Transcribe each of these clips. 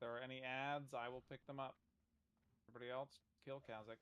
there are any ads, I will pick them up. Everybody else, kill Kazakh.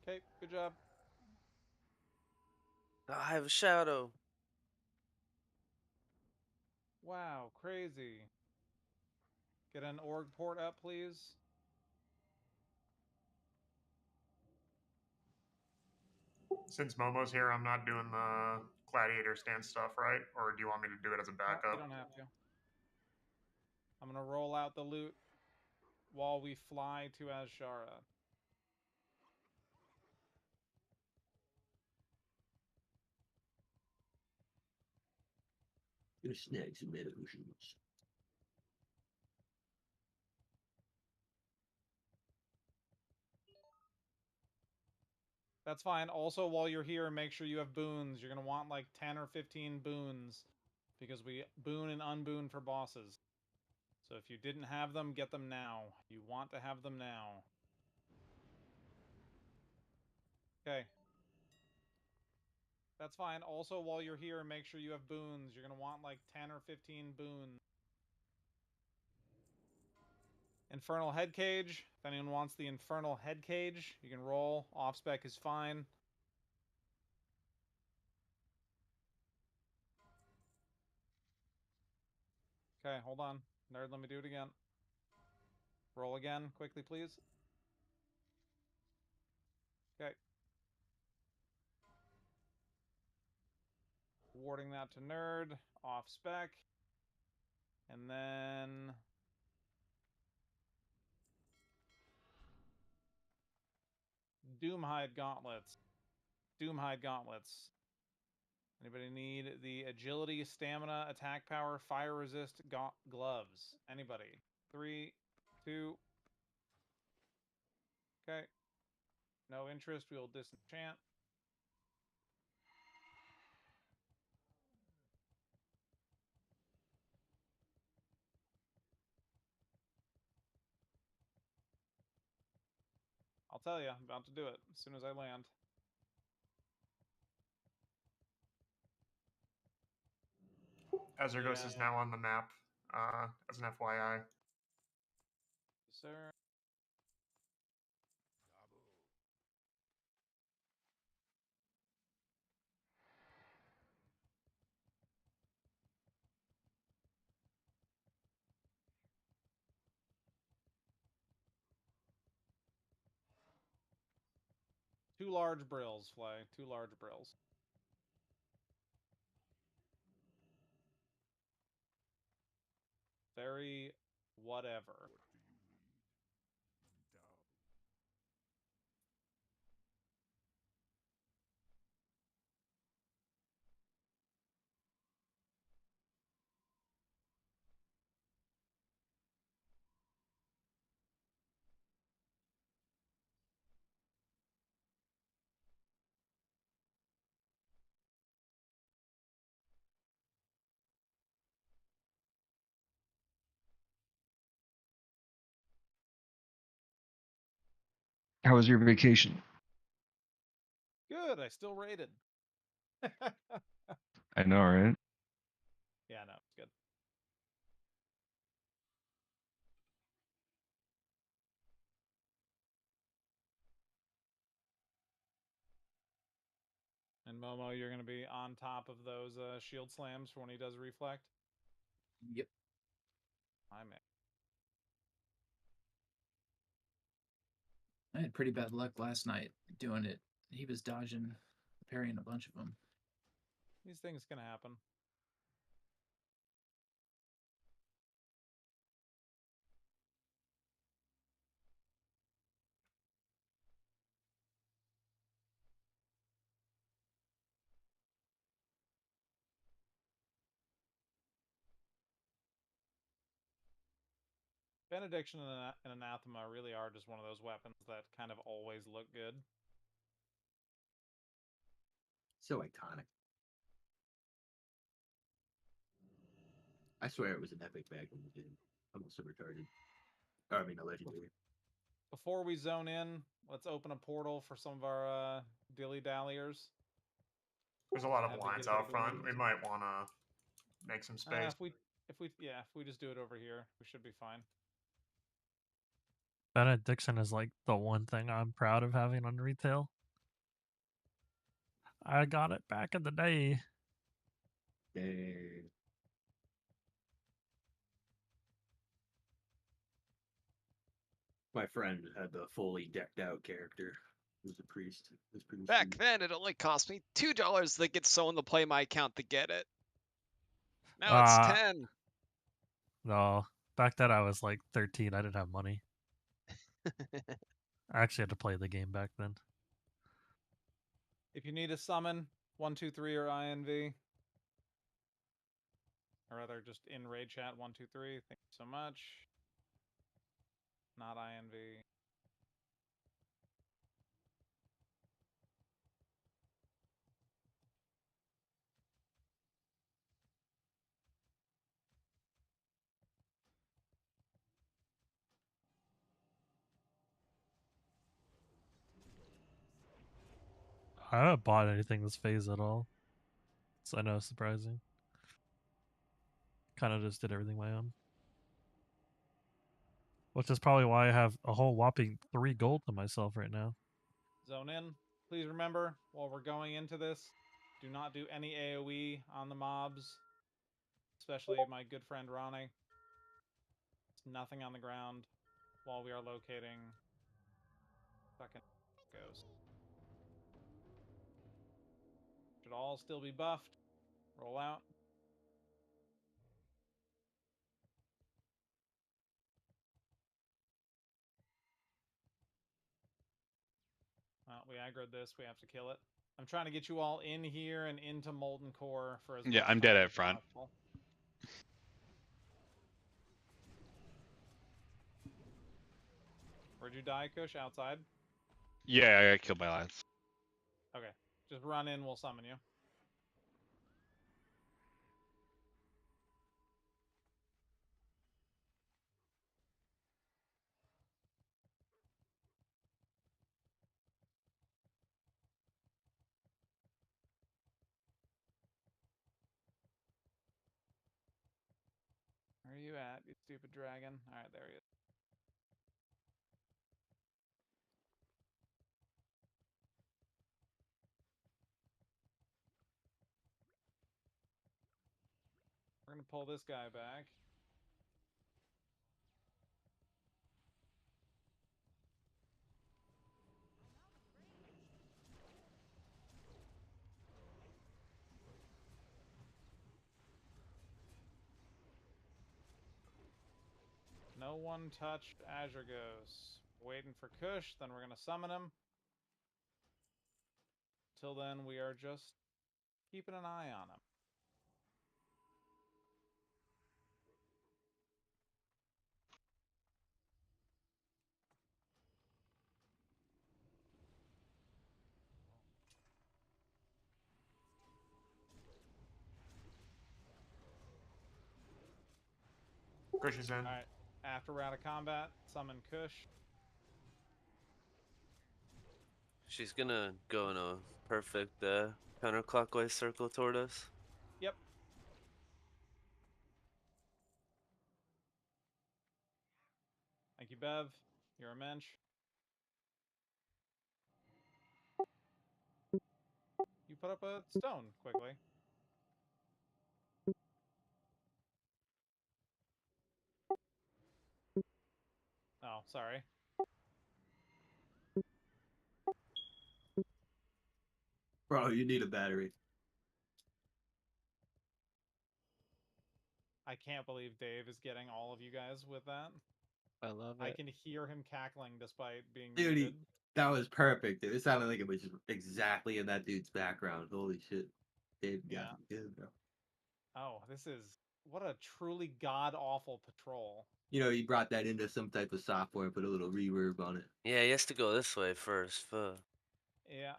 Okay, good job. I have a shadow. Wow, crazy. Get an org port up, please. Since Momo's here, I'm not doing the gladiator stance stuff, right? Or do you want me to do it as a No, backup? you don't have to. I'm gonna roll out the loot while we fly to Azshara. Gonna snag some medical shoes. That's fine. Also, while you're here, make sure you have boons. You're gonna want like 10 or 15 boons because we boon and unboon for bosses. So if you didn't have them, get them now. You want to have them now. Okay. That's fine. Also, while you're here, make sure you have boons. You're gonna want like 10 or 15 boons. Infernal Head Cage. If anyone wants the Infernal Head Cage, you can roll. Off spec is fine. Okay, hold on. Nerd, let me do it again. Roll again, quickly, please. Okay. Warding that to Nerd. Off spec. And then... Doomhide Gauntlets. Doomhide Gauntlets. Anybody need the agility, stamina, attack power, fire resist gloves? Anybody? 3, 2. Okay. No interest. We will disenchant. I'll tell you. I'm about to do it as soon as I land. Azergos is now on the map, as an FYI. Yes, sir. 2 large brills, Flay. 2 large brills. Very whatever. How was your vacation? Good, I still rated. I know, right? Yeah, no, it's good. And Momo, you're going to be on top of those shield slams for when he does reflect? Yep. I may. I had pretty bad luck last night doing it. He was dodging, parrying a bunch of them. These things can happen. Benediction and Anathema really are just one of those weapons that kind of always look good. So iconic. I swear it was an epic back when we did. I'm so retarded. Oh, I mean, a legendary. Before we zone in, let's open a portal for some of our dilly-dalliers. There's a lot of Have to blinds get the out front. We booms. might want to make some space. If we just do it over here, we should be fine. Benediction is like the one thing I'm proud of having on retail. I got it back in the day. Dang. My friend had the fully decked out character. He was a priest. It was pretty Back sweet. then, it only cost me $2 to get someone to play my account to get it. Now Ah. it's 10. No, back then I was like 13. I didn't have money. I actually had to play the game back then. If you need a summon, 123 or INV. Or rather, just in raid chat, 123. Thank you so much. Not INV. I haven't bought anything this phase at all. So I know it's surprising. Kind of just did everything my own. Which is probably why I have a whole whopping 3 gold to myself right now. Zone in. Please remember, while we're going into this, do not do any AoE on the mobs. Especially my good friend Ronnie. Nothing on the ground while we are locating fucking ghosts. Should all still be buffed. Roll out. Well, we aggroed this. We have to kill it. I'm trying to get you all in here and into Molten Core for as Yeah, much I'm dead time at as front. possible. Where'd you die, Kush? Outside? Yeah, I got killed by lions. Okay. Just run in, we'll summon you. Where are you at, you stupid dragon? Alright, there he is. We're gonna pull this guy back. No one touched Azure Ghost. Waiting for Kush, then we're gonna summon him. Till then, we are just keeping an eye on him. Kush is in. Alright, after we're out of combat, summon Kush. She's gonna go in a perfect counterclockwise circle toward us. Yep. Thank you, Bev. You're a mensch. You put up a stone quickly. Oh, sorry. Bro, you need a battery. I can't believe Dave is getting all of you guys with that. I love I it. can hear him cackling despite being Dude, muted. that was perfect. It sounded like it was just exactly in that dude's background. Holy shit. Dave got Yeah. me good, bro. Oh, this is what a truly god-awful patrol. You know, he brought that into some type of software, put a little reverb on it. Yeah, he has to go this way first. Fuck. Yeah.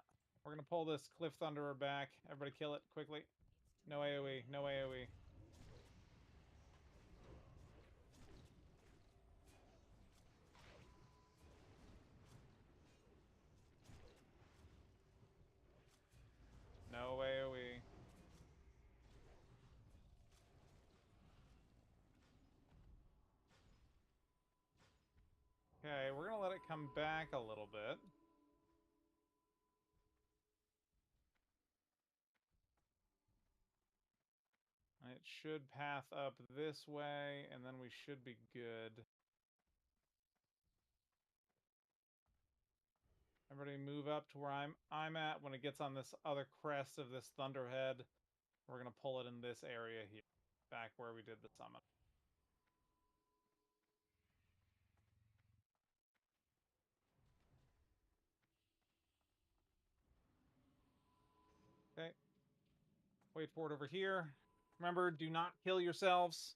We're gonna pull this Cliff Thunderer back. Everybody kill it quickly. No AoE, no AoE. No AoE. Okay, we're gonna let it come back a little bit. It should path up this way, and then we should be good. Everybody move up to where I'm at. When it gets on this other crest of this thunderhead, we're gonna pull it in this area here, back where we did the summon. Okay. Wait for it over here. Remember, do not kill yourselves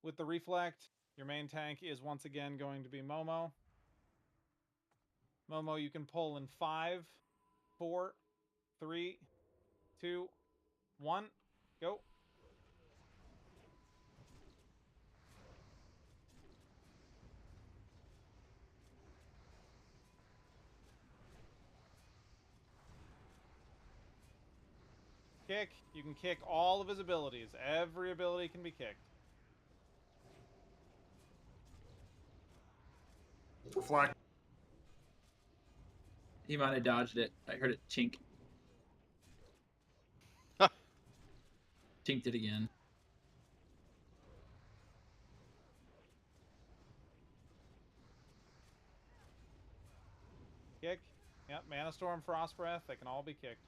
with the reflect. Your main tank is once again going to be Momo. Momo, you can pull in 5, 4, 3, 2, 1. Go. Kick. You can kick all of his abilities. Every ability can be kicked. Reflect. He might have dodged it. I heard it chink. Chinked it again. Kick. Yep, Mana Storm, Frost Breath, they can all be kicked.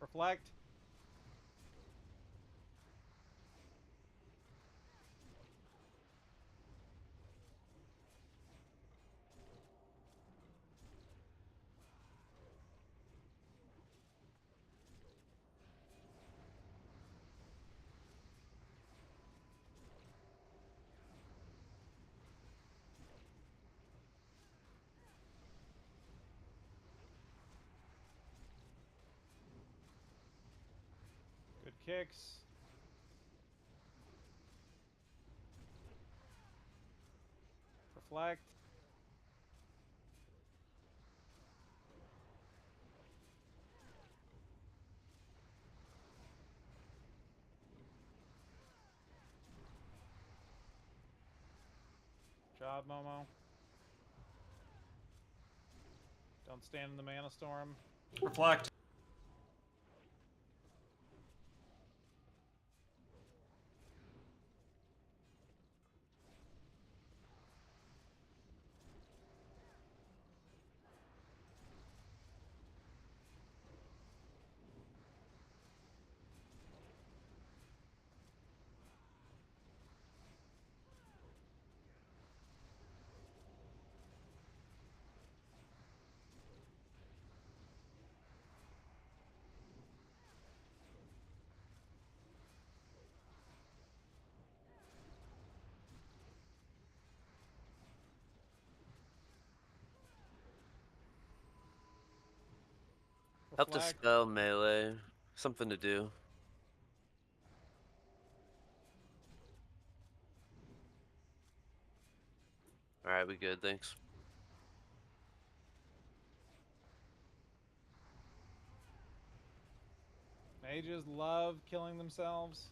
Reflect. Good kicks. Reflect. Job, Momo. Don't stand in the Mana Storm. Reflect. Help Reflect. dispel melee. Something to do. Alright, we good, thanks. Mages love killing themselves.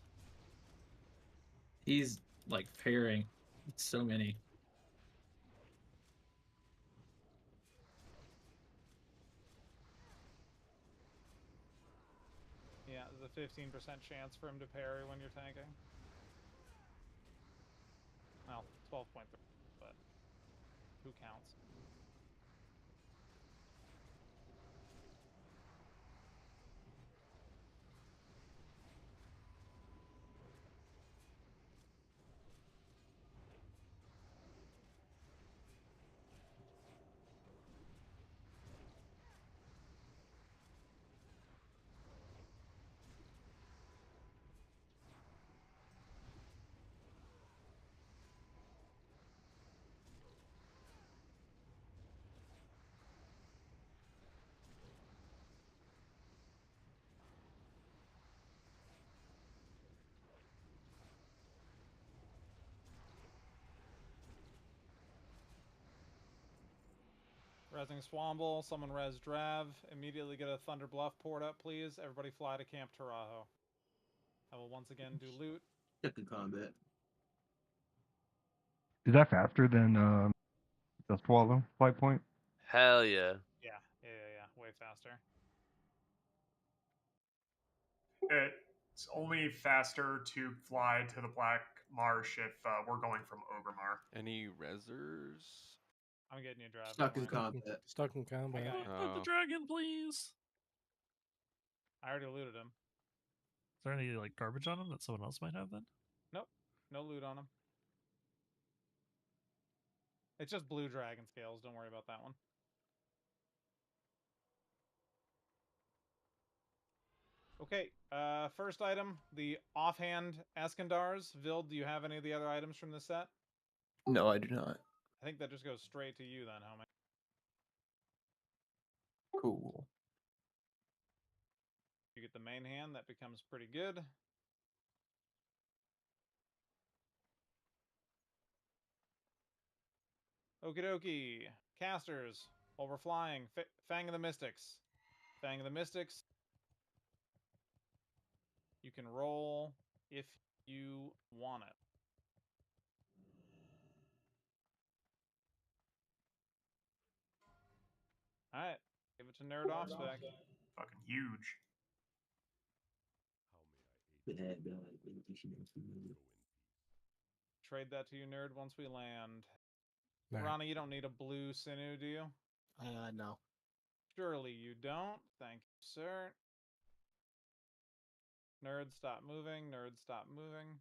He's like pairing so many. Yeah, there's a 15% chance for him to parry when you're tanking. Well, 12.3, but who counts? Resing Swamble, someone res Drav. Immediately get a Thunder Bluff poured up, please. Everybody fly to Camp Tarajo. I will once again do loot. Stuck in combat. Is that faster than the swallow flight point? Hell yeah. Yeah, way faster. It's only faster to fly to the Black Marsh if we're going from Ogrimmar. Any rezzers? I'm getting you, Drav. Stuck don't in worry. combat. Stuck in I combat. got you. Put the Oh. dragon, please. I already looted him. Is there any like garbage on him that someone else might have then? Nope, no loot on him. It's just blue dragon scales. Don't worry about that one. Okay, first item, the offhand Eskandars. Vild, do you have any of the other items from this set? No, I do not. I think that just goes straight to you then, homie. Cool. You get the main hand, that becomes pretty good. Okie dokie. Casters, while we're flying, Fang of the Mystics. Fang of the Mystics. You can roll if you want it. Alright, give it to Nerd Off spec. Fucking huge. Trade that to you, Nerd, once we land. Alright. Ronnie, you don't need a blue Sinew, do you? No. Surely you don't. Thank you, sir. Nerd, stop moving. Nerd, stop moving.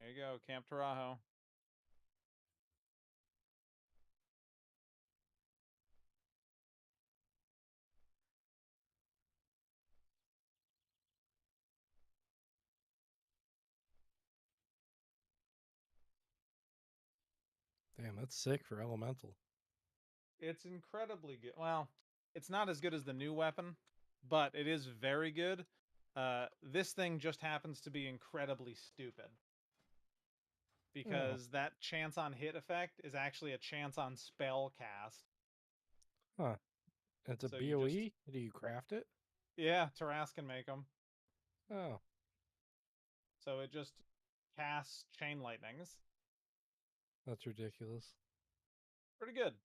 There you go, Camp Tarajo. Damn, that's sick for elemental. It's incredibly good. Well, it's not as good as the new weapon, but it is very good. This thing just happens to be incredibly stupid. Because that chance on hit effect is actually a chance on spell cast. Huh. It's a So BOE? you just- Do you craft it? Yeah, Taras can make them. Oh. So it just casts chain lightnings. That's ridiculous. Pretty good.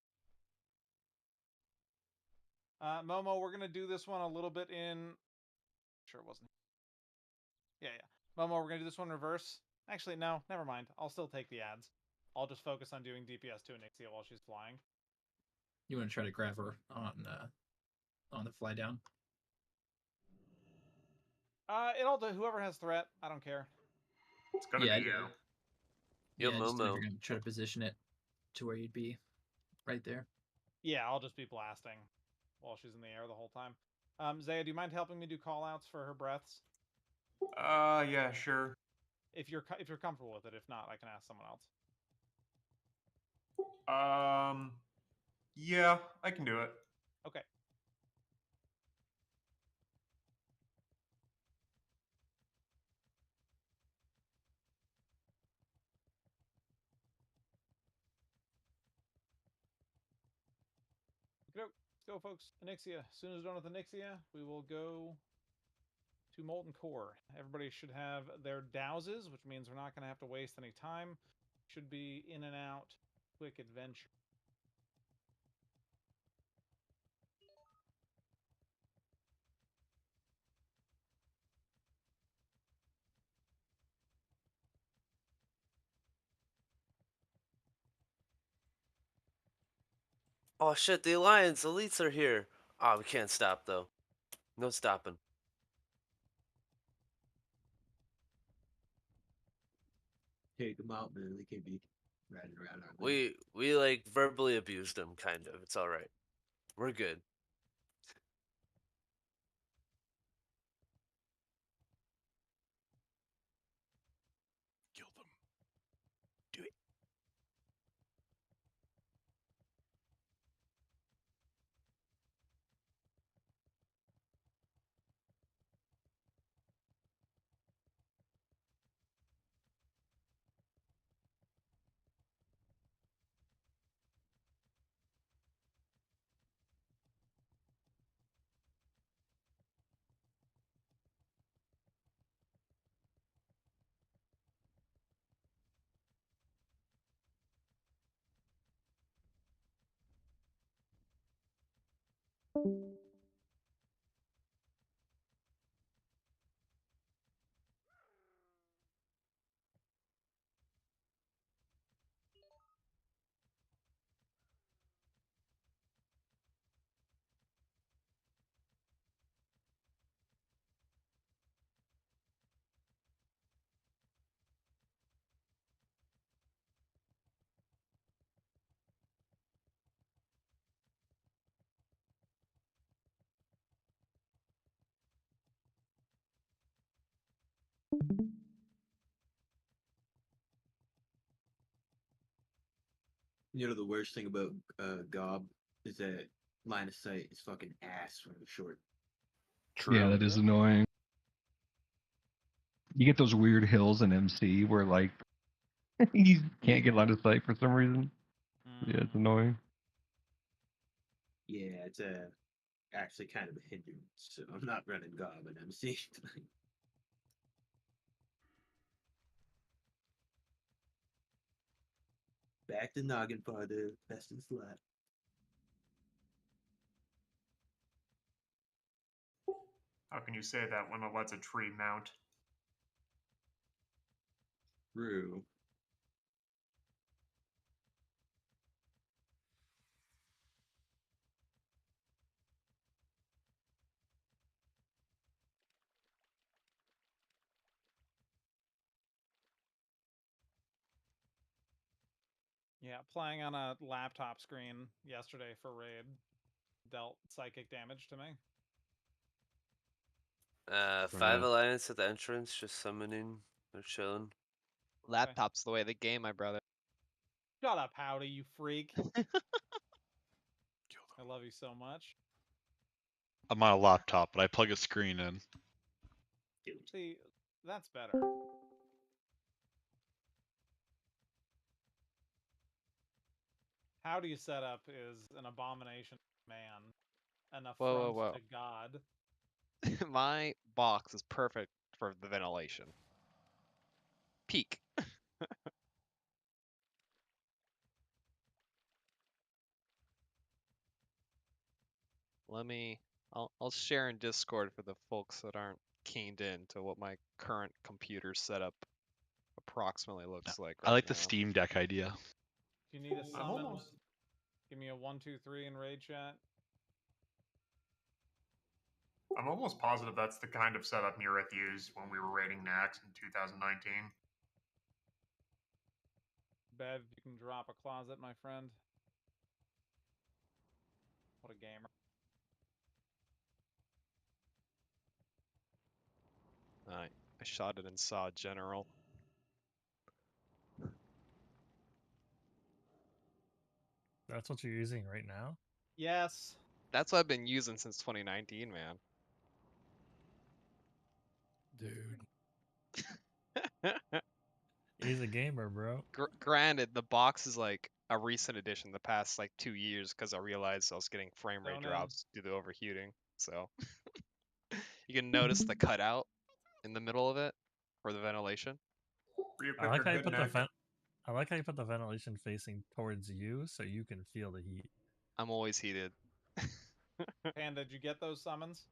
Momo, we're gonna do this one a little bit in. Sure, it wasn't. Yeah. Momo, we're gonna do this one reverse. Actually, no, never mind. I'll still take the ads. I'll just focus on doing DPS to Anixia while she's flying. You want to try to grab her on the fly down? It'll do. Whoever has threat, I don't care. It's gonna Yeah, be you. Yo, yeah, just if Momo. you're gonna try to position it to where you'd be, right there. Yeah, I'll just be blasting while she's in the air the whole time. Zaya, do you mind helping me do callouts for her breaths? Yeah, sure. If you're comfortable with it. If not, I can ask someone else. Yeah, I can do it. Okay. Let's go, folks. Onyxia. As soon as we're done with Onyxia, we will go to Molten Core. Everybody should have their dowses, which means we're not going to have to waste any time. Should be in and out, quick adventure. Oh shit, the Alliance elites are here. Ah, we can't stop though. No stopping. Take them out, man. They can't be riding around our land. We like verbally abused them, kind of. It's all right. We're good. Kill them. Do it. You know the worst thing about Gob is that line of sight is fucking ass from the short. Yeah, that is annoying. You get those weird hills in MC where like you can't get line of sight for some reason. Yeah, it's annoying. Yeah, it's actually kind of a hindrance. So I'm not running Gob and MC tonight. Back to Noggin Father, best in slot. How can you say that when it lets a tree mount? True. Yeah, playing on a laptop screen yesterday for raid dealt psychic damage to me. 5 Alliance at the entrance, just summoning. They're chilling. Laptop's the way of the game, my brother. Shut up, Howdy, you freak. I love you so much. I'm on a laptop, but I plug a screen in. See, that's better. Howdy setup is an abomination, man. An affront Whoa. to God. My box is perfect for the ventilation. Peak. I'll share in Discord for the folks that aren't keened in to what my current computer setup approximately looks like right I like now. the Steam Deck idea. Do you need a I'm summon? almost. Give me a 1, 2, 3 in raid chat. I'm almost positive that's the kind of setup Neareth used when we were raiding Nax in 2019. Bev, you can drop a closet, my friend. What a gamer. I shot it and saw General. That's what you're using right now? Yes. That's what I've been using since 2019, man. Dude. He's a gamer, bro. Granted, the box is like a recent addition the past like 2 years because I realized I was getting frame rate Zone in. drops due to overheating. So you can notice the cutout in the middle of it for the ventilation. Where you I put like your how you good put the neck. I like how you put the ventilation facing towards you so you can feel the heat. I'm always heated. Panda, did you get those summons?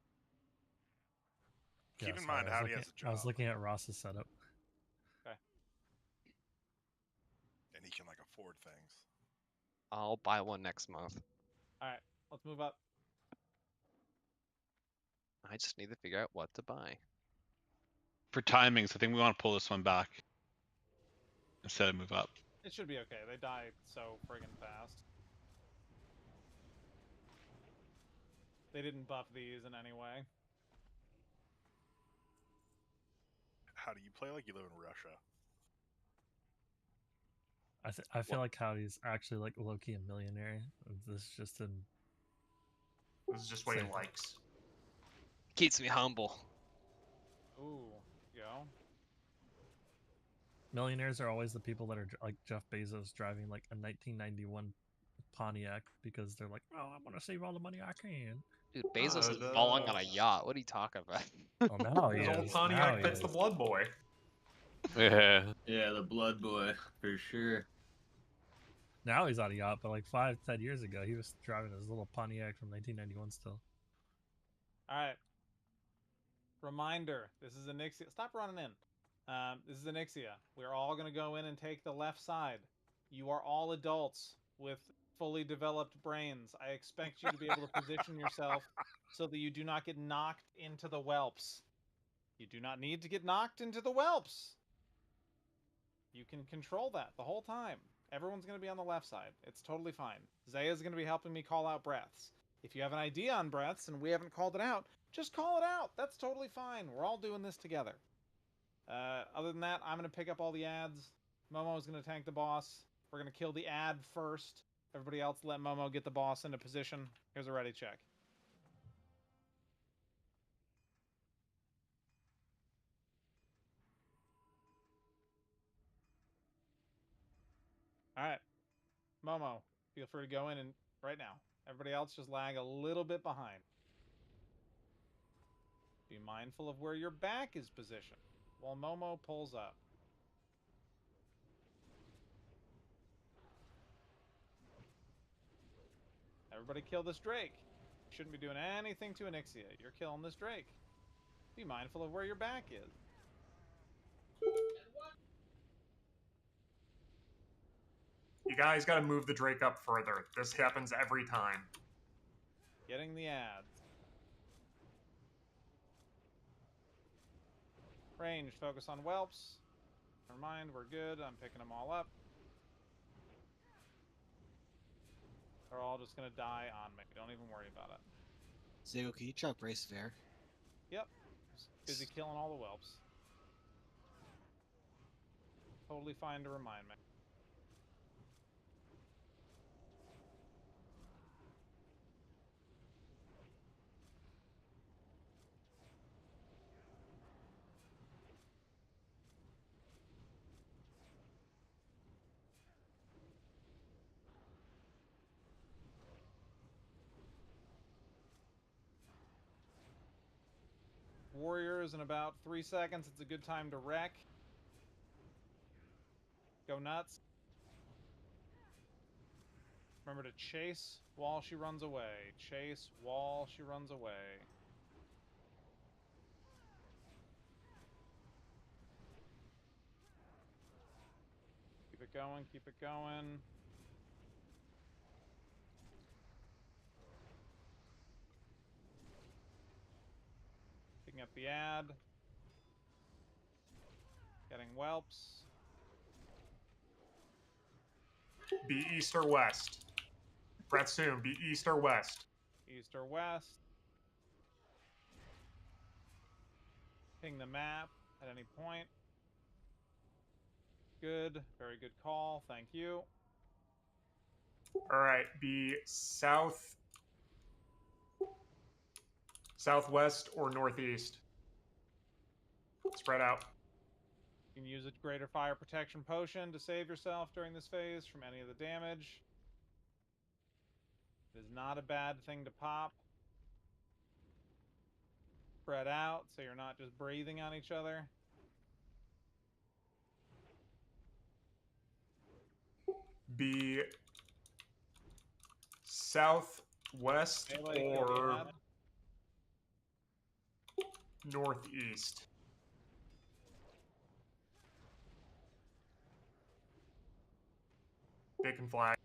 Keep Yeah, in sorry, mind, Howdy has a I was job, looking at Ross's setup. and he can like afford things. I'll buy one next month. All right, let's move up. I just need to figure out what to buy. For timings, I think we want to pull this one back instead of move up. It should be okay. They die so friggin' fast. They didn't buff these in any way. How do you play like you live in Russia? I feel like Howdy's actually like low-key a millionaire. This is just an This is just what he Same. likes. Keeps me humble. Ooh, go. millionaires are always the people that are like Jeff Bezos driving like a 1991 Pontiac because they're like, oh, I want to save all the money I can. Dude, Bezos is balling on a yacht. What are you talking about? Well, now he His old is. Pontiac Now he fits the is. Blood Boy. Yeah. Yeah, the Blood Boy for sure. Now he's on a yacht, but like 5-10 years ago, he was driving his little Pontiac from 1991 still. All right. Reminder: this is Onyxia. Stop running in. This is Onyxia. We're all gonna go in and take the left side. You are all adults with fully developed brains. I expect you to be able to position yourself so that you do not get knocked into the whelps. You do not need to get knocked into the whelps. You can control that the whole time. Everyone's going to be on the left side. It's totally fine. Zaya's going to be helping me call out breaths. If you have an idea on breaths and we haven't called it out, just call it out. That's totally fine. We're all doing this together. Other than that, I'm going to pick up all the ads. Momo's going to tank the boss. We're going to kill the ad first. Everybody else let Momo get the boss into position. Here's a ready check. All right. Momo, feel free to go in and right now. Everybody else just lag a little bit behind. Be mindful of where your back is positioned while Momo pulls up. Everybody kill this Drake. Shouldn't be doing anything to Onyxia. You're killing this Drake. Be mindful of where your back is. You guys got to move the Drake up further. This happens every time. Getting the ads. Range, focus on whelps. Never mind, we're good. I'm picking them all up. They're all just gonna die on me. Don't even worry about it. Zago, can you chop Race Fair? Yep. Just busy killing all the whelps. Totally fine to remind me. Warriors in about 3 seconds. It's a good time to wreck. Go nuts. Remember to chase while she runs away. Chase while she runs away. Keep it going, keep it going. Picking up the ad. Getting whelps. Be east or west. Bratsoon, be east or west. East or west. Ping the map at any point. Good. Very good call. Thank you. All right, be south, southwest, or northeast. Spread out. You can use a greater fire protection potion to save yourself during this phase from any of the damage. It is not a bad thing to pop. Spread out so you're not just breathing on each other. Be southwest Melee, go or ahead. northeast. Bacon flag.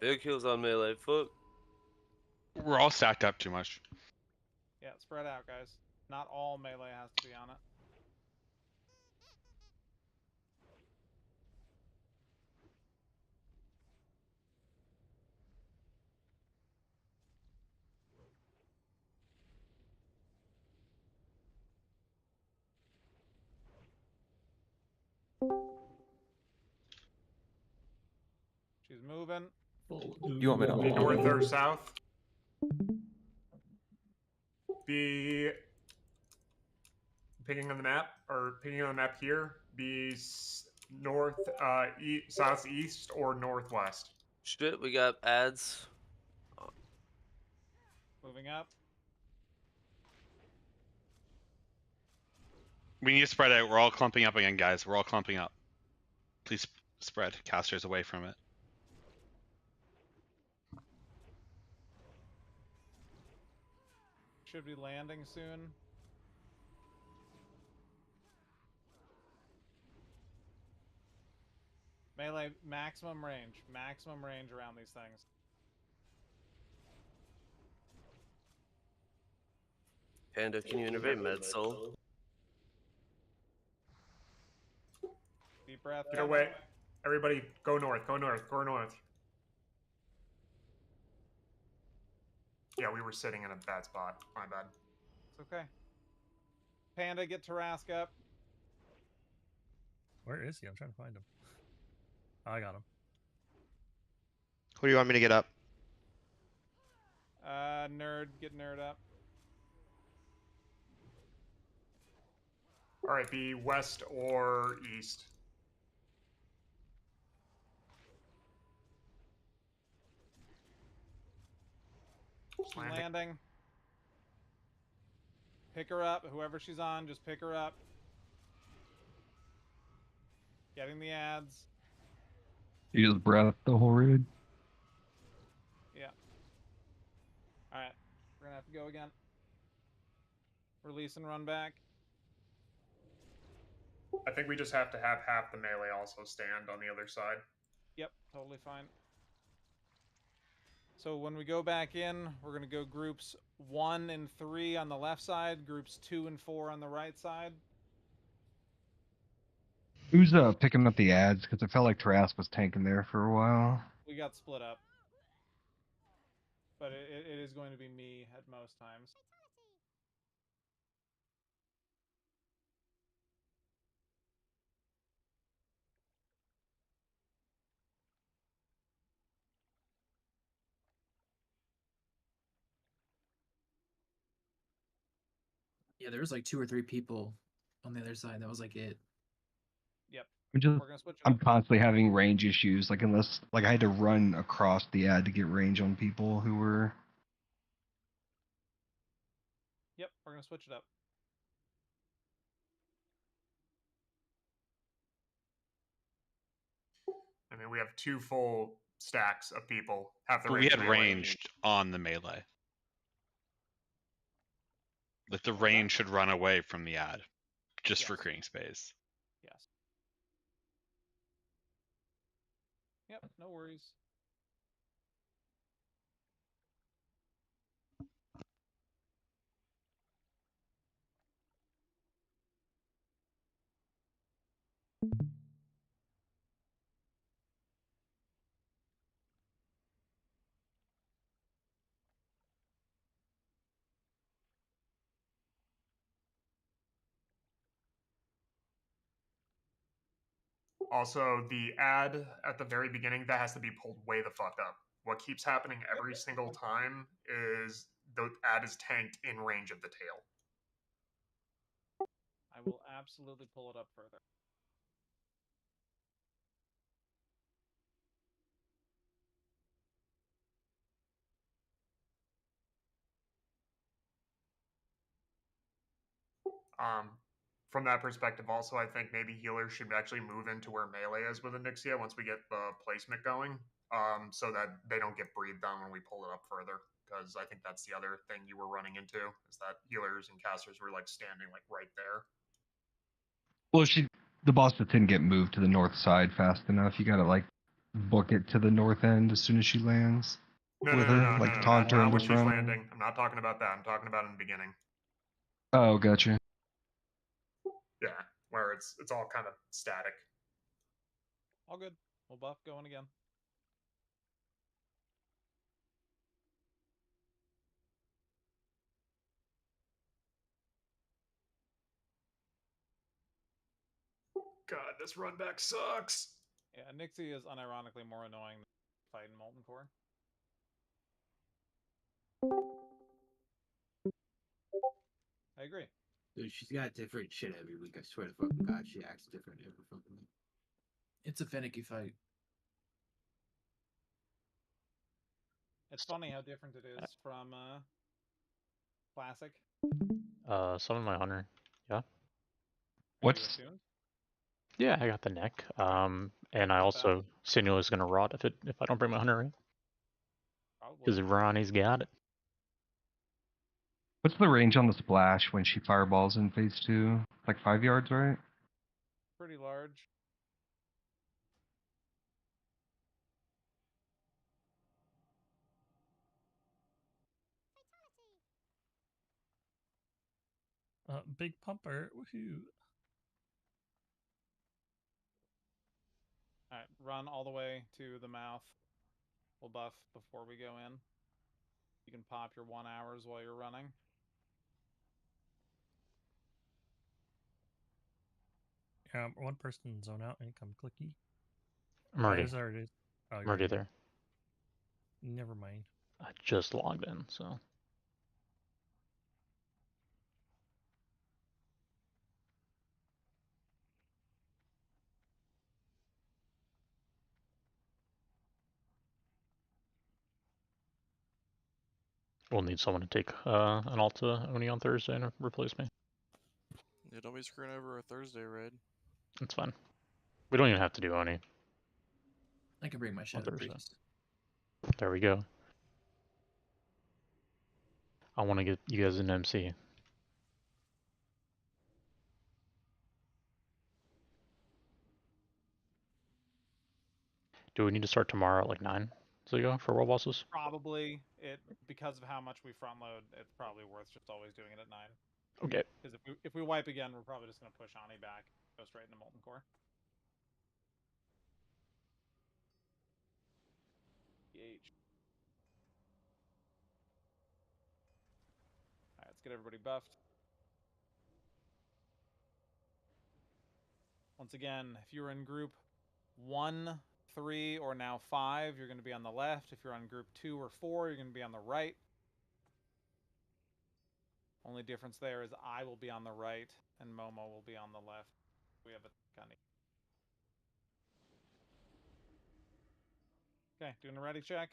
Big heals on melee foot. We're all stacked up too much. Yeah, spread out, guys. Not all melee has to be on it. She's moving. You want me to Be north or south? Be picking on the map, or picking on the map here. Be north, southeast, or northwest. Shit, we got ads. Moving up. We need to spread out. We're all clumping up again, guys. We're all clumping up. Please spread casters away from it. Should be landing soon. Melee, maximum range. Maximum range around these things. Panda, can you innovate med soul? Deep breath. Get away. Everybody, go north, go north, go north. Yeah, we were sitting in a bad spot. My bad. It's okay. Panda, get Tarask up. Where is he? I'm trying to find him. Oh, I got him. Who do you want me to get up? Nerd, get Nerd up. All right, be west or east. She's landing. Pick her up. Whoever she's on, just pick her up. Getting the ads. You just breath the whole raid. Yeah. Alright. We're gonna have to go again. Release and run back. I think we just have to have half the melee also stand on the other side. Yep, totally fine. So when we go back in, we're going to go groups 1 and 3 on the left side, groups 2 and 4 on the right side. Who's picking up the ads? Because I felt like Tarask was tanking there for a while. We got split up. But it is going to be me at most times. Yeah, there was like 2 or 3 people on the other side. That was like it. Yep. I'm just, We're gonna switch it I'm up. constantly having range issues. Like unless, like I had to run across the ad to get range on people who were. Yep, we're going to switch it up. I mean, we have 2 full stacks of people. Half the But we range had melee. ranged on the melee. Like the range should run away from the ad, just for Yes. creating space. Yes. Yep, no worries. Also, the ad at the very beginning, that has to be pulled way the fuck up. What keeps happening every single time is the ad is tanked in range of the tail. I will absolutely pull it up further. From that perspective, also, I think maybe healers should actually move into where melee is with Onyxia once we get the placement going, so that they don't get breathed on when we pull it up further. Because I think that's the other thing you were running into, is that healers and casters were like standing like right there. Well, the boss just didn't get moved to the north side fast enough. You gotta like book it to the north end as soon as she lands. No, with no, no, her, no, like no, no, taunt her not in when the she's front. landing. I'm not talking about that. I'm talking about in the beginning. Oh, gotcha. Yeah, where it's all kind of static. All good. We'll buff going again. God, this run back sucks. Yeah, Nixie is unironically more annoying than fighting Molten Core. I agree. Dude, she's got different shit every week. I swear to fucking God, she acts different every fucking week. It's a finicky fight. It's funny how different it is from Classic. Summon my hunter. Yeah. What's Yeah, I got the neck. And I also Sinuil is gonna rot if I don't bring my hunter in. Because Ronnie's got it. what's the range on the splash when she fireballs in phase 2? Like 5 yards, right? Pretty large. Big pumper. Woohoo. Alright, run all the way to the mouth. We'll buff before we go in. You can pop your 1 hours while you're running. Yeah, one person zone out and come clicky. I'm already. Oh, there it is. Oh, I'm already there. Never mind. I just logged in, so. We'll need someone to take an Alta Oni on Thursday and replace me. Yeah, don't be screwing over a Thursday raid. That's fine. We don't even have to do Oni. I can bring my Shadow Thursday. Priest. There we go. I want to get you guys an MC. Do we need to start tomorrow at like 9? Zigo, for world bosses? Probably. Because of how much we front load, it's probably worth just always doing it at 9. Okay. Because if we wipe again, we're probably just going to push Ani back. Go straight into Molten Core. PH. Alright, let's get everybody buffed. Once again, if you're in group 1, 3, or now 5, you're going to be on the left. If you're on group 2 or 4, you're going to be on the right. Only difference there is I will be on the right and Momo will be on the left. We have a gunny. Okay, doing a ready check.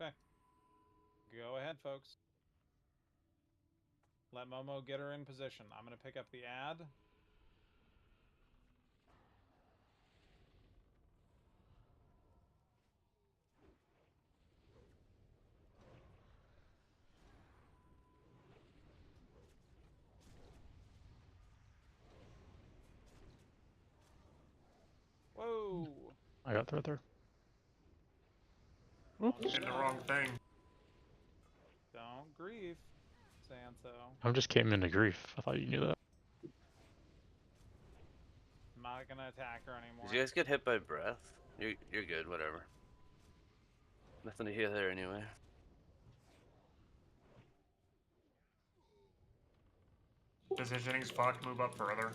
Okay. Go ahead, folks. Let Momo get her in position. I'm going to pick up the ad. Whoa! I got there. Did the wrong thing. Don't grieve, Sanso. I just came into grief. I thought you knew that. I'm not gonna attack her anymore. Did you guys get hit by breath? You're good, whatever. Nothing to hear there anyway. Positioning's fucked. Move up further.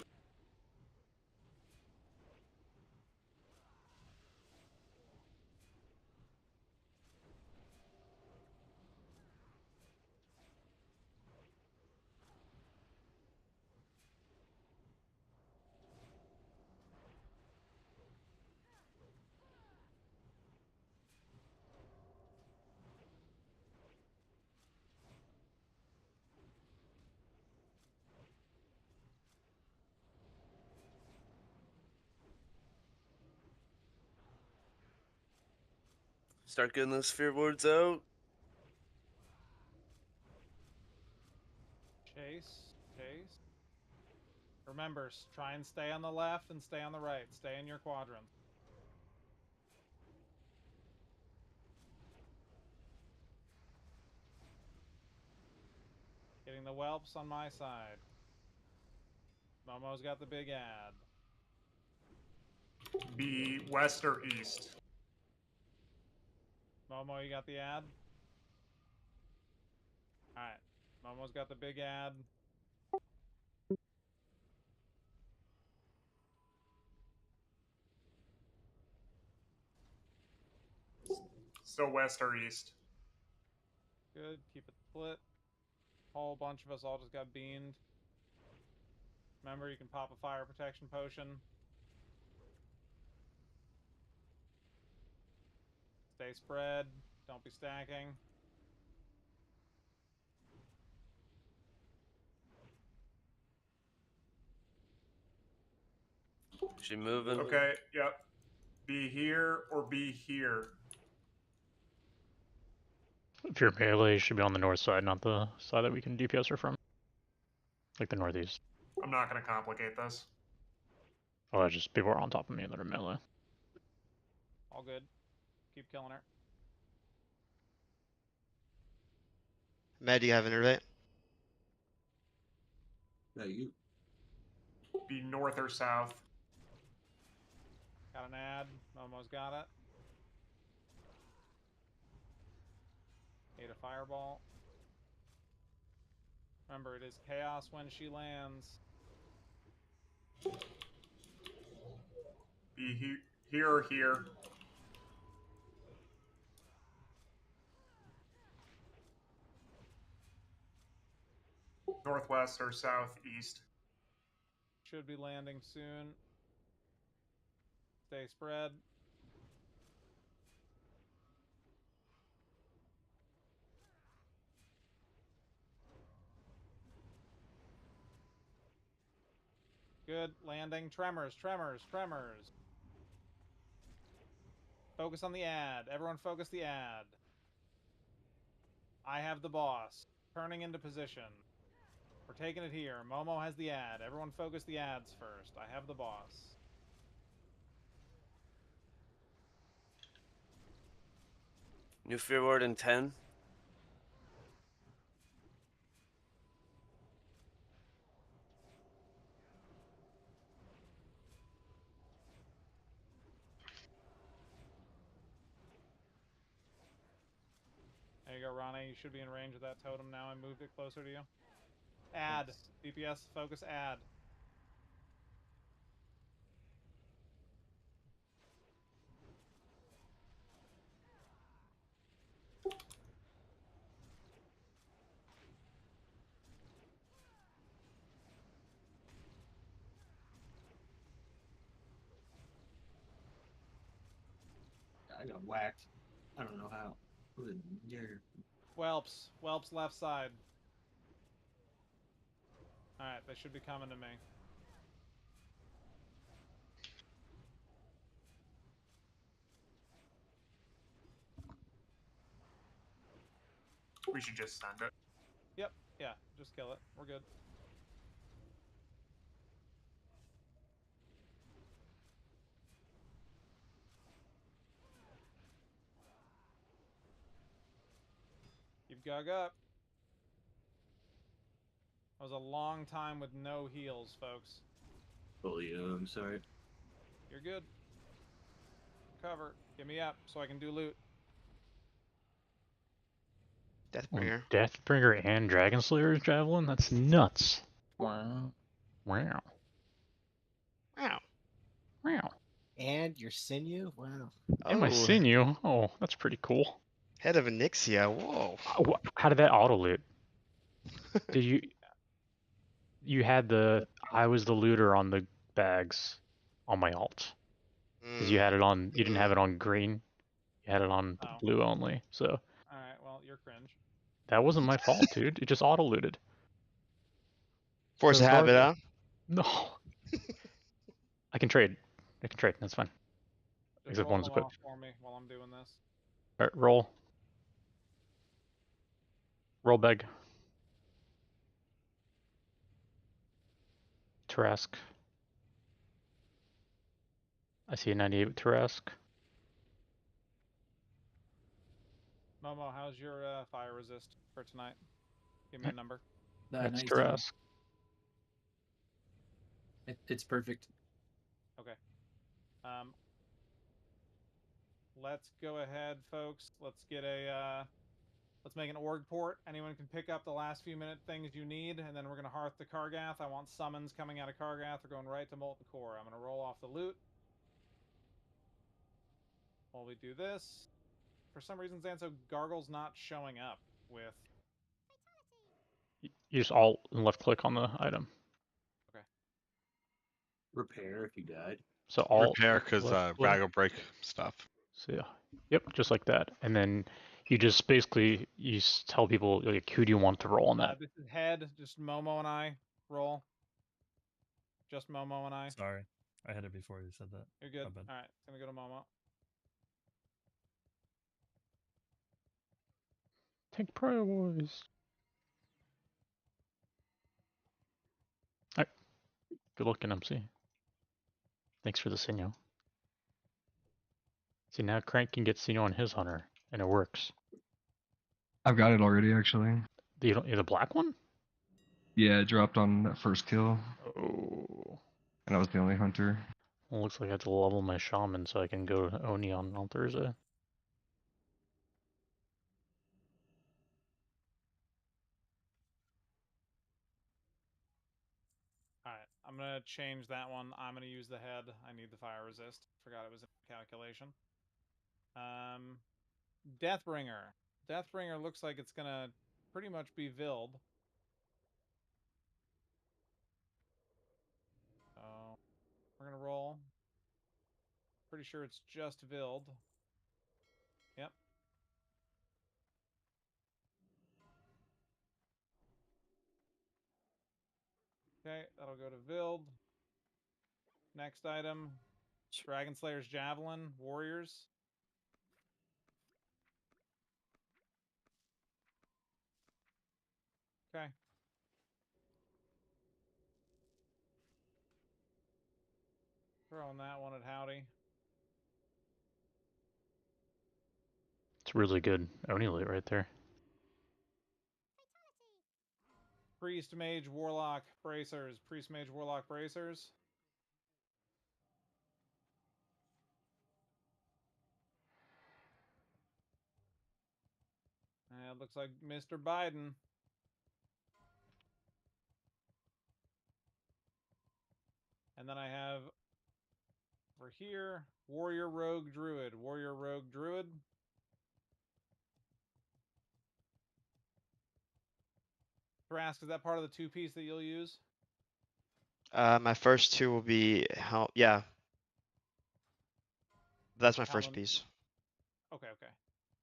Start getting those sphere boards out. Chase. Remember, try and stay on the left and stay on the right. Stay in your quadrant. Getting the whelps on my side. Momo's got the big ad. Be west or east. Momo, you got the ad? Alright. Momo's got the big ad. Still west or east. Good. Keep it split. Whole bunch of us all just got beamed. Remember, you can pop a fire protection potion. Stay spread. Don't be stacking. She moving? Okay, yep. Be here or be here. If you're melee, you should be on the north side, not the side that we can DPS her from. Like the northeast. I'm not going to complicate this. Oh, it's just people are on top of me that are melee. All good. Keep killing her. Matt, do you have intervate? No, you. Be north or south. Got an ad. Momo's got it. Ate a fireball. Remember, it is chaos when she lands. Be here or here. Northwest or southeast. Should be landing soon. Stay spread. Good. Landing. Tremors. Focus on the ad. Everyone focus the ad. I have the boss. Turning into position. We're taking it here. Momo has the ad. Everyone focus the ads first. I have the boss. New fear ward in 10. There you go, Ronnie. You should be in range of that totem now. I moved it closer to you. Ad. DPS, focus ad. I got whacked. I don't know how. Whelps. Whelps left side. Alright, they should be coming to me. We should just send it. Yep, yeah, just kill it. We're good. Keep Gug up. That was a long time with no heals, folks. Oh, yeah, I'm sorry. You're good. Cover. Get me up so I can do loot. Deathbringer. Deathbringer and Dragon Slayer's Javelin? That's nuts. Wow. Wow. Wow. Wow. And your sinew? Wow. And my sinew. Oh, that's pretty cool. Head of Onyxia. Whoa. How did that auto loot? Did you? You had the I was the looter on the bags on my alt. Because you had it on. You didn't have it on green. You had it on Oh. blue only. So All right. Well, you're cringe. that wasn't my fault, dude. It just auto looted. Force a habit, huh? No. I can trade. I can trade. That's fine. Just Except roll one's them equipped. off for me while I'm doing this. Alright, roll. Roll beg. Tarask. I see a 98 with Tarask. Momo, how's your fire resist for tonight? Give me a number. That's 19. Tarask. It's perfect. Okay. Let's go ahead, folks. Let's get a let's make an org port. Anyone can pick up the last few minute things you need, and then we're gonna hearth to Kargath. I want summons coming out of Kargath. We're going right to Molten Core. I'm gonna roll off the loot while we do this. For some reason, Zanso Gargle's not showing up with. You just alt and left click on the item. Okay. Repair if you died. So alt. Repair because left click. Rag will break stuff. So yeah. Yep, just like that. And then you just basically tell people like who do you want to roll on that. This is head. Just Momo and I roll. Just Momo and I. Sorry, I had it before you said that. You're good. My bad. All right, it's gonna go to Momo. Take prize. Alright. Good luck in MC. Thanks for the signal. See, now Crank can get Sino on his hunter, and it works. I've got it already, actually. The black one? Yeah, it dropped on that first kill. Oh. And I was the only hunter. Well, looks like I have to level my shaman so I can go to Oni on Thursday. Alright, I'm gonna change that one. I'm gonna use the head. I need the fire resist. Forgot it was in the calculation. Deathbringer. Deathbringer looks like it's gonna pretty much be Vild. So we're gonna roll. Pretty sure it's just Vild. Yep. Okay, that'll go to Vild. Next item, Dragon Slayer's Javelin, Warriors. Okay. Throwing that one at Howdy. It's really good Oni loot right there. Priest, Mage, Warlock, Bracers. Priest, Mage, Warlock, Bracers. And it looks like Mr. Biden. And then I have over here, Warrior, Rogue, Druid. Warrior, Rogue, Druid. Thrask, is that part of the two-piece that you'll use? My first two will be yeah. That's my first Helm. piece. Okay.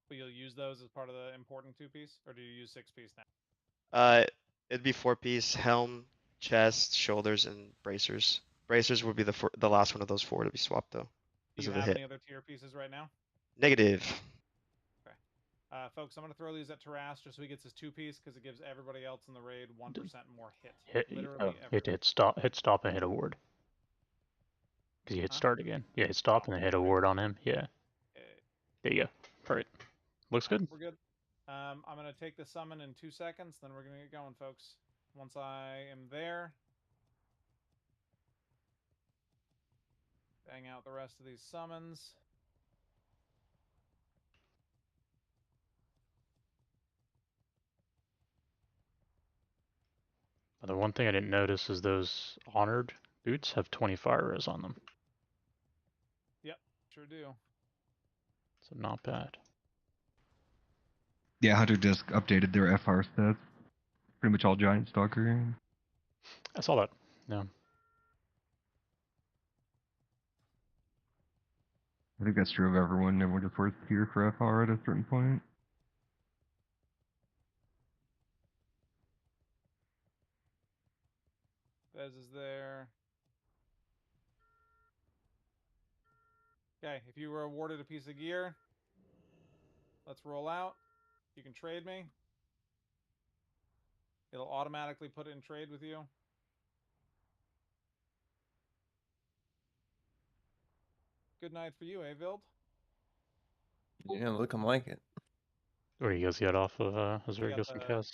But you'll use those as part of the important two-piece? Or do you use six-piece now? It'd be 4-piece, helm, chest, shoulders, and bracers. Bracers would be the last one of those 4 to be swapped though. Do you have any other tier pieces right now? Negative. Okay. Folks, I'm going to throw these at Taras just so he gets his two-piece because it gives everybody else in the raid 1% more hit. Literally Hit stop and hit a ward. Because you hit start again. Yeah, hit stop and then hit a ward on him. Yeah. There you go. Perfect. Looks good. We're good. I'm going to take the summon in 2 seconds, then we're going to get going, folks. Once I am there, bang out the rest of these summons. The one thing I didn't notice is those honored boots have 20 fire res on them, Yep, sure do. so not bad. Yeah, Hunter Disc updated their FR stats. Pretty much all Giant Stalker. I saw that. Yeah. I think that's true of everyone. Everyone just worth tier for FR at a certain point. Bez is there. Okay, if you were awarded a piece of gear, let's roll out. You can trade me. It'll automatically put it in trade with you. Good night for you, Avild. Yeah, looking like it. Where you guys get off of Azurigos and Kaz?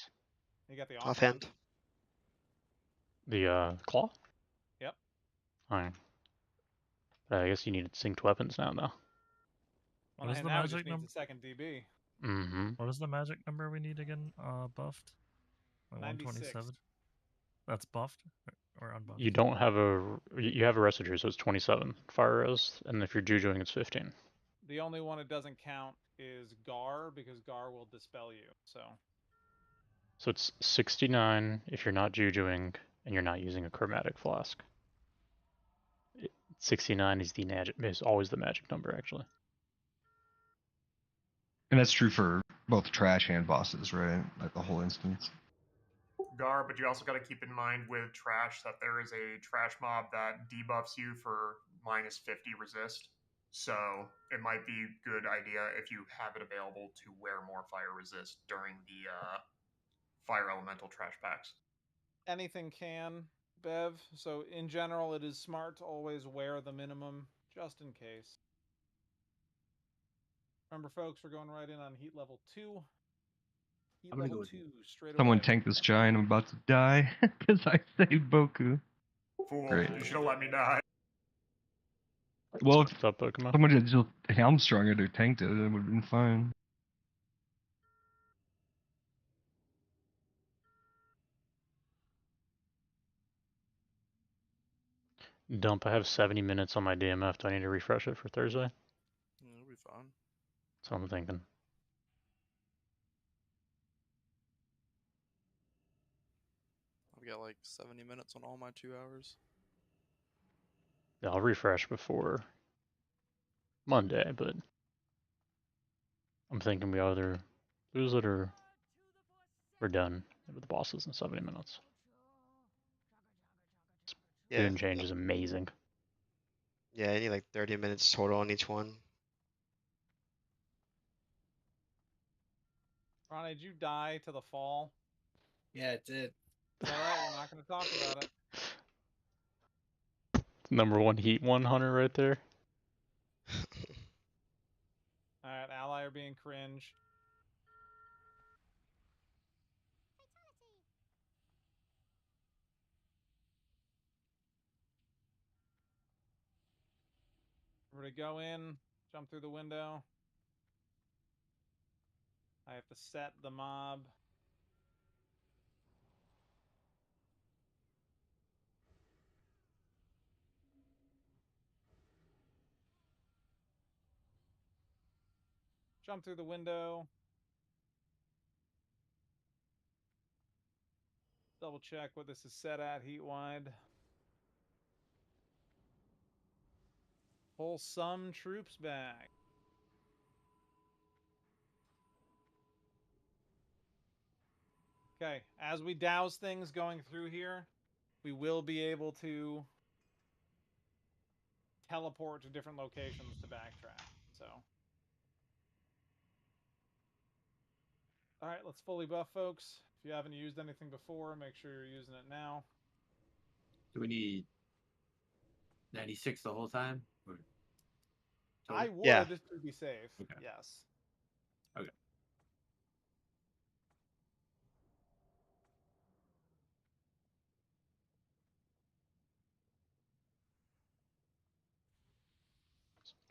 You got the Offhand. The claw? Yep. Alright. I guess you need synced weapons now, though. Well, What is and the now it just magic needs number? a second DB. Mm-hmm. What is the magic number we need again? Buffed? Like 96. 127? That's buffed or unbuffed? You don't have you have a residue, so it's 27 fire res, and if you're jujuing, it's 15. The only one it doesn't count is Gar, because Gar will dispel you, so... So it's 69 if you're not jujuing and you're not using a chromatic flask. 69 is always the magic number, actually. And that's true for both trash and bosses, right? Like the whole instance. Gar, but you also got to keep in mind with trash that there is a trash mob that debuffs you for minus 50 resist. So it might be a good idea if you have it available to wear more fire resist during the fire elemental trash packs. Anything can, Bev. So in general, it is smart to always wear the minimum, just in case. Remember, folks, we're going right in on heat level 2. Heat I'm gonna level go 2, straight Someone away. tank this giant. I'm about to die because I saved Boku. Fool, Great. you should have let me die. Well, if What's up, Pokemon? someone had just Helmstrung it or tanked it, it would have been fine. Dump, I have 70 minutes on my DMF. Do I need to refresh it for Thursday? It'll be fine. That's what I'm thinking. I've got like 70 minutes on all my 2 hours. Yeah, I'll refresh before Monday, but I'm thinking we either lose it or we're done with the bosses in 70 minutes. Yeah. Boon change is amazing. Yeah, I need like 30 minutes total on each one. Ronnie, did you die to the fall? Yeah, it did. It's alright, we're not going to talk about it. Number 1 heat 1 hunter right there. Alright, ally are being cringe. Everybody go in, jump through the window. I have to set the mob. Jump through the window. Double check what this is set at heat wide. Pull some troops back. Okay, as we douse things going through here, we will be able to teleport to different locations to backtrack. So, all right, let's fully buff, folks. If you haven't used anything before, make sure you're using it now. Do we need 96 the whole time? Or I total? would Yeah. to be safe. Okay. Yes. Okay.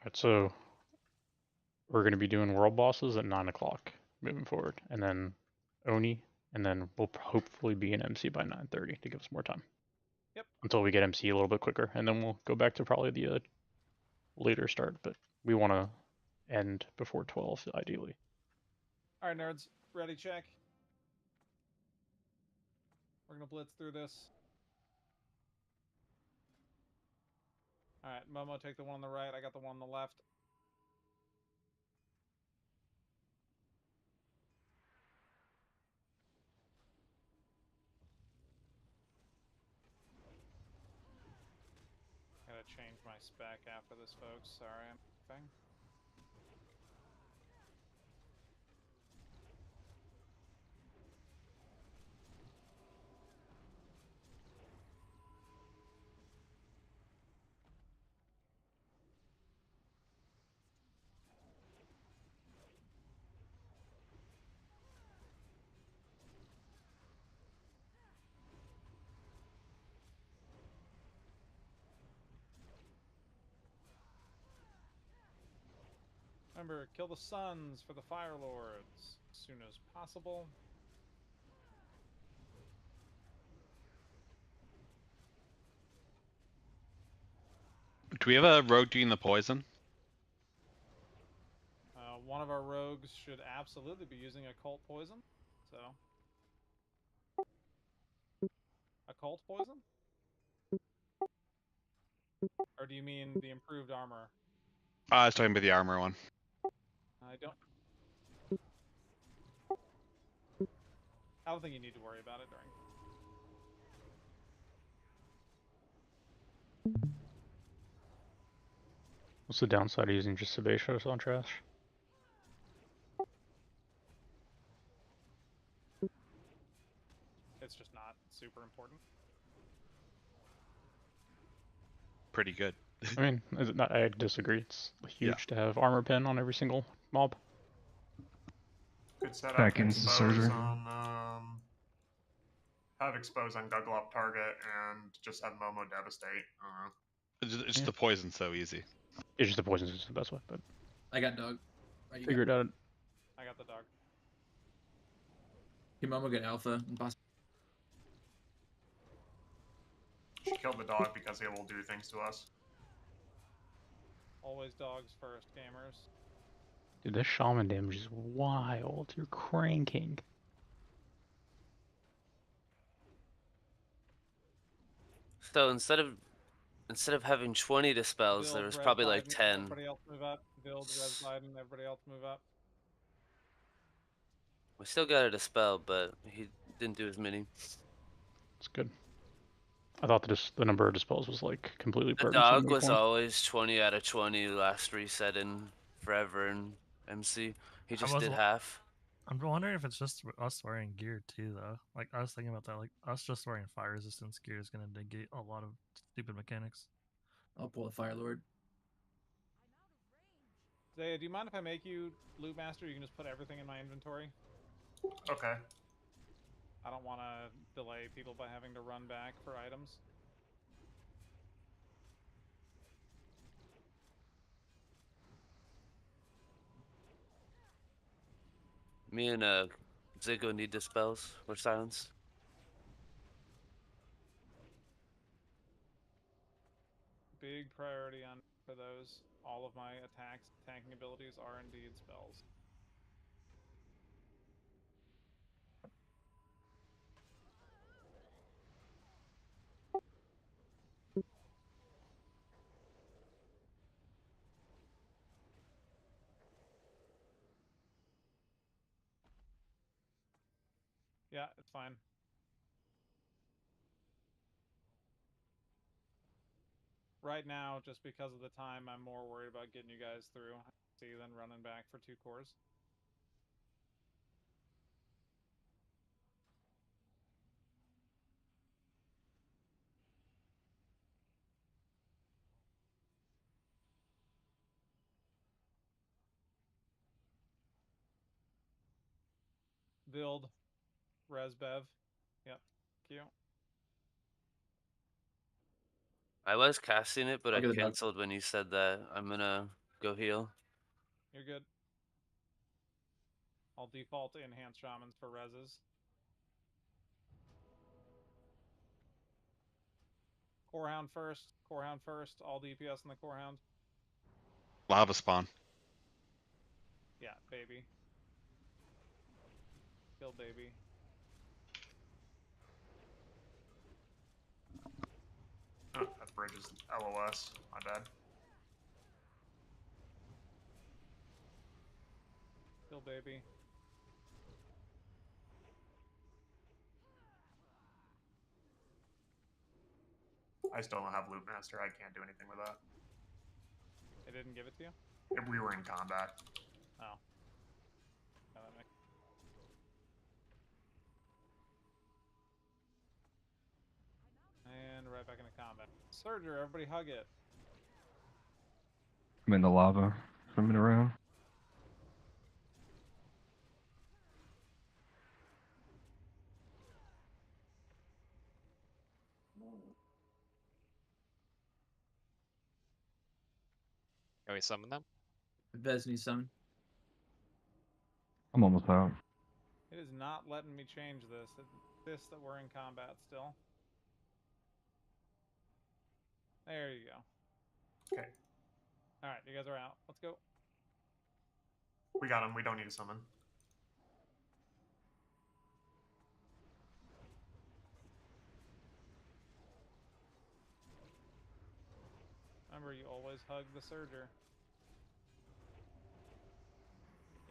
Alright, so we're going to be doing world bosses at 9 o'clock moving forward. And then Oni and then we'll hopefully be in MC by 9:30 to give us more time. Yep. Until we get MC a little bit quicker, and then we'll go back to probably the later start. But we want to end before 12 ideally. All right, nerds, ready? Check. We're gonna blitz through this. All right, Momo, take the one on the right. I got the one on the left. Gotta change my spec after this, folks. Sorry, I'm thing. Remember, kill the Suns for the Fire Lords as soon as possible. Do we have a rogue doing the poison? One of our rogues should absolutely be using occult poison. So, occult poison? Or do you mean the improved armor? I was talking about the armor one. I don't think you need to worry about it during. What's the downside of using just Sebaceous on trash? It's just not super important. Pretty good. I mean, is it not, I disagree. It's huge to have armor pen on every single mob. Good setup. Seconds to Expose surgery. on, have expose on Guglop target and just have Momo devastate. It's the poison so easy. It's just the poison is the best way, but I got dog. Right, you figure it out. I got the dog. Your mom will get alpha and boss. She killed the dog because it will do things to us. Always dogs first, gamers. Dude, this shaman damage is wild. You're cranking. So instead of having 20 dispels, Build, there was Res probably like Biden, 10. Everybody else move up. Build, Res Biden, everybody else move up. We still got a dispel, but he didn't do as many. It's good. I thought the number of dispels was like completely The burdensome. dog to a was point. always 20 out of 20 last reset in forever in MC. He just was did wa- half. I'm wondering if it's just us wearing gear too, though. Like I was thinking about that. Like us just wearing fire resistance gear is gonna negate a lot of stupid mechanics. I'll pull a Fire Lord. Zaya, do you mind if I make you loot master? You can just put everything in my inventory. Okay. I don't want to delay people by having to run back for items. Me and Ziggo need dispels. We're silenced. Big priority on for those. All of my attacks, tanking abilities are indeed spells. Yeah, it's fine. Right now, just because of the time, I'm more worried about getting you guys through than running back for 2 cores. Build. Resbev. Yep. Q. I was casting it, but I Look at the dog. canceled when you said that. I'm gonna go heal. You're good. I'll default to enhanced shamans for reses. Corehound first. Corehound first. All DPS in the Corehound. Lava spawn. Yeah, baby. Kill baby. Oh, that bridge is LOS. My bad. Kill baby. I still don't have Loot Master. I can't do anything with that. They didn't give it to you? If we were in combat. Oh. Yeah, that makes... And right back into combat. Surger, everybody hug it. I'm in the lava, swimming around. Can we summon them? Vesney summon. I'm almost out. It is not letting me change this. It insists that we're in combat still. There you go. Okay. Alright, you guys are out. Let's go. We got him. We don't need to summon. Remember, you always hug the Surger.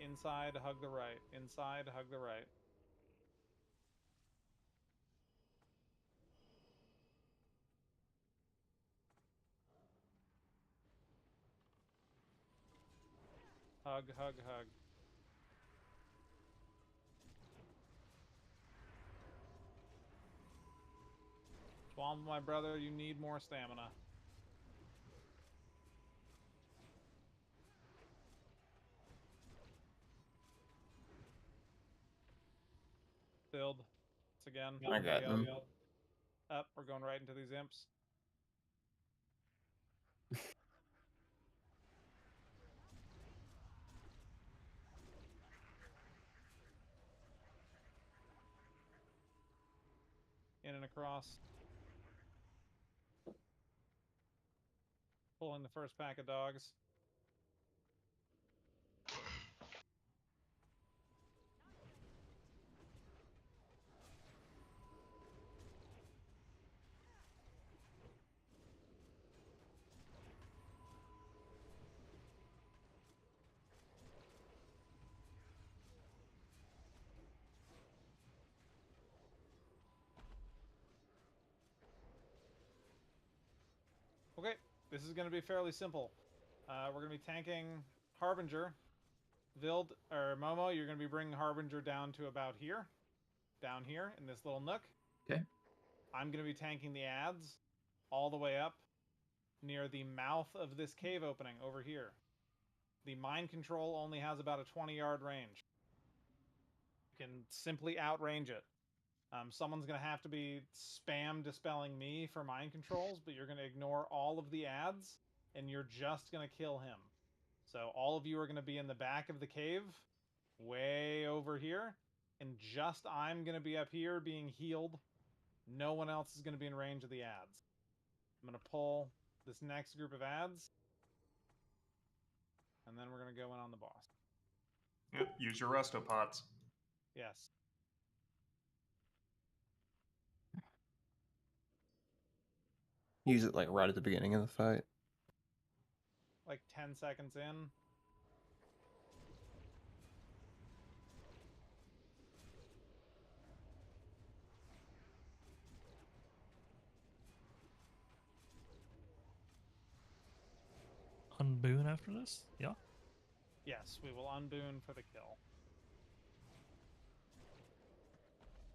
Inside, hug the right. Inside, hug the right. Hug, hug, hug. Swamp, my brother, you need more stamina. Filled. Once again. I got them. Up, we're going right into these imps. In and across. Pulling the first pack of dogs. Okay, this is going to be fairly simple. We're going to be tanking Harbinger. Vild, or Momo, you're going to be bringing Harbinger down to about here. Down here, in this little nook. Okay. I'm going to be tanking the ads all the way up near the mouth of this cave opening over here. The mind control only has about a 20-yard range. You can simply outrange it. Someone's going to have to be spam dispelling me for mind controls, but you're going to ignore all of the ads, and you're just going to kill him. So all of you are going to be in the back of the cave, way over here, and just I'm going to be up here being healed. No one else is going to be in range of the ads. I'm going to pull this next group of ads, and then we're going to go in on the boss. Yep, use your resto pots. Yes. Use it like right at the beginning of the fight. Like 10 seconds in. Unboon after this? Yeah. Yes, we will unboon for the kill.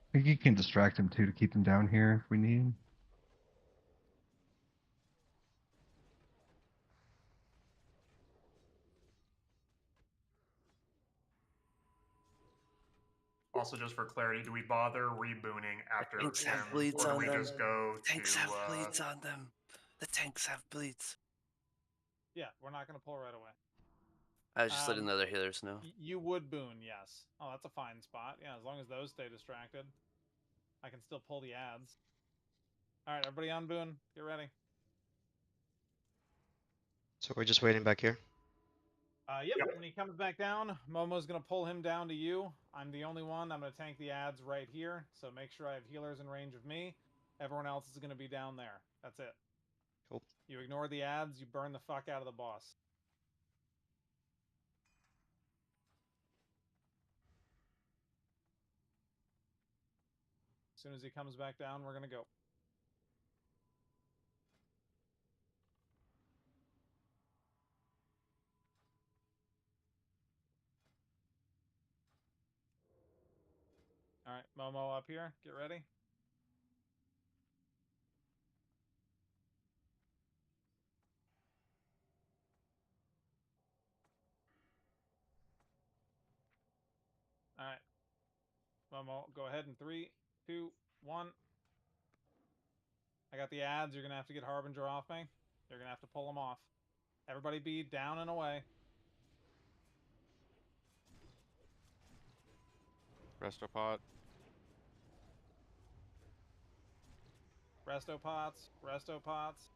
I think you can distract him too to keep him down here if we need. Also, just for clarity, do we bother rebooning after him, Tanks have bleeds or do on we them. just go Tanks to? have bleeds on them. The tanks have bleeds. Yeah, we're not going to pull right away. I was just letting the other healers know. You would boon, yes. Oh, that's a fine spot. Yeah, as long as those stay distracted. I can still pull the ads. All right, everybody on Boone, get ready. So we're just waiting back here. Yep. When he comes back down, Momo's gonna pull him down to you. I'm the only one. I'm gonna tank the ads right here, so make sure I have healers in range of me. Everyone else is gonna be down there. That's it. Cool. You ignore the ads. You burn the fuck out of the boss. As soon as he comes back down, we're gonna go. All right, Momo up here. Get ready. All right, Momo, go ahead in 3, 2, 1. I got the ads. You're gonna have to get Harbinger off me. You're gonna have to pull them off. Everybody be down and away. Restopod. Restopots. Restopots.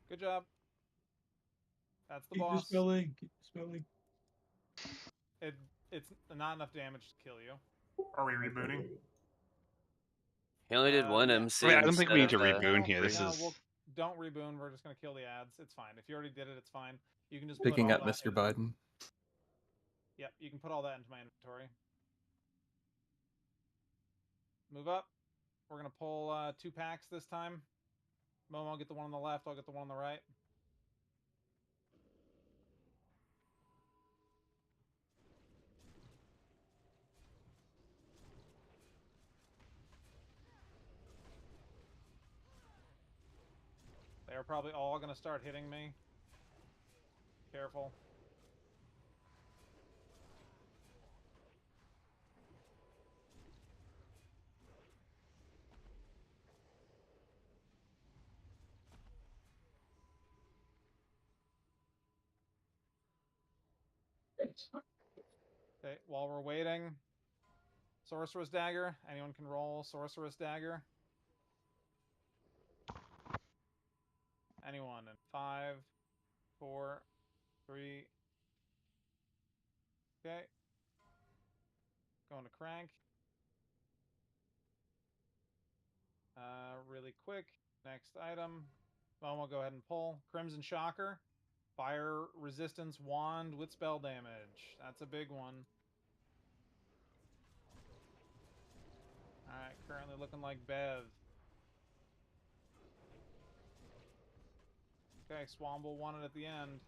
Good job. That's the boss. Keep spelling. It's not enough damage to kill you. Are we rebooting? He only did one MC. I don't think we need to instead of, reboot here. This No, is. don't reboon. We're just gonna kill the ads. It's fine. If you already did it, it's fine. You can just Picking put up all that Mr. Biden. Yep, you can put all that into my inventory. Move up. We're gonna pull 2 packs this time. Momo, get the one on the left. I'll get the one on the right. They're probably all gonna start hitting me. Careful. Okay, while we're waiting, Sorcerer's Dagger. Anyone can roll Sorcerer's Dagger. Anyone in 5, 4, 3. Okay. Going to crank. Really quick. Next item. Momo, go ahead and pull. Crimson Shocker. Fire resistance wand with spell damage. That's a big one. Alright, currently looking like Bev. Okay, Swamble won it at the end.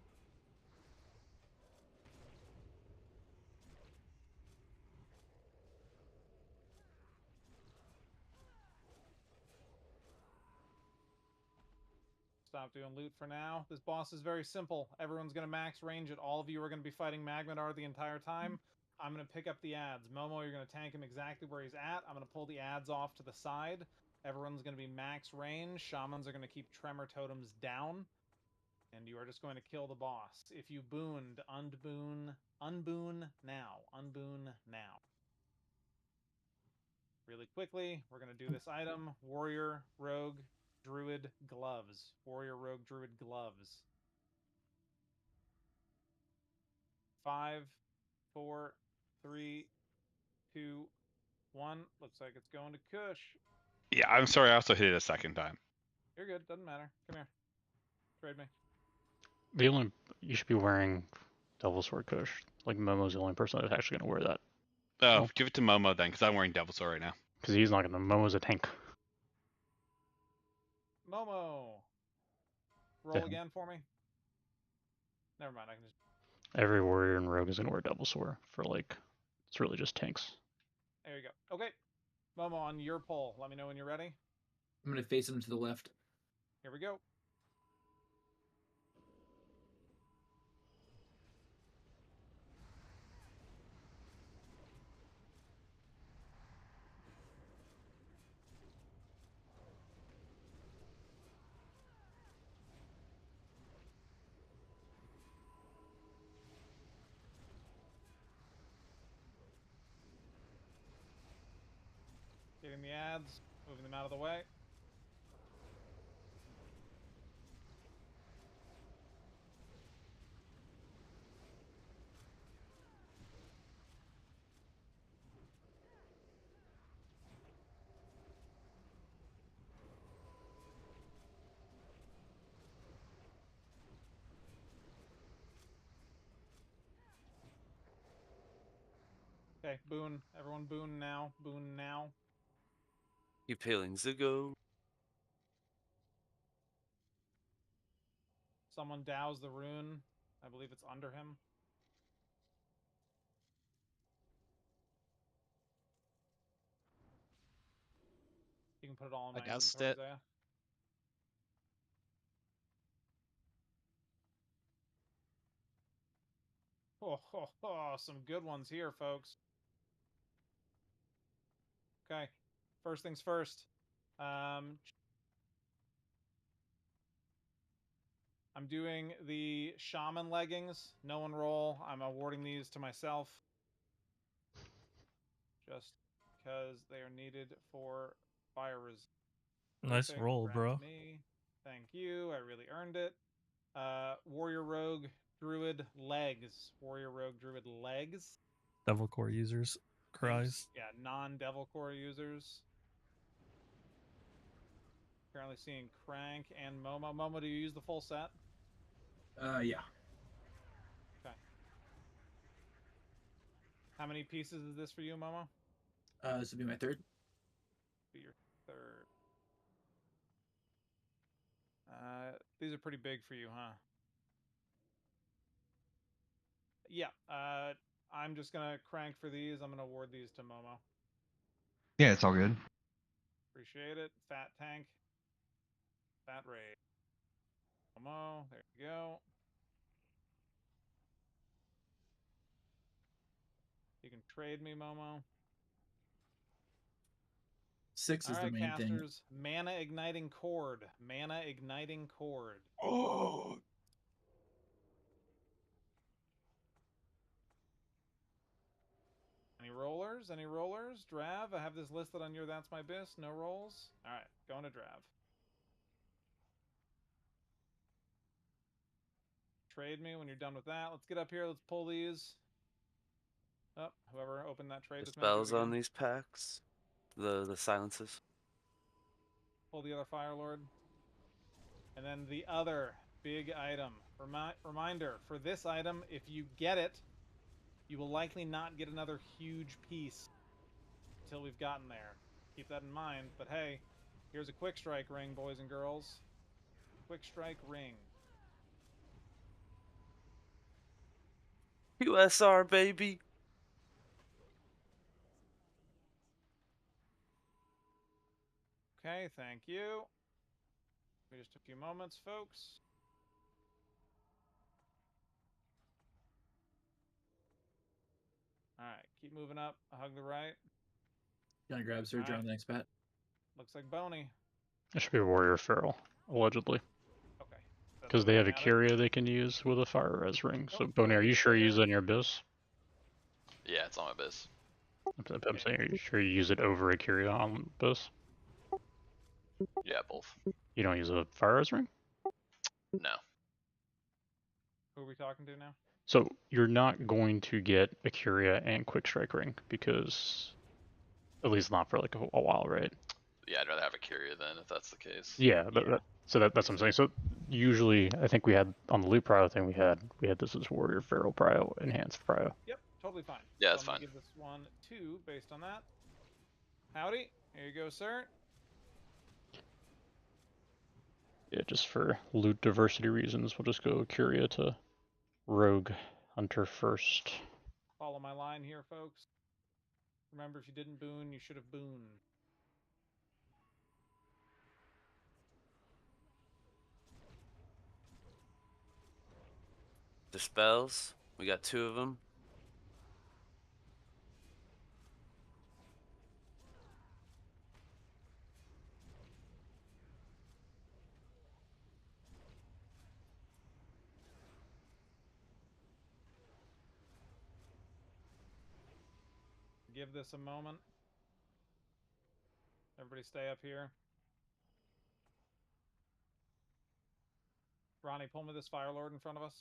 Stop doing loot for now. This boss is very simple. Everyone's going to max range it. All of you are going to be fighting Magmadar the entire time. I'm going to pick up the ads. Momo, you're going to tank him exactly where he's at. I'm going to pull the ads off to the side. Everyone's going to be max range. Shamans are going to keep Tremor Totems down. And you are just going to kill the boss. If you booned, unboon now. Unboon now. Really quickly, we're going to do this item. Warrior, Rogue, Druid, Gloves. Warrior, Rogue, Druid, Gloves. 5, 4, 3, 2, 1. Looks like it's going to Kush. Yeah, I'm sorry. I also hit it a second time. You're good. Doesn't matter. Come here. Trade me. You should be wearing Devil Sword Kush. Like Momo's the only person that's actually gonna wear that. Oh, give it to Momo then, because I'm wearing Devil Sword right now. Because he's not gonna. Momo's a tank. Momo. Roll Yeah. again for me. Never mind. I can just. Every warrior and rogue is gonna wear Devil Sword for like. It's really just tanks. There you go. Okay. Momo, on your pull. Let me know when you're ready. I'm gonna face him to the left. Here we go. Getting the ads, moving them out of the way. Okay, boon. Everyone boon now. Boon now. Keep hailing Zigo. Someone douse the rune. I believe it's under him. You can put it all in my I doused inventory, it. Isaiah. Oh, some good ones here, folks. Okay, first things first. I'm doing the shaman leggings. No one roll. I'm awarding these to myself. Just because they are needed for fire resist. Nice roll, bro. Me. Thank you. I really earned it. Warrior Rogue Druid legs. Warrior Rogue Druid legs. Devil Core users. Cries. Yeah, non-Devil Core users. Currently seeing Crank and Momo. Momo, do you use the full set? Yeah. Okay. How many pieces is this for you, Momo? This will be my third. Be your third. These are pretty big for you, huh? Yeah. I'm just gonna crank for these. I'm gonna award these to Momo. Yeah, it's all good. Appreciate it. Fat Tank. Fat Raid. Momo. There you go. You can trade me, Momo. 6 is the main thing. casters. Mana Igniting Cord. Mana Igniting Cord. Oh. Any rollers? Any rollers? Drav? I have this listed on your That's My Bis. No rolls? Alright, going to Drav. Trade me when you're done with that. Let's get up here. Let's pull these. Oh, whoever opened that trade The is going to do it spells on again. these packs. The silences. Pull the other Fire Lord. And then the other big item. Reminder, for this item, if you get it, you will likely not get another huge piece until we've gotten there. Keep that in mind. But hey, here's a Quick Strike ring, boys and girls. Quick Strike ring. USR, baby. Okay, thank you. Give me just a few moments, folks. Alright, keep moving up. Hug the right. Gonna grab Surge on the next bat. Looks like Boney. It should be Warrior Feral, allegedly. Okay. Because they have a Curia they can use with a Fire Res ring. So, Boney, are you sure you use it on your Abyss? Yeah, it's on my Abyss. I'm saying, are you sure you use it over a Curia on Abyss? Yeah, both. You don't use a Fire Res ring? No. Who are we talking to now? So, you're not going to get a Curia and Quick Strike ring, because... At least not for like a while, right? Yeah, I'd rather have a Curia then, if that's the case. Yeah, that's what I'm saying. So usually, I think we had on the loot prio thing we had this as Warrior Feral prio, enhanced prio. Yep, totally fine. Yeah, that's I'm gonna fine. Give this one 2 based on that. Howdy. Here you go, sir. Yeah, just for loot diversity reasons, we'll just go Curia to Rogue Hunter first. Follow my line here, folks. Remember, if you didn't boon, you should have booned. The spells. We got 2 of them. Give this a moment. Everybody stay up here. Ronnie, pull me this Fire Lord in front of us.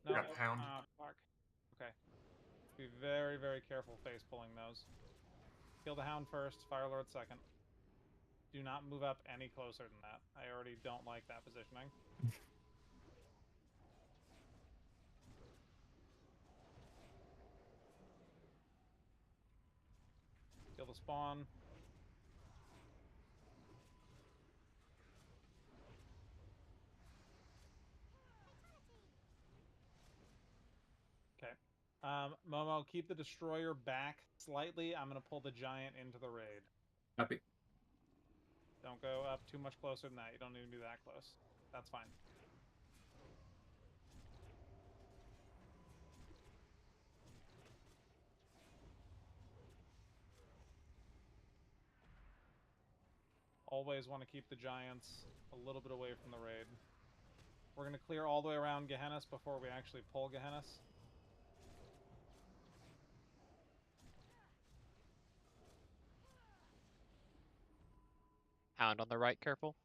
No, Got the Hound. Fuck. Okay. Be very, very careful face pulling those. Kill the Hound first, Fire Lord second. Do not move up any closer than that. I already don't like that positioning. Kill the spawn. Okay. Momo, keep the destroyer back slightly. I'm going to pull the giant into the raid. Copy. Don't go up too much closer than that. You don't need to be that close. That's fine. Always want to keep the giants a little bit away from the raid. We're going to clear all the way around Gehennas before we actually pull Gehennas. Hound on the right, careful.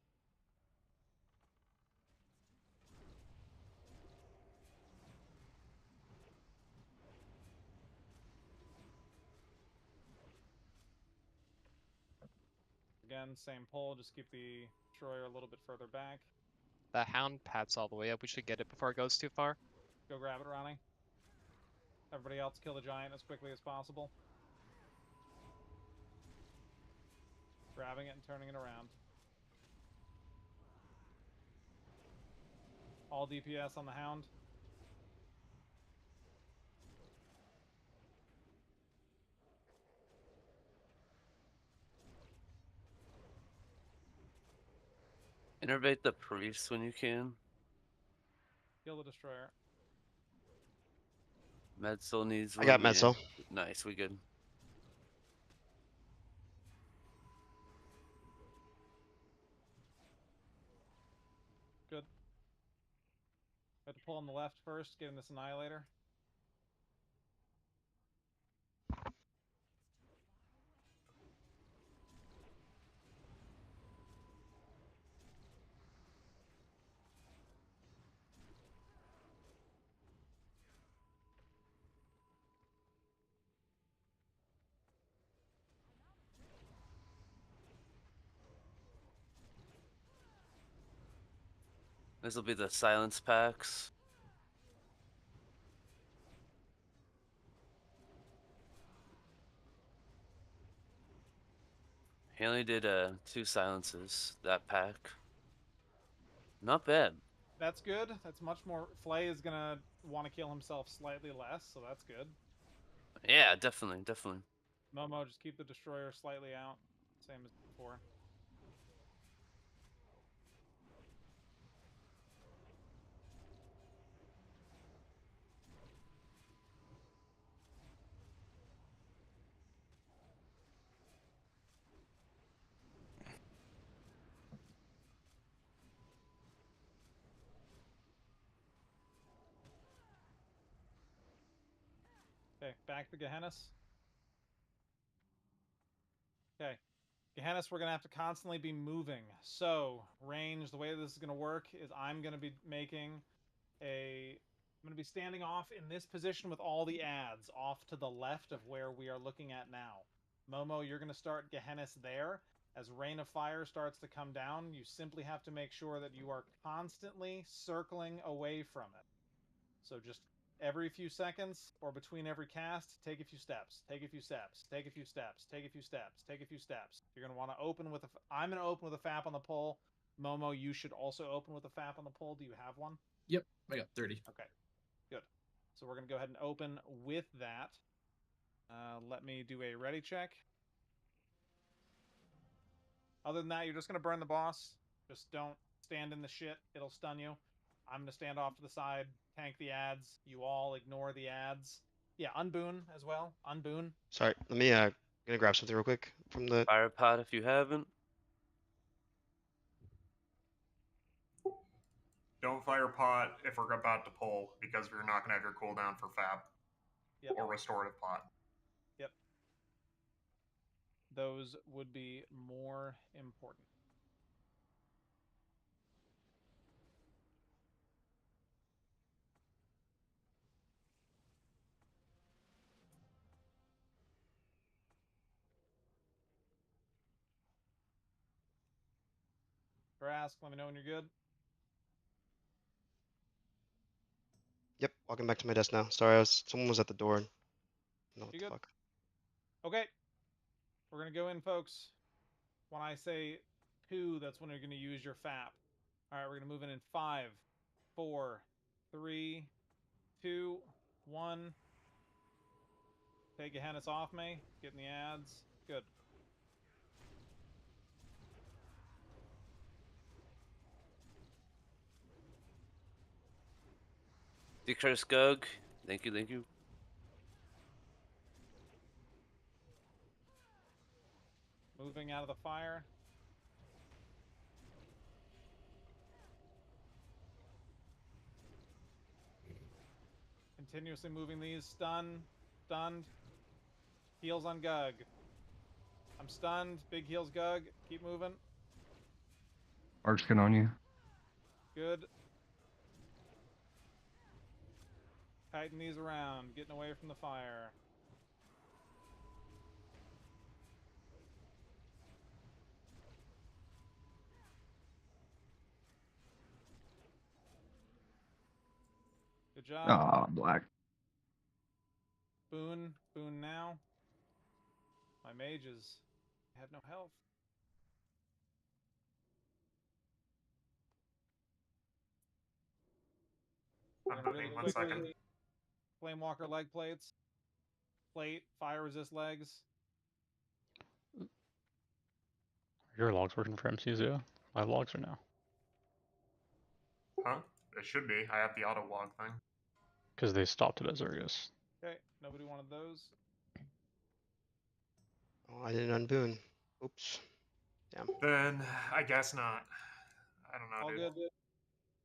Again, same pull, just keep the destroyer a little bit further back. That hound pads all the way up. We should get it before it goes too far. Go grab it, Ronnie. Everybody else kill the giant as quickly as possible. Grabbing it and turning it around. All DPS on the hound. Innervate the priest when you can. Kill the destroyer. Medsel needs I got one, yeah. Medsel. Nice, we good. Good. Have to pull on the left first, getting this annihilator. This will be the silence packs. He only did 2 silences that pack. Not bad. That's good. That's much more. Flay is gonna want to kill himself slightly less, so that's good. Yeah, definitely, definitely. Momo, just keep the destroyer slightly out. Same as before. Okay, back to Gehennas. Okay. Gehennas, we're going to have to constantly be moving. So, range, the way this is going to work is I'm going to be making a... I'm going to be standing off in this position with all the ads off to the left of where we are looking at now. Momo, you're going to start Gehennas there. As Rain of Fire starts to come down, you simply have to make sure that you are constantly circling away from it. So just every few seconds or between every cast, take a few steps, take a few steps, take a few steps, take a few steps, take a few steps. You're going to want to open with a... I'm going to open with a FAP on the pull. Momo, you should also open with a FAP on the pull. Do you have one? Yep, I got 30. Okay, good. So we're going to go ahead and open with that. Let me do a ready check. Other than that, you're just going to burn the boss. Just don't stand in the shit. It'll stun you. I'm going to stand off to the side, tank the ads. You all ignore the ads. Yeah, unboon as well. Unboon. Sorry, let me gonna grab something real quick from the Fire pot if you haven't. Don't fire pot if we're about to pull, because we're not going to have your cooldown for Fab. Yep. or restorative pot. Yep. Those would be more important. Grask, let me know when you're good. Yep, walking back to my desk now. Sorry, someone was at the door. No, what You the good? fuck? Okay. We're gonna go in, folks. When I say 2, that's when you're gonna use your FAP. Alright, we're gonna move in 5, 4, 3, 2, 1. Take your Hennis off me. Getting the ads. Good. Declare Skug. Thank you, thank you. Moving out of the fire. Continuously moving these. Stun. Stunned. Heals on Gug. I'm stunned. Big heals Gug. Keep moving. Arc skin on you. Good. Tighten these around. Getting away from the fire. Good job. Ah, black. Boon. Boon now. My mages have no health. I'm Really moving. 1 second. quickly, Flamewalker leg plates. Plate. Fire resist legs. Your logs working for MCZO? My logs are now. Huh? It should be. I have the auto log thing. Because they stopped it as Argus. Okay, nobody wanted those. Oh, I didn't unboon. Oops. Damn. Then I guess not. I don't know, All dude. good.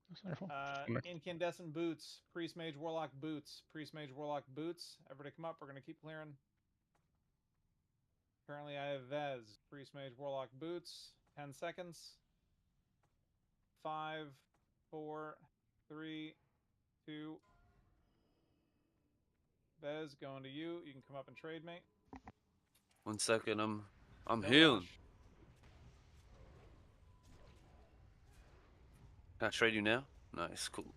That's wonderful. Incandescent boots. Priest Mage Warlock boots. Priest Mage Warlock boots. Everybody come up. We're going to keep clearing. Currently I have Vez. Priest Mage Warlock boots. 10 seconds. 5, 4, 3, 2. Vez, going to you. You can come up and trade me. 1 second, I'm No healing. rush. Can I trade you now? Nice, cool.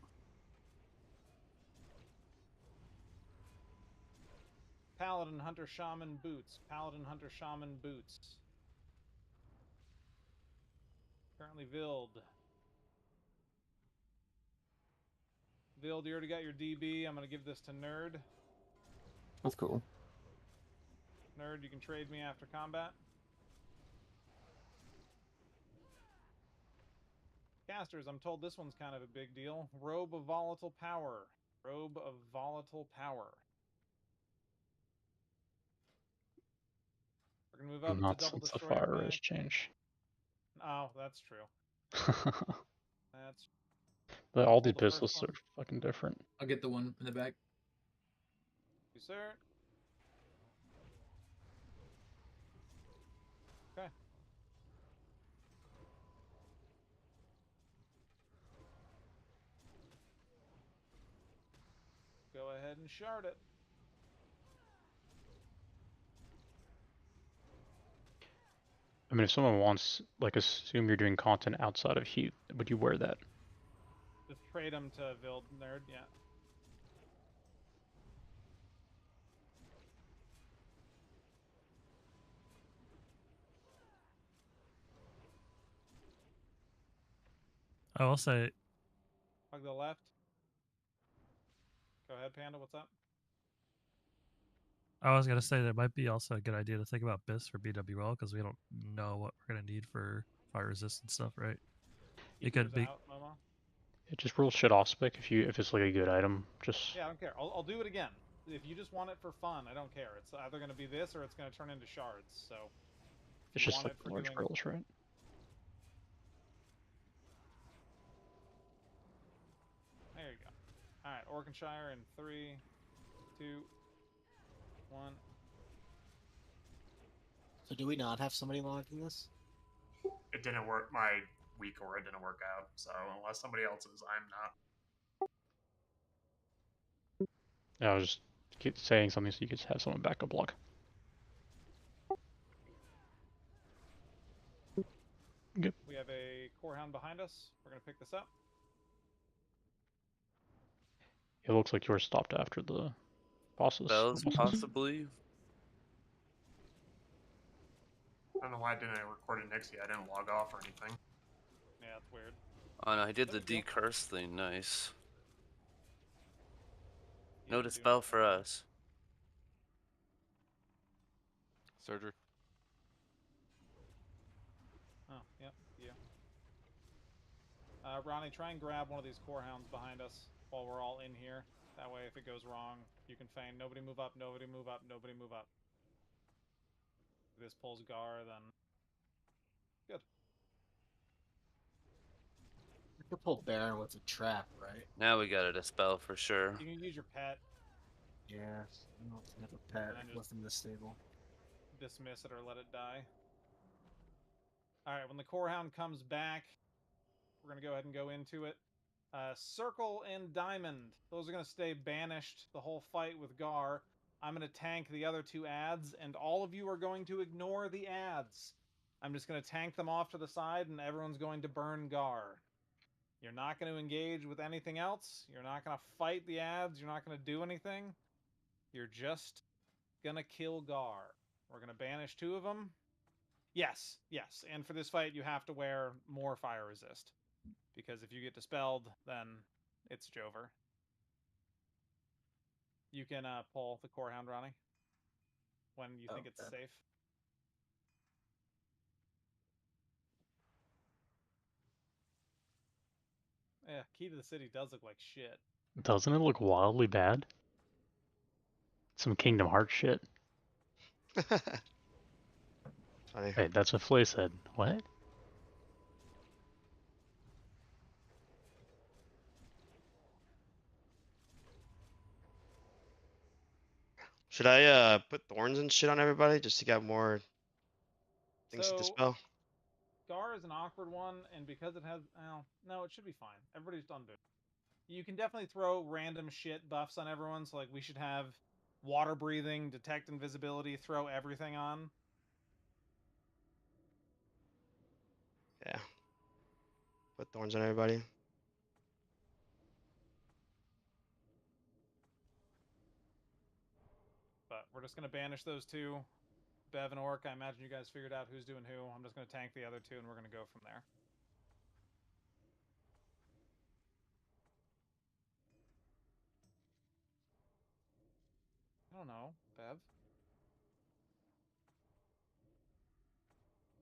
Paladin Hunter Shaman boots. Paladin Hunter Shaman boots. Currently Vild. Vild, you already got your DB. I'm going to give this to Nerd. That's cool. Nerd, you can trade me after combat. Casters, I'm told this one's kind of a big deal. Robe of Volatile Power. Robe of Volatile Power. We're going to move up Not to double since the destroyer fire back. race change. Oh, that's true. That's But all I'll the pull the first epistles one. are fucking different. I'll get the one in the back. You, sir. Okay. Go ahead and shard it. I mean, if someone wants, like, assume you're doing content outside of Heath, would you wear that? Just trade them to Vild Nerd, yeah. I will say, Hug the left. Go ahead, Panda. What's up? I was gonna say that might be also a good idea to think about BIS for BWL because we don't know what we're gonna need for fire resistant stuff, right? It could be. Out, Momo. It just rules shit off spec if it's like a good item. Just Yeah, I don't care. I'll do it again. If you just want it for fun, I don't care. It's either going to be this or it's going to turn into shards. So it's just like large doing... pearls, right? There you go. All right, Orkinshire in 3, 2, So do we not have somebody logging this? It didn't work. My week or it didn't work out. So unless somebody else is, I'm not. Yeah, I was just keep saying something so you could have someone backup log. Good. We have a core hound behind us. We're gonna pick this up. It looks like yours stopped after the bosses. Bells, possibly. I don't know why I didn't record it Nixie. I didn't log off or anything. Yeah, that's weird. Oh no, I did the There we go. decurse thing. Nice. You No didn't do dispel anything. for us. Surgery. Oh, yep, yeah. Ronnie, try and grab one of these core hounds behind us while we're all in here. That way, if it goes wrong, you can feign. Nobody move up, nobody move up, nobody move up. If this pulls Gar, then... Good. We could pull Baron with a trap, right? Now we got a dispel for sure. You can use your pet, Yeah. I don't have a pet And just- within the stable. dismiss it or let it die. Alright, when the core hound comes back, we're going to go ahead and go into it. Circle and Diamond. Those are going to stay banished the whole fight with Gar. I'm going to tank the other two ads, and all of you are going to ignore the ads. I'm just going to tank them off to the side, and everyone's going to burn Gar. You're not going to engage with anything else. You're not going to fight the ads. You're not going to do anything. You're just going to kill Gar. We're going to banish two of them. Yes, yes. And for this fight, you have to wear more fire resist. Because if you get dispelled, then it's Jover. You can pull the core hound, Ronnie, when you think it's safe. Yeah, Key to the City does look like shit. Doesn't it look wildly bad? Some Kingdom Hearts shit. Funny. Wait, that's what Flay said. What? Should I put thorns and shit on everybody just to get more things to So- dispel? Gar is an awkward one, and because it has... Well, no, it should be fine. Everybody's done it. You can definitely throw random shit buffs on everyone, so like we should have water breathing, detect invisibility, throw everything on. Yeah. Put thorns on everybody. But we're just going to banish those two. Bev and Orc, I imagine you guys figured out who's doing who. I'm just going to tank the other two, and we're going to go from there. I don't know, Bev.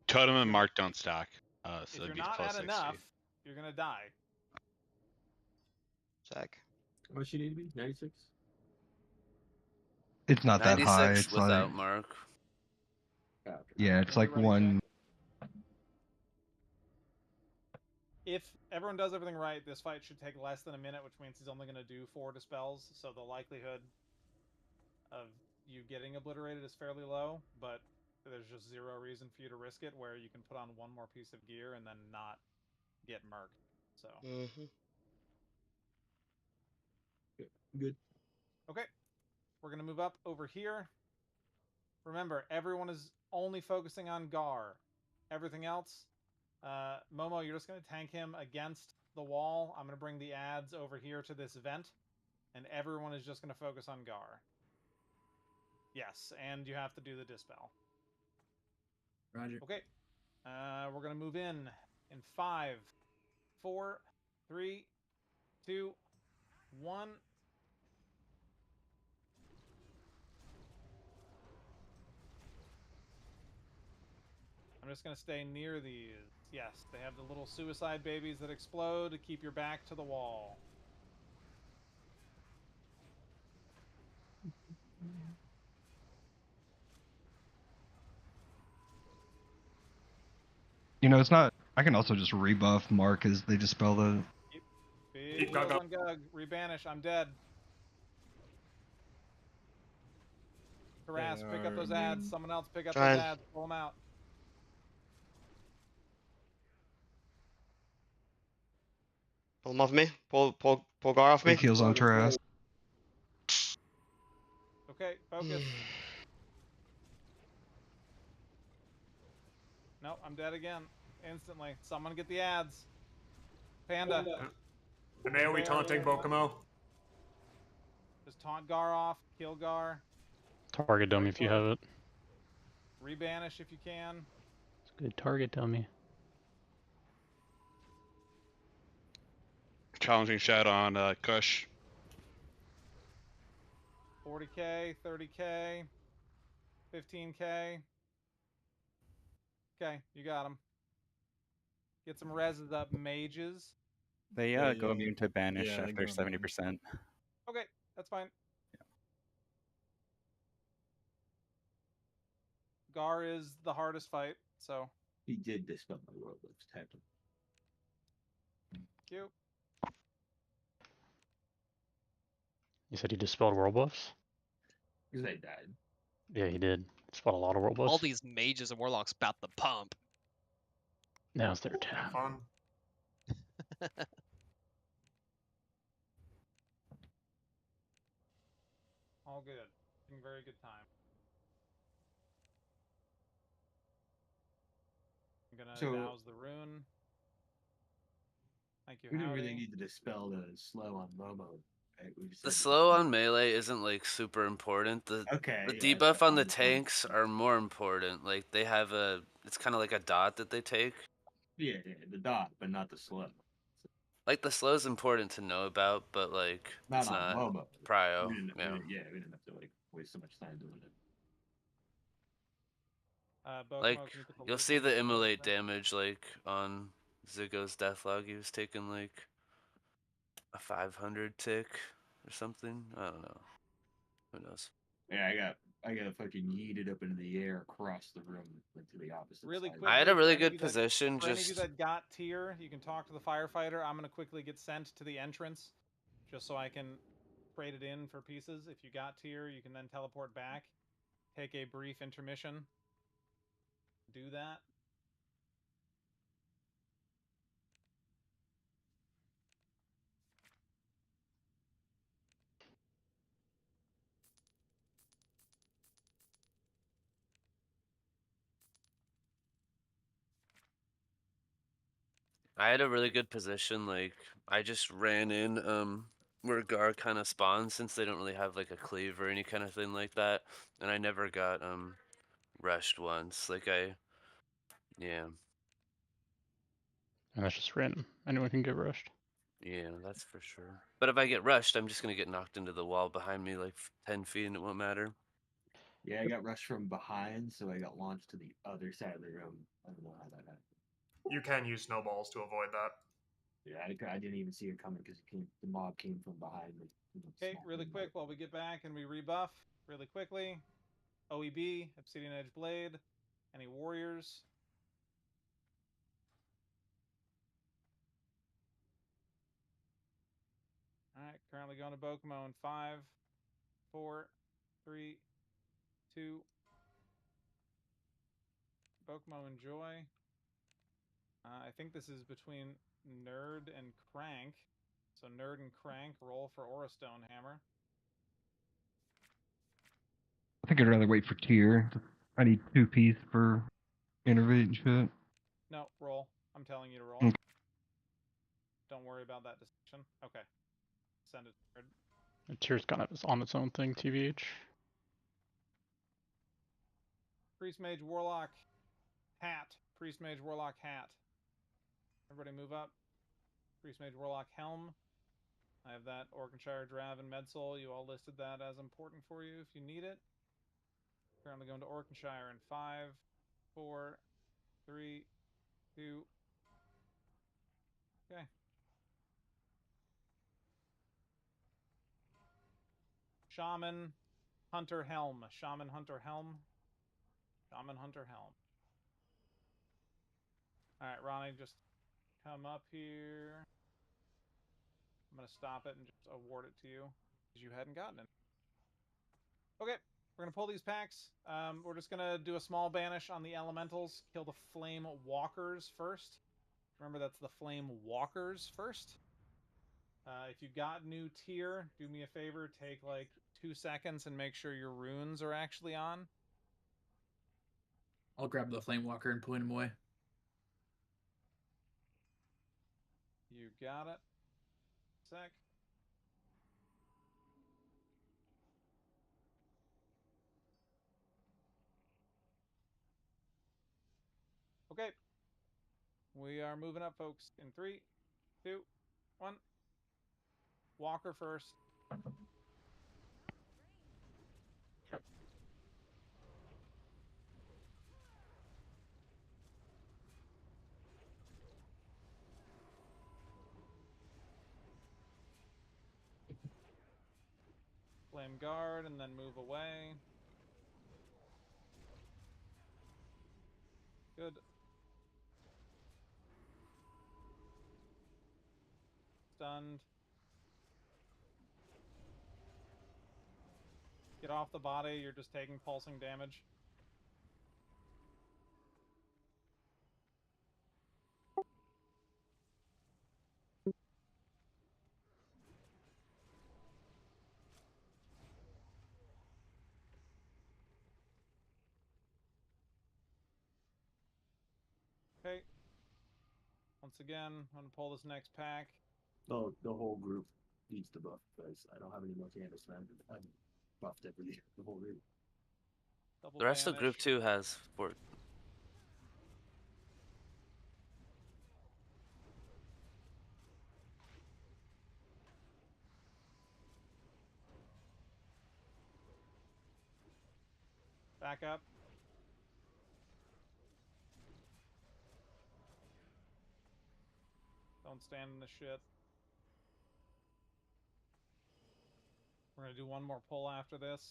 Totem and Mark don't stack. So If it'd you're be not plus at 60. enough, you're going to die. Zach. What she need to be? 96? It's not that high. 96 It's without like Mark. yeah, it's like one. If everyone does everything right, this fight should take less than a minute, which means he's only going to do 4 dispels, so the likelihood of you getting obliterated is fairly low, but there's just zero reason for you to risk it, where you can put on one more piece of gear and then not get murked. So. Good. Okay. We're going to move up over here. Remember, everyone is only focusing on Gar. Everything else, Momo, you're just going to tank him against the wall. I'm going to bring the ads over here to this vent, and everyone is just going to focus on Gar. Yes, and you have to do the dispel. Roger. Okay. We're going to move in 5, 4, 3, 2, 1. I'm just going to stay near these. Yes, they have the little suicide babies that explode to keep your back to the wall. You know, it's not. I can also just rebuff Mark as they dispel the. Big Gug on Gug. Rebanish. I'm dead. Harass, pick up those ads. Someone else pick up Trying. those ads. Pull them out. Pull him off me. Pull Gar off me. Big heals on Taras. Okay, focus. No, I'm dead again. Instantly. Someone get the ads. Panda. And AoE taunting Bokomo. Just taunt Gar off. Kill Gar. Target dummy if you have it. Rebanish if you can. It's good target dummy. Challenging shot on Kush. 40k, 30k, 15k. Okay, you got him. Get some reses up, mages. They Yeah, go yeah. immune to banish Yeah, they after go immune. 70%. Okay, that's fine. Gar is the hardest fight, so He did dispel my world lips, tapped him. cute. You said he dispelled world buffs? Because they died. Yeah, he did. Dispelled a lot of world buffs. All these mages and warlocks about the pump. Now's their time. Fun. All good. Having a very good time. I'm gonna So- douse the rune. Thank you, We didn't really Howdy. need to dispel the slow on Momo. Right? We just The had to slow dispel- on melee isn't like super important. The Okay, the yeah, debuff on the that's fine. tanks are more important. Like they have a, it's kind of like a dot that they take. Yeah, the dot, but not the slow. Like the slow is important to know about, but like Not it's on not Momo. prio. We didn't, we Yeah. didn't- yeah, we didn't have to like waste so much time doing it. Bokomo, Like can you put the you'll link see in the chat? immolate damage like on Ziggo's deathlog. He was taking like a 500 tick or something. I don't know. Who knows? Yeah, I got fucking yeeted up into the air across the room, like to the opposite Really side. quick. I had a really for any of good you that- position. For any of you Just that got tier, you can talk to the firefighter. I'm gonna quickly get sent to the entrance, just so I can trade it in for pieces. If you got tier, you can then teleport back. Take a brief intermission. Do that. I had a really good position. Like I just ran in where Gar kind of spawns, since they don't really have like a cleave or any kind of thing like that, and I never got rushed once. Like yeah, And that's just random. Anyone can get rushed. yeah, that's for sure. But if I get rushed, I'm just gonna get knocked into the wall behind me like 10 feet, and it won't matter. Yeah, I got rushed from behind, so I got launched to the other side of the room. I don't know how that happened. You can use snowballs to avoid that. Yeah, I didn't even see it coming because the mob came from behind me. Okay, really quick while we get back and we rebuff really quickly. OEB, Obsidian Edge Blade. Any warriors? Alright, currently going to Bokomo in 5, 4, 3, 2. Bokomo enjoy. I think this is between Nerd and Crank. So Nerd and Crank roll for Aura Stone Hammer. I think I'd rather wait for tier. I need 2 piece for innervate and shit. No, roll. I'm telling you to roll. Okay. Don't worry about that decision. Okay. Send it. Nerd. The tier's kind of on its own thing, TVH. Priest Mage Warlock hat. Priest Mage Warlock hat. Everybody move up. Priest Mage Warlock helm. I have that Orkenshire Draven Medsoul. You all listed that as important for you if you need it. Currently going to Orkenshire in 5, 4, 3, 2. Okay. Shaman Hunter Helm. Shaman Hunter Helm. Shaman Hunter Helm. Alright, Ronnie, just come up here. I'm going to stop it and just award it to you because you hadn't gotten it. Okay, we're gonna pull these packs. We're just gonna do a small banish on the elementals. Kill the flame walkers first. Remember, that's the flame walkers first. If you got new tier, do me a favor, take like 2 seconds and make sure your runes are actually on. I'll grab the flame walker and point him away. You got it. Sec. Okay. We are moving up, folks. In 3, 2, 1. Walker first. Flame guard and then move away. Good. Stunned. Get off the body, you're just taking pulsing damage. Okay. Once again, I'm gonna pull this next pack. Oh, the whole group needs to buff because I don't have any more candles, man. I'm buffed every the whole group. Double The rest of group banish. 2 has fort. Back up. Don't stand in the shit. We're gonna do one more pull after this.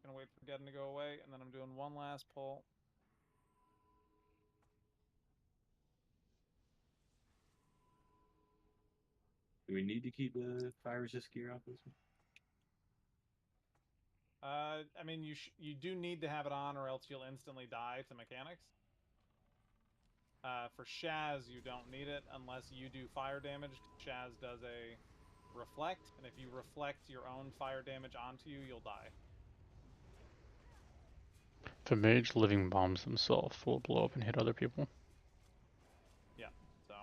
Gonna wait for Geddon to go away, and then I'm doing one last pull. Do we need to keep fire resist gear off this one? I mean, you do need to have it on, or else you'll instantly die to mechanics. For Shaz, you don't need it unless you do fire damage. Shaz does a reflect, and if you reflect your own fire damage onto you, you'll die. The mage living bombs himself will blow up and hit other people. Yeah, so.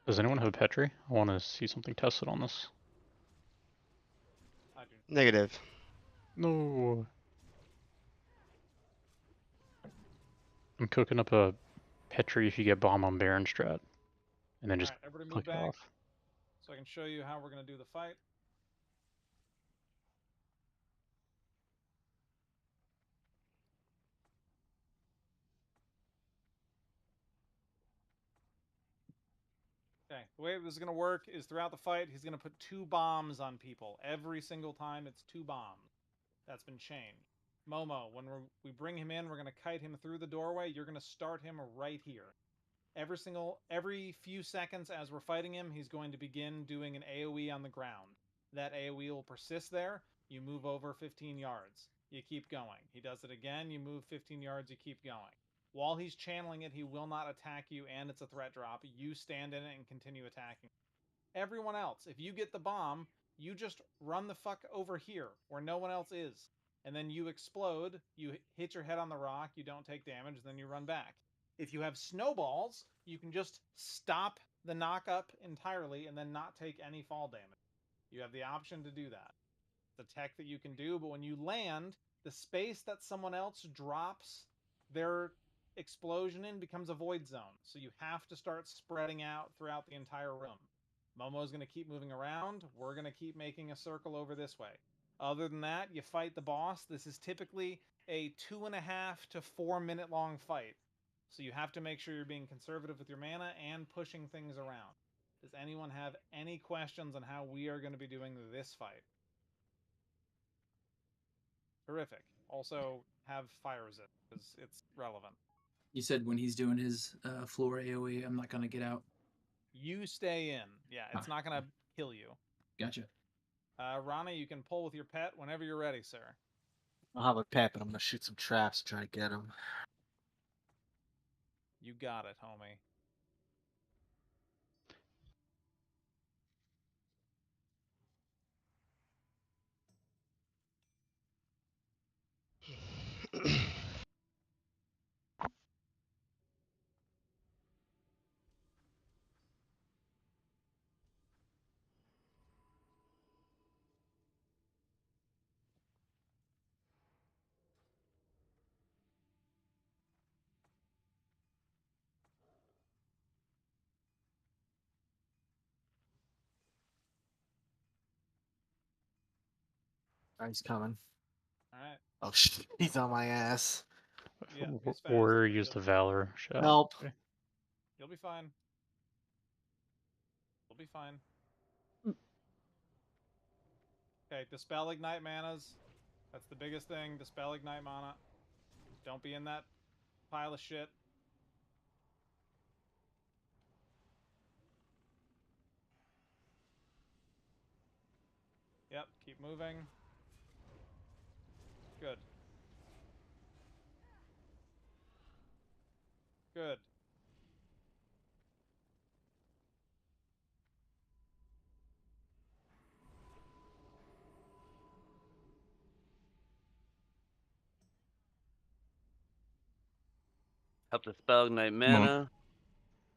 Does anyone have a Petri? I want to see something tested on this. I do. Negative. No. I'm cooking up a Petri if you get bomb on Baron strat. And then just Alright, everybody move click it back off. so I can show you how we're going to do the fight. Okay, the way this is going to work is throughout the fight, he's going to put 2 bombs on people. Every single time, it's 2 bombs. That's been changed. Momo, when we bring him in, we're going to kite him through the doorway. You're going to start him right here. Every few seconds as we're fighting him, he's going to begin doing an AoE on the ground. That AoE will persist there. You move over 15 yards. You keep going. He does it again. You move 15 yards. You keep going. While he's channeling it, he will not attack you, and it's a threat drop. You stand in it and continue attacking. Everyone else, if you get the bomb, you just run the fuck over here, where no one else is. And then you explode, you hit your head on the rock, you don't take damage, then you run back. If you have snowballs, you can just stop the knock up entirely and then not take any fall damage. You have the option to do that. It's a tech that you can do, but when you land, the space that someone else drops their explosion in becomes a void zone. So you have to start spreading out throughout the entire room. Momo's going to keep moving around. We're going to keep making a circle over this way. Other than that, you fight the boss. This is typically a 2.5 to 4 minute long fight. So you have to make sure you're being conservative with your mana and pushing things around. Does anyone have any questions on how we are going to be doing this fight? Terrific. Also, have fire resist, because it's relevant. You said when he's doing his floor AoE, I'm not gonna get out. You stay in. Yeah, it's not going to kill you. Gotcha. Rana, you can pull with your pet whenever you're ready, sir. I'll have a pet, but I'm gonna shoot some traps to try to get him. You got it, homie. Alright, he's coming. Alright. Oh shit, he's on my ass. Yeah, he's fast. Warrior used the Valor shot. Help. Okay. You'll be fine. You'll be fine. Okay, Dispel Ignite manas. That's the biggest thing. Dispel Ignite mana. Don't be in that pile of shit. Yep, keep moving. Good. Good. Help the spell ignite mana.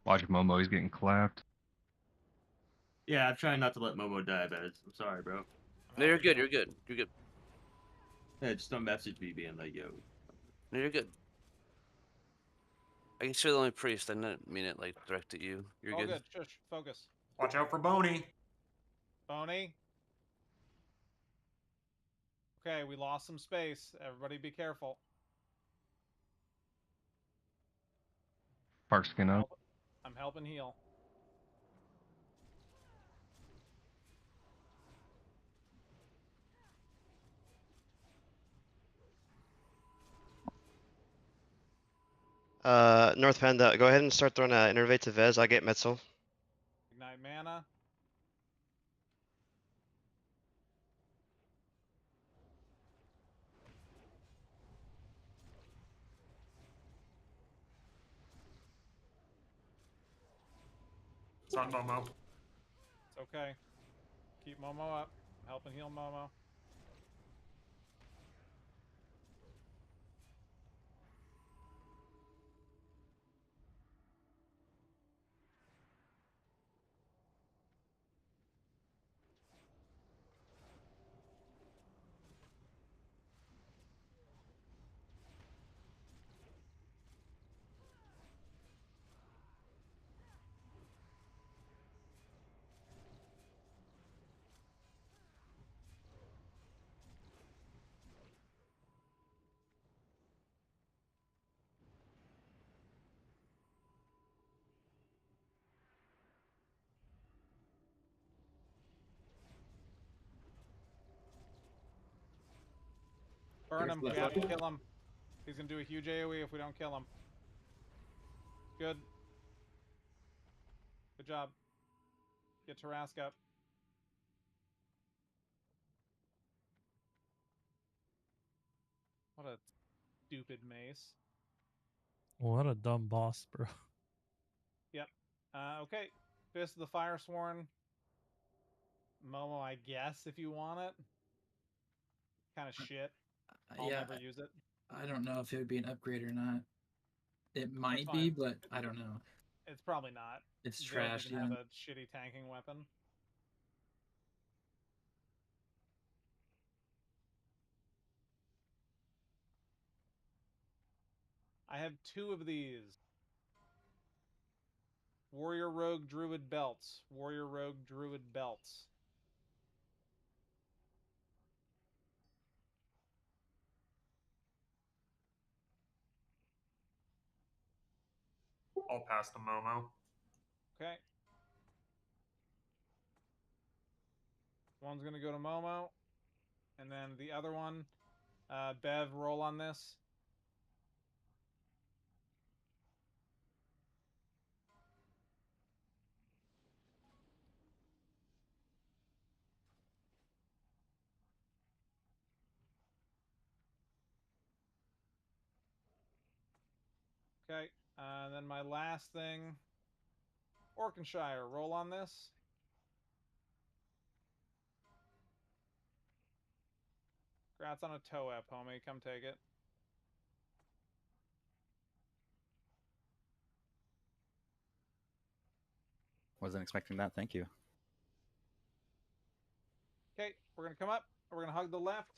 Watch Momo, he's getting clapped. Yeah, I'm trying not to let Momo die, Bez. I'm sorry, bro. No, you're good. You're good. You're good. Yeah, just don't message me being like, yo. No, you're good. I guess you're the only priest. I didn't mean it like direct at you. You're All good. good. Shush. Focus. Watch out for Boney. Boney. Okay, we lost some space. Everybody be careful. Park skin up. I'm helping heal. North Panda, go ahead and start throwing Innervate to Vez. I'll get Metzel. Ignite mana. It's on Momo. It's okay. Keep Momo up. Help and heal Momo. Burn him. We have to kill him. He's gonna do a huge AoE if we don't kill him. Good. Good job. Get Tarask up. What a stupid mace. What a dumb boss, bro. Yep. Okay. Fist of the Firesworn. Momo, I guess, if you want it. Kind of shit. I'll Yeah, never use it. I don't know if it would be an upgrade or not. It might fine. be, but I don't know. It's probably not. It's You don't trash, even have even. a shitty tanking weapon. I have 2 of these. Warrior Rogue Druid belts. Warrior Rogue Druid belts. I'll pass to Momo. Okay. One's gonna go to Momo, and then the other one, Bev, roll on this. Okay, and then my last thing, Orkenshire, roll on this. Congrats on a toe-up, homie. Come take it. Wasn't expecting that. Thank you. Okay, we're gonna come up. We're gonna hug the left.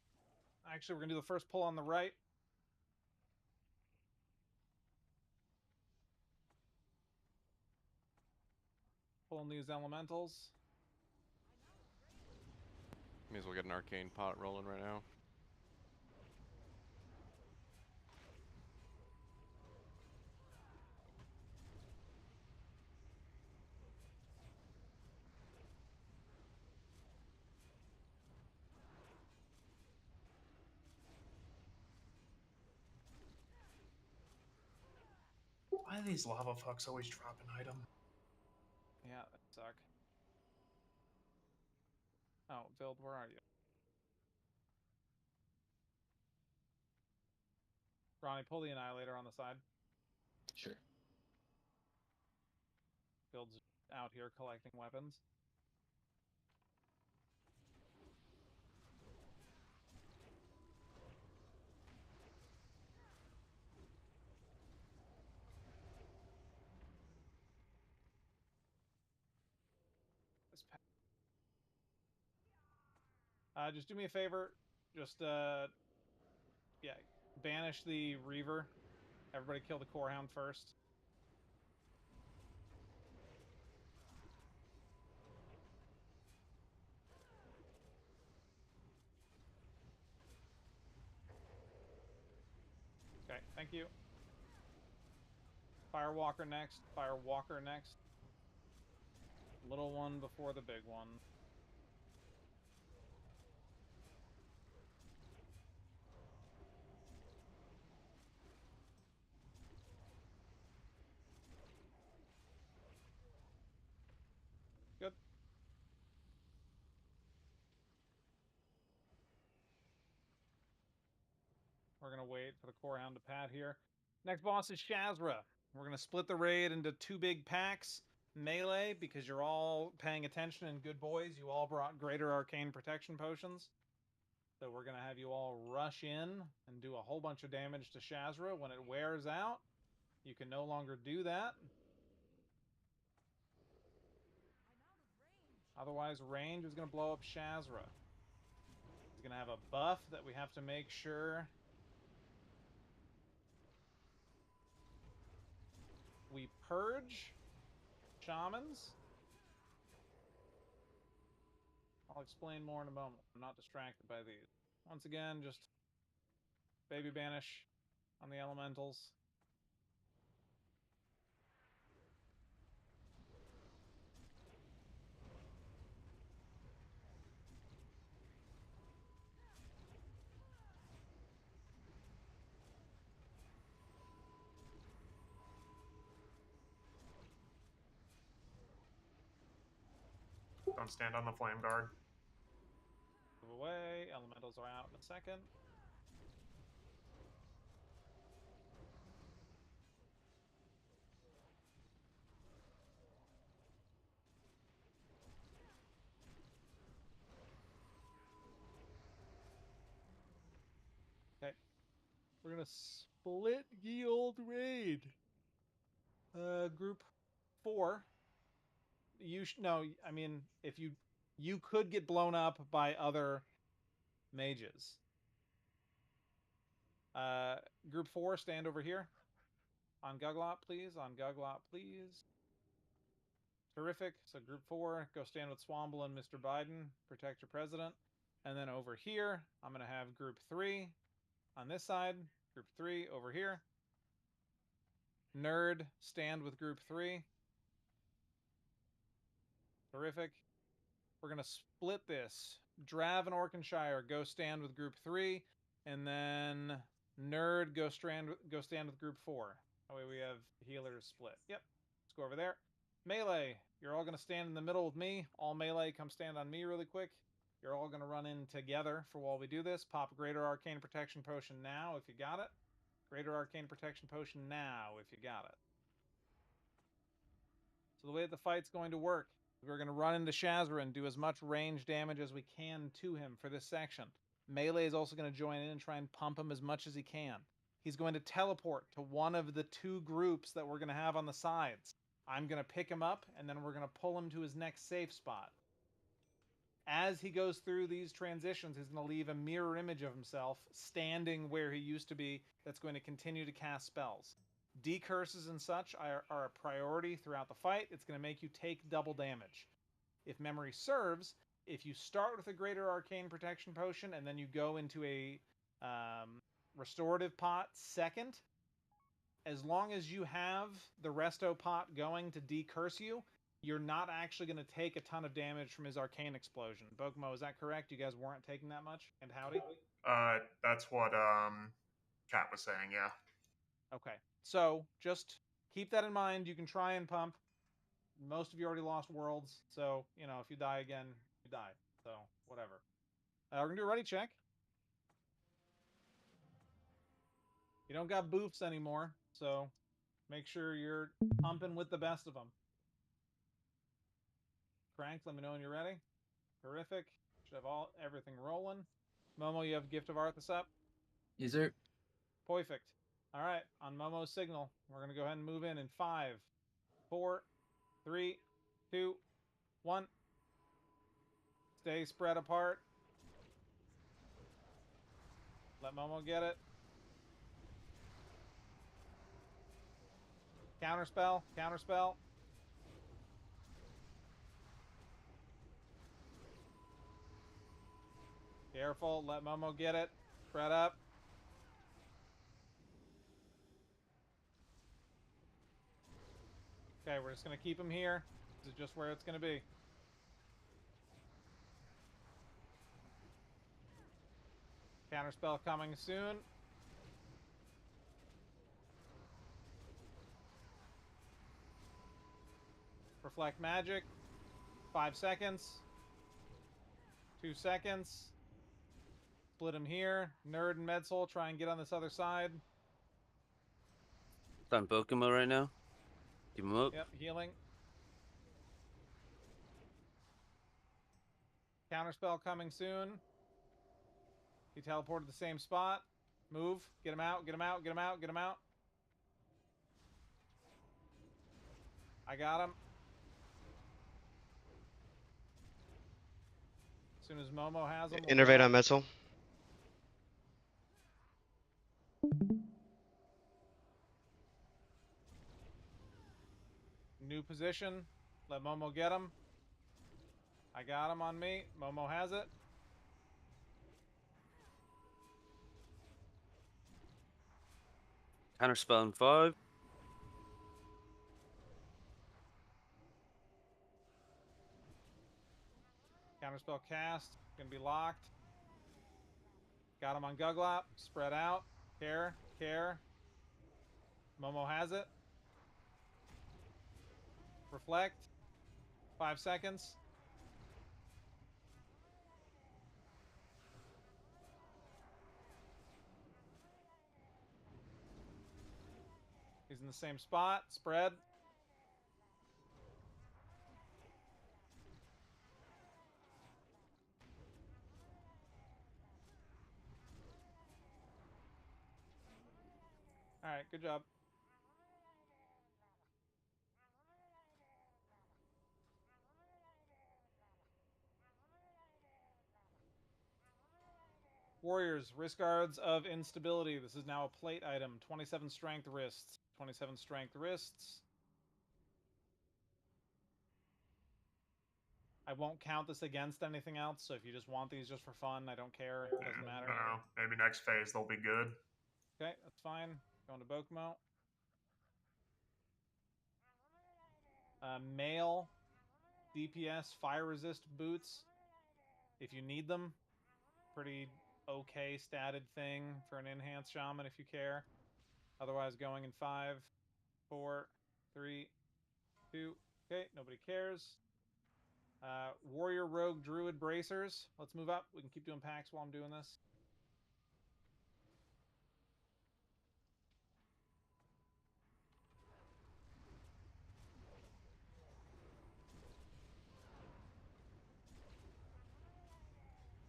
Actually, we're gonna do the first pull on the right. Pulling these elementals. May as well get an arcane pot rolling right now. Why do these lava fucks always drop an item? Yeah, that suck. Oh, Vild, where are you? Ronnie, pull the Annihilator on the side. Sure. Vild's out here collecting weapons. Just do me a favor. Just, yeah, banish the Reaver. Everybody kill the Core Hound first. Okay, thank you. Firewalker next. Firewalker next. Little one before the big one. Good. We're going to wait for the Core Hound to pad here. Next boss is Shazra. We're going to split the raid into two big packs. Melee, because you're all paying attention and good boys. You all brought greater arcane protection potions. So we're going to have you all rush in and do a whole bunch of damage to Shazra. When it wears out, you can no longer do that. Otherwise, range is going to blow up Shazra. He's going to have a buff that we have to make sure we purge shamans. I'll explain more in a moment. I'm not distracted by these. Once again, just baby banish on the elementals. Don't stand on the flame guard. Move away. Elementals are out in a second. Okay. We're gonna split ye old raid. Group 4. No, I mean, if you could get blown up by other mages. Group 4, stand over here. On Guglop, please. On Guglop, please. Terrific. So group 4, go stand with Swamble and Mr. Biden. Protect your president. And then over here, I'm going to have group 3 on this side. Group 3 over here. Nerd, stand with group 3. Terrific. We're going to split this. Drav and Orkinshire, go stand with group 3. And then Nerd, go stand with group 4. That way we have healers split. Yep. Let's go over there. Melee, you're all going to stand in the middle with me. All melee, come stand on me really quick. You're all going to run in together for while we do this. Pop Greater Arcane Protection Potion now if you got it. Greater Arcane Protection Potion now if you got it. So the way that the fight's going to work, we're going to run into Shazra and do as much range damage as we can to him for this section. Melee is also going to join in and try and pump him as much as he can. He's going to teleport to one of the 2 groups that we're going to have on the sides. I'm going to pick him up, and then we're going to pull him to his next safe spot. As he goes through these transitions, he's going to leave a mirror image of himself standing where he used to be that's going to continue to cast spells. Decurses and such are a priority throughout the fight. It's going to make you take double damage. If memory serves, if you start with a Greater Arcane Protection Potion and then you go into a Restorative Pot second, as long as you have the Resto Pot going to decurse you, you're not actually going to take a ton of damage from his Arcane Explosion. Bokumo, is that correct? You guys weren't taking that much? And Howdy? That's what Kat was saying, yeah. Okay. So, just keep that in mind. You can try and pump. Most of you already lost worlds, so, you know, if you die again, you die. So, whatever. We're going to do a ready check. You don't got boofs anymore, so make sure you're pumping with the best of them. Crank, let me know when you're ready. Terrific. Should have everything rolling. Momo, you have Gift of Arthas up? Yes, sir. Perfect. All right, on Momo's signal, we're going to go ahead and move in 5, 4, 3, 2, 1. Stay spread apart. Let Momo get it. Counterspell, counterspell. Careful, let Momo get it. Spread up. Okay, we're just going to keep him here. This is just where it's going to be. Counterspell coming soon. Reflect magic. 5 seconds. 2 seconds. Split him here. Nerd and Medsoul try and get on this other side. It's on Bokumo right now. Keep him up. Yep, healing. Counterspell coming soon. He teleported to the same spot. Move. Get him out, get him out, get him out, get him out. I got him. As soon as Momo has him. Innervate on Metal. New position. Let Momo get him. I got him on me. Momo has it. Counterspell in 5. Counterspell cast. Gonna be locked. Got him on Guglop. Spread out. Care. Care. Momo has it. Reflect. 5 seconds. He's in the same spot. Spread. All right, good job. Warriors, wrist guards of instability. This is now a plate item. 27 strength wrists. 27 strength wrists. I won't count this against anything else, so if you just want these just for fun, I don't care. It doesn't I matter. don't know. Maybe next phase they'll be good. Okay, that's fine. Going to Bokumo. Male DPS fire resist boots. If you need them, pretty okay statted thing for an enhanced shaman if you care. Otherwise, going in 5, 4, 3, 2. Okay, nobody cares. Warrior Rogue Druid Bracers. Let's move up. We can keep doing packs while I'm doing this.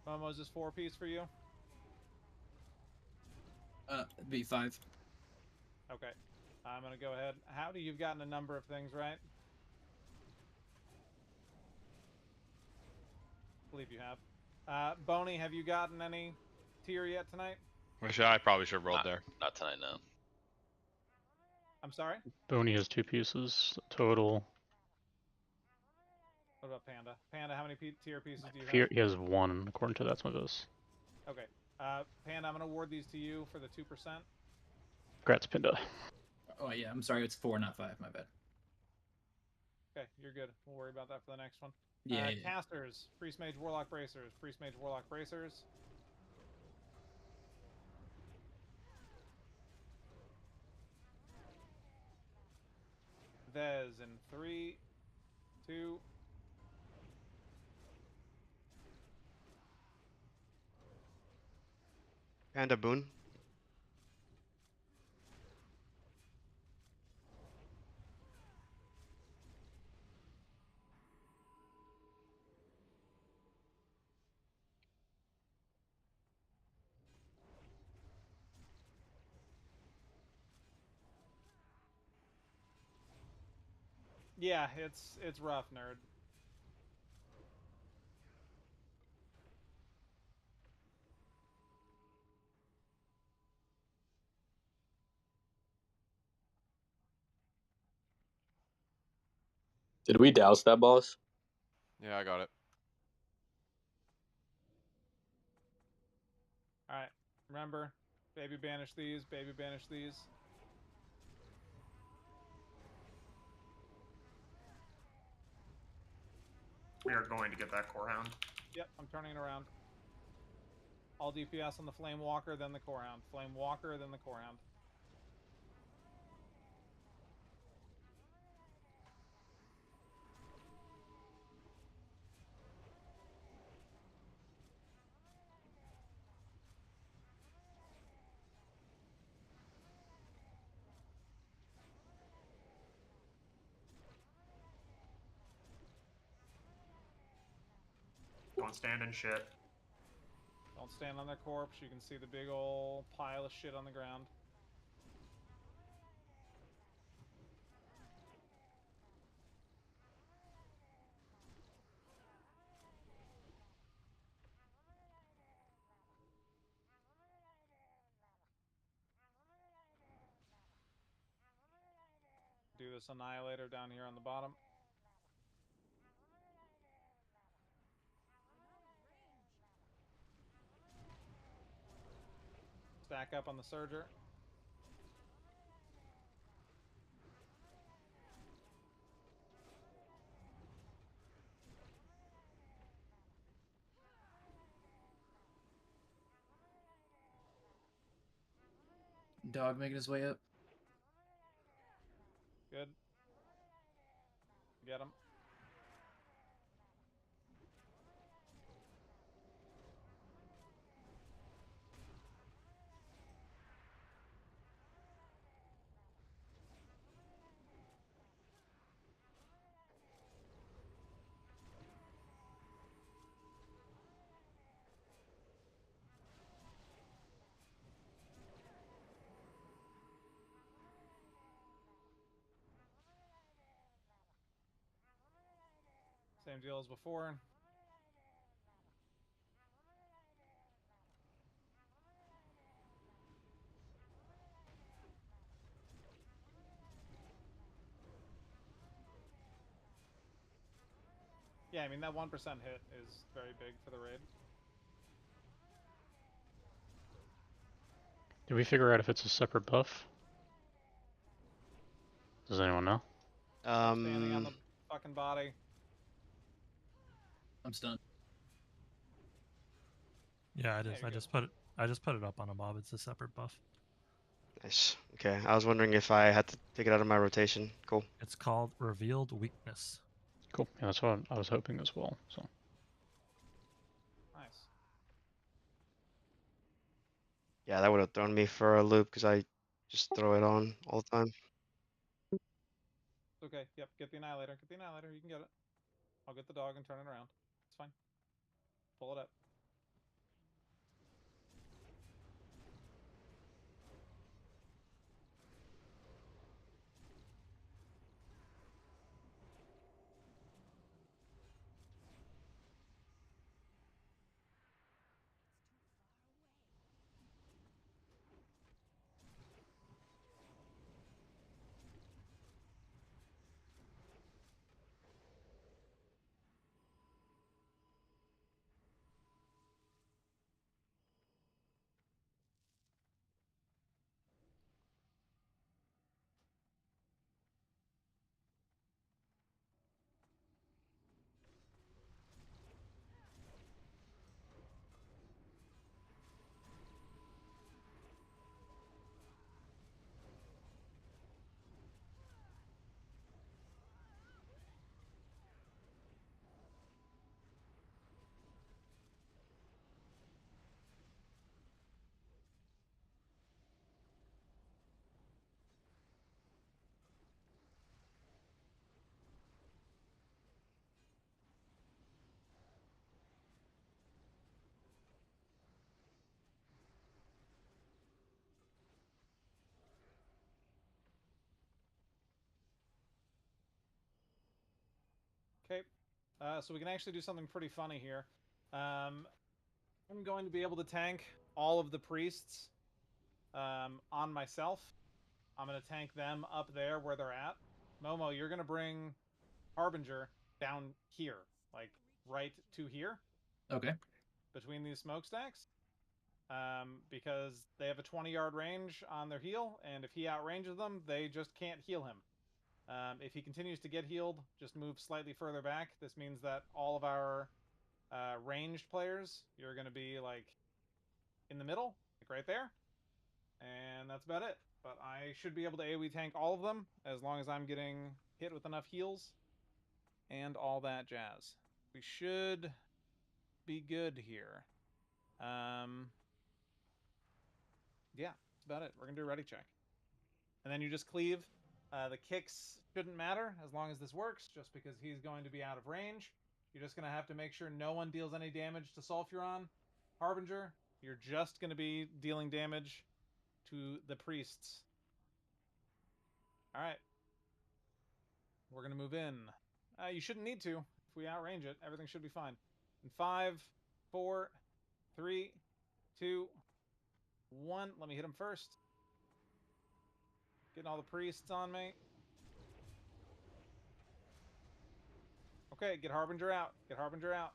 Momo, is this 4-piece for you? Be 5. Okay. I'm going to go ahead. Howdy, you've gotten a number of things, right? I believe you have. Boney, have you gotten any tier yet tonight? I probably should have rolled there. Not tonight, no. I'm sorry? Boney has 2 pieces total. What about Panda? Panda, how many tier pieces do you have? He has 1, according to That's My Biz. Okay. Panda, I'm going to award these to you for the 2%. Congrats, Pinda. Oh yeah, I'm sorry, it's 4, not 5. My bad. Okay, you're good. We'll worry about that for the next one. Yeah. Casters, Priest Mage Warlock Bracers, Priest Mage Warlock Bracers. Vez in 3, 2. Panda Boon. Yeah, it's rough, nerd. Did we douse that boss? Yeah, I got it. Alright, remember, baby banish these, baby banish these. We are going to get that Core Hound. Yep, I'm turning it around. All DPS on the Flame Walker, then the Core Hound. Flame Walker, then the Core Hound. Don't stand in shit. Don't stand on their corpse. You can see the big ol' pile of shit on the ground. Do this Annihilator down here on the bottom. Stack up on the Surger. Dog making his way up. Good. Get him. Same deal as before. Yeah, I mean, that 1% hit is very big for the raid. Did we figure out if it's a separate buff? Does anyone know? Standing on the fucking body. I'm stunned. Yeah, I There just you I go. just put it up on a mob. It's a separate buff. Nice. Okay, I was wondering if I had to take it out of my rotation. Cool. It's called Revealed Weakness. Cool. Yeah, that's what I was hoping as well. So. Nice. Yeah, that would have thrown me for a loop because I just throw it on all the time. Okay, yep, get the Annihilator. Get the Annihilator, you can get it. I'll get the dog and turn it around. It's fine. Pull it up. Okay, so we can actually do something pretty funny here. I'm going to be able to tank all of the priests on myself. I'm going to tank them up there where they're at. Momo, you're going to bring Harbinger down here, like right to here. Okay. Between these smokestacks. Because they have a 20-yard range on their heal, and if he outranges them, they just can't heal him. If he continues to get healed, just move slightly further back. This means that all of our ranged players, you're going to be like in the middle, like right there. And that's about it. But I should be able to AoE tank all of them as long as I'm getting hit with enough heals and all that jazz. We should be good here. Yeah, that's about it. We're going to do a ready check. And then you just cleave. The kicks shouldn't matter as long as this works, just because he's going to be out of range. You're just going to have to make sure no one deals any damage to Sulfuron. Harbinger, you're just going to be dealing damage to the priests. Alright. We're going to move in. You shouldn't need to. If we outrange it, everything should be fine. In 5, 4, 3, 2, 1. Let me hit him first. Getting all the priests on me. Okay, get Harbinger out. Get Harbinger out.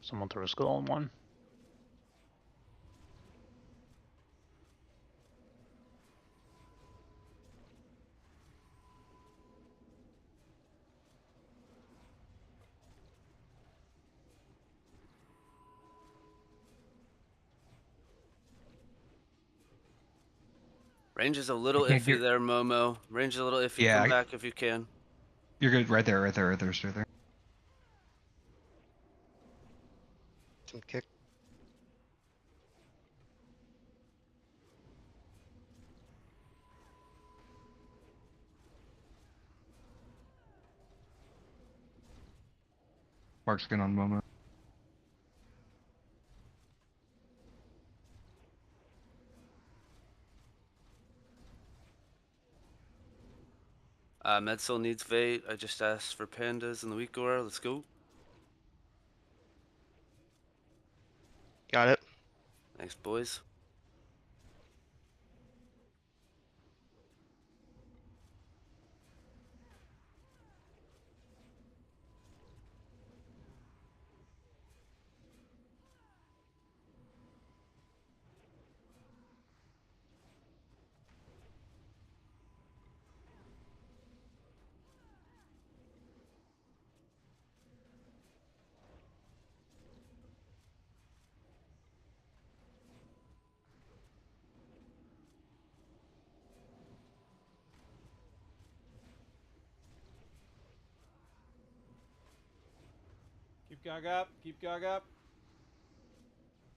Someone throw a skull on one. Range is a little can't iffy get- there, Momo. Range is a little iffy. Yeah, Come I- back if you can. You're good. Right there. Right there. Right there. Right there. Some kick. Mark skin on Momo. Medsol needs Vate. I just asked for pandas in the weak aura. Let's go. Got it. Thanks, boys. Keep Gog up. Keep Gog up.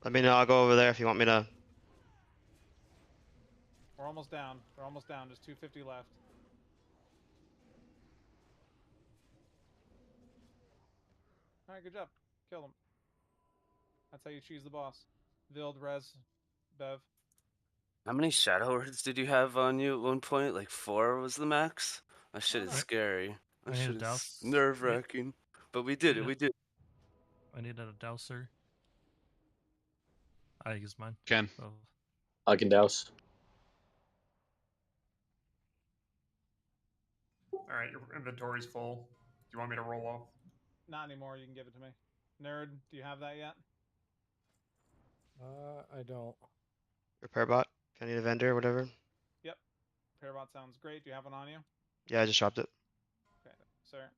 Let me know. I'll go over there if you want me to. We're almost down. We're almost down. Just 250 left. All right, good job. Kill him. That's how you choose the boss. Vild, Rez, Bev. How many shadow words did you have on you at one point? Like 4 was the max? That shit is I- scary. I That need a shit is douse. nerve wracking. But we did it. We did it. I need a douser. I use mine. Ken. Oh. I can douse. All right, your inventory's full. Do you want me to roll off? Not anymore. You can give it to me. Nerd, do you have that yet? I don't. Repair bot. If I need a vendor or whatever. Yep. Parabot sounds great. Do you have one on you? Yeah, I just dropped it. Okay, sir.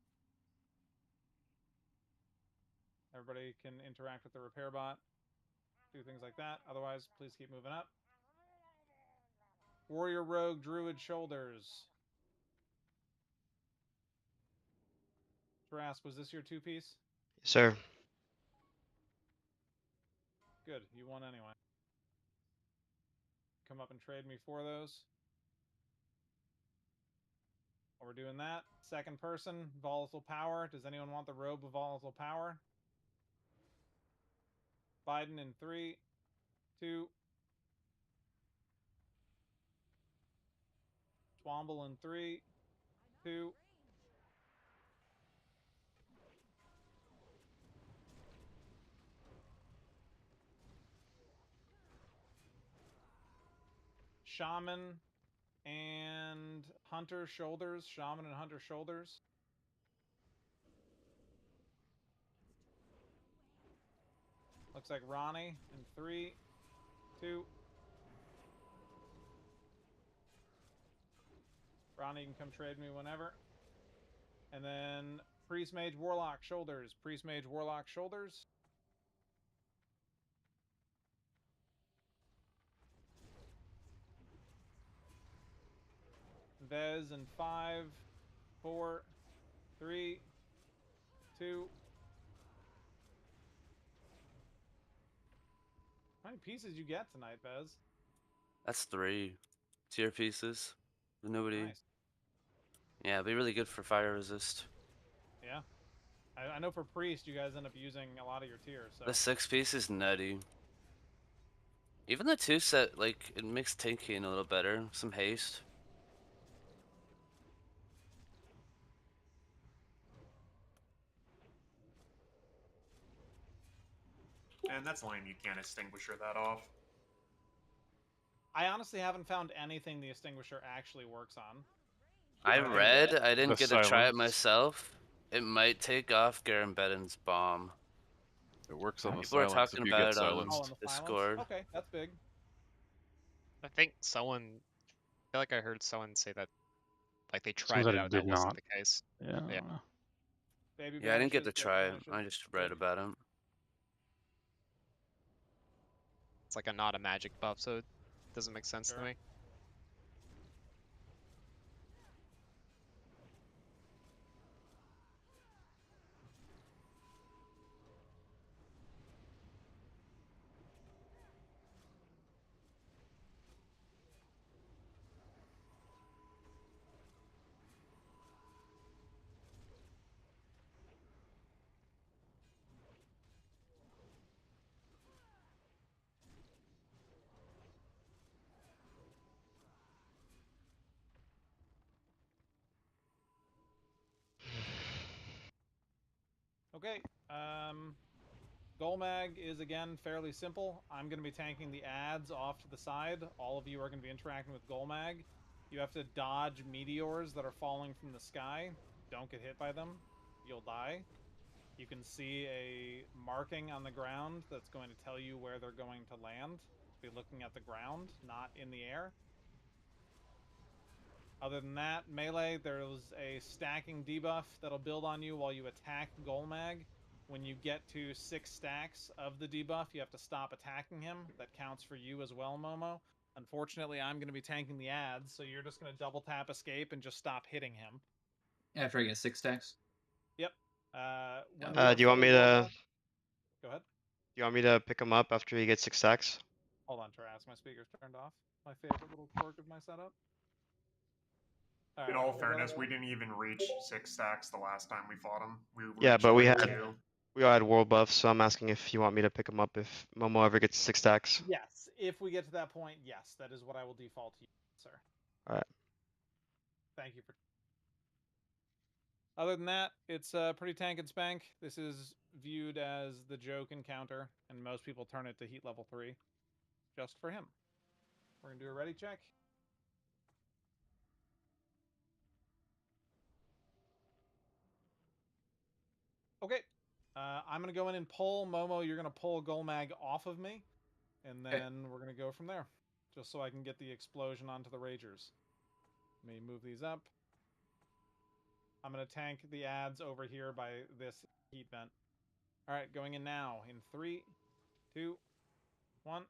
Everybody can interact with the repair bot. Do things like that. Otherwise, please keep moving up. Warrior, Rogue, Druid, Shoulders. Tarrasque, was this your 2-piece? Yes, sir. Good, you won anyway. Come up and trade me 4 of those. While we're doing that, second person, Volatile Power. Does anyone want the Robe of Volatile Power? Biden in 3, 2. Swamble in 3, 2. Shaman and Hunter Shoulders. Shaman and Hunter Shoulders. Looks like Ronnie in 3, 2. Ronnie, you can come trade me whenever. And then Priest Mage Warlock Shoulders. Priest Mage Warlock Shoulders. Vez in 5, 4, 3, 2. How many pieces you get tonight, Vez? That's 3 tier pieces. Nobody. Nice. Yeah, it'd be really good for fire resist. Yeah. I know for Priest, you guys end up using a lot of your tiers. So. The 6 piece is nutty. Even the 2 set, like, it makes tanking a little better. Some haste. And that's lame. You can't extinguisher that off. I honestly haven't found anything the Extinguisher actually works on. I read, I didn't The get to try it silence. myself. It might take off Garen Bedon's bomb. It works on the People are silence talking if you about get it on silenced. Discord. Okay, that's big. I think someone, I feel like I heard someone say that, like they tried said it it out, did that wasn't not. the case. Yeah. Baby Yeah, I didn't get to banishes, try it. baby I banishes. just read about it. It's like a not a magic buff, so it doesn't make sense to me. Okay. Golmag is again fairly simple. I'm going to be tanking the ads off to the side. All of you are going to be interacting with Golmag. You have to dodge meteors that are falling from the sky. Don't get hit by them. You'll die. You can see a marking on the ground that's going to tell you where they're going to land. Be looking at the ground, not in the air. Other than that, melee, there's a stacking debuff that'll build on you while you attack Golmag. When you get to 6 stacks of the debuff, you have to stop attacking him. That counts for you as well, Momo. Unfortunately, I'm going to be tanking the ads, so you're just going to double tap escape and just stop hitting him. After I get 6 stacks. Yep. Do you want me to? Go ahead. Do you want me to pick him up after he gets 6 stacks? Hold on, Travis. My speaker's turned off. My favorite little quirk of my setup. In all fairness, we didn't even reach 6 stacks the last time we fought him. Yeah, but we like had 2. we all had world buffs, so I'm asking if you want me to pick him up if Momo ever gets 6 stacks. Yes, if we get to that point, yes, that is what I will default to you, sir. All right. Thank you for. Other than that, it's pretty tank and spank. This is viewed as the joke encounter, and most people turn it to heat level 3, just for him. We're gonna do a ready check. Okay, I'm gonna go in and pull Momo. You're gonna pull Golmag off of me, and then we're gonna go from there, just so I can get the explosion onto the Ragers. Let me move these up. I'm gonna tank the ads over here by this heat vent. All right, going in now in 3, 2, 1.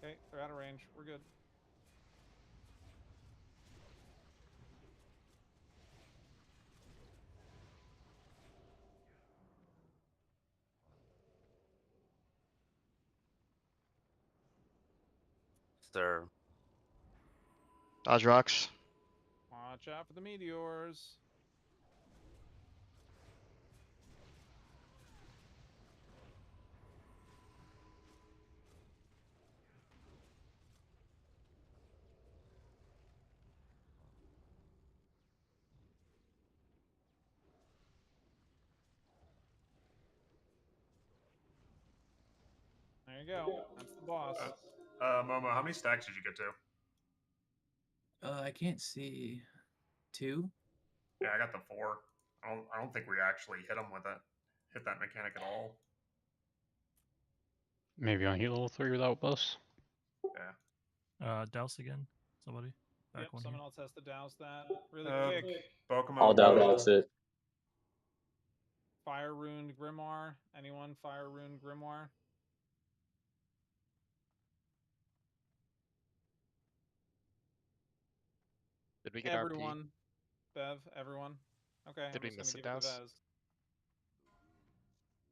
Okay, they're out of range. We're good. Sir. Dodge rocks. Watch out for the meteors. There you go. That's the boss. Momo, how many stacks did you get to? I can't see 2. Yeah, I got the 4. I don't think we actually hit him with it. Hit that mechanic at all. Maybe on heat level 3 without buffs. Yeah. Douse again. Somebody. Back Yep, one someone here. else has to douse that really quick. Pokemon. I'll douse it. Fire Runed Grimoire. Anyone? Fire Runed Grimoire? Did we get Everyone. Bev, everyone. Okay, Did I'm we just miss gonna a give it to douse? Vez.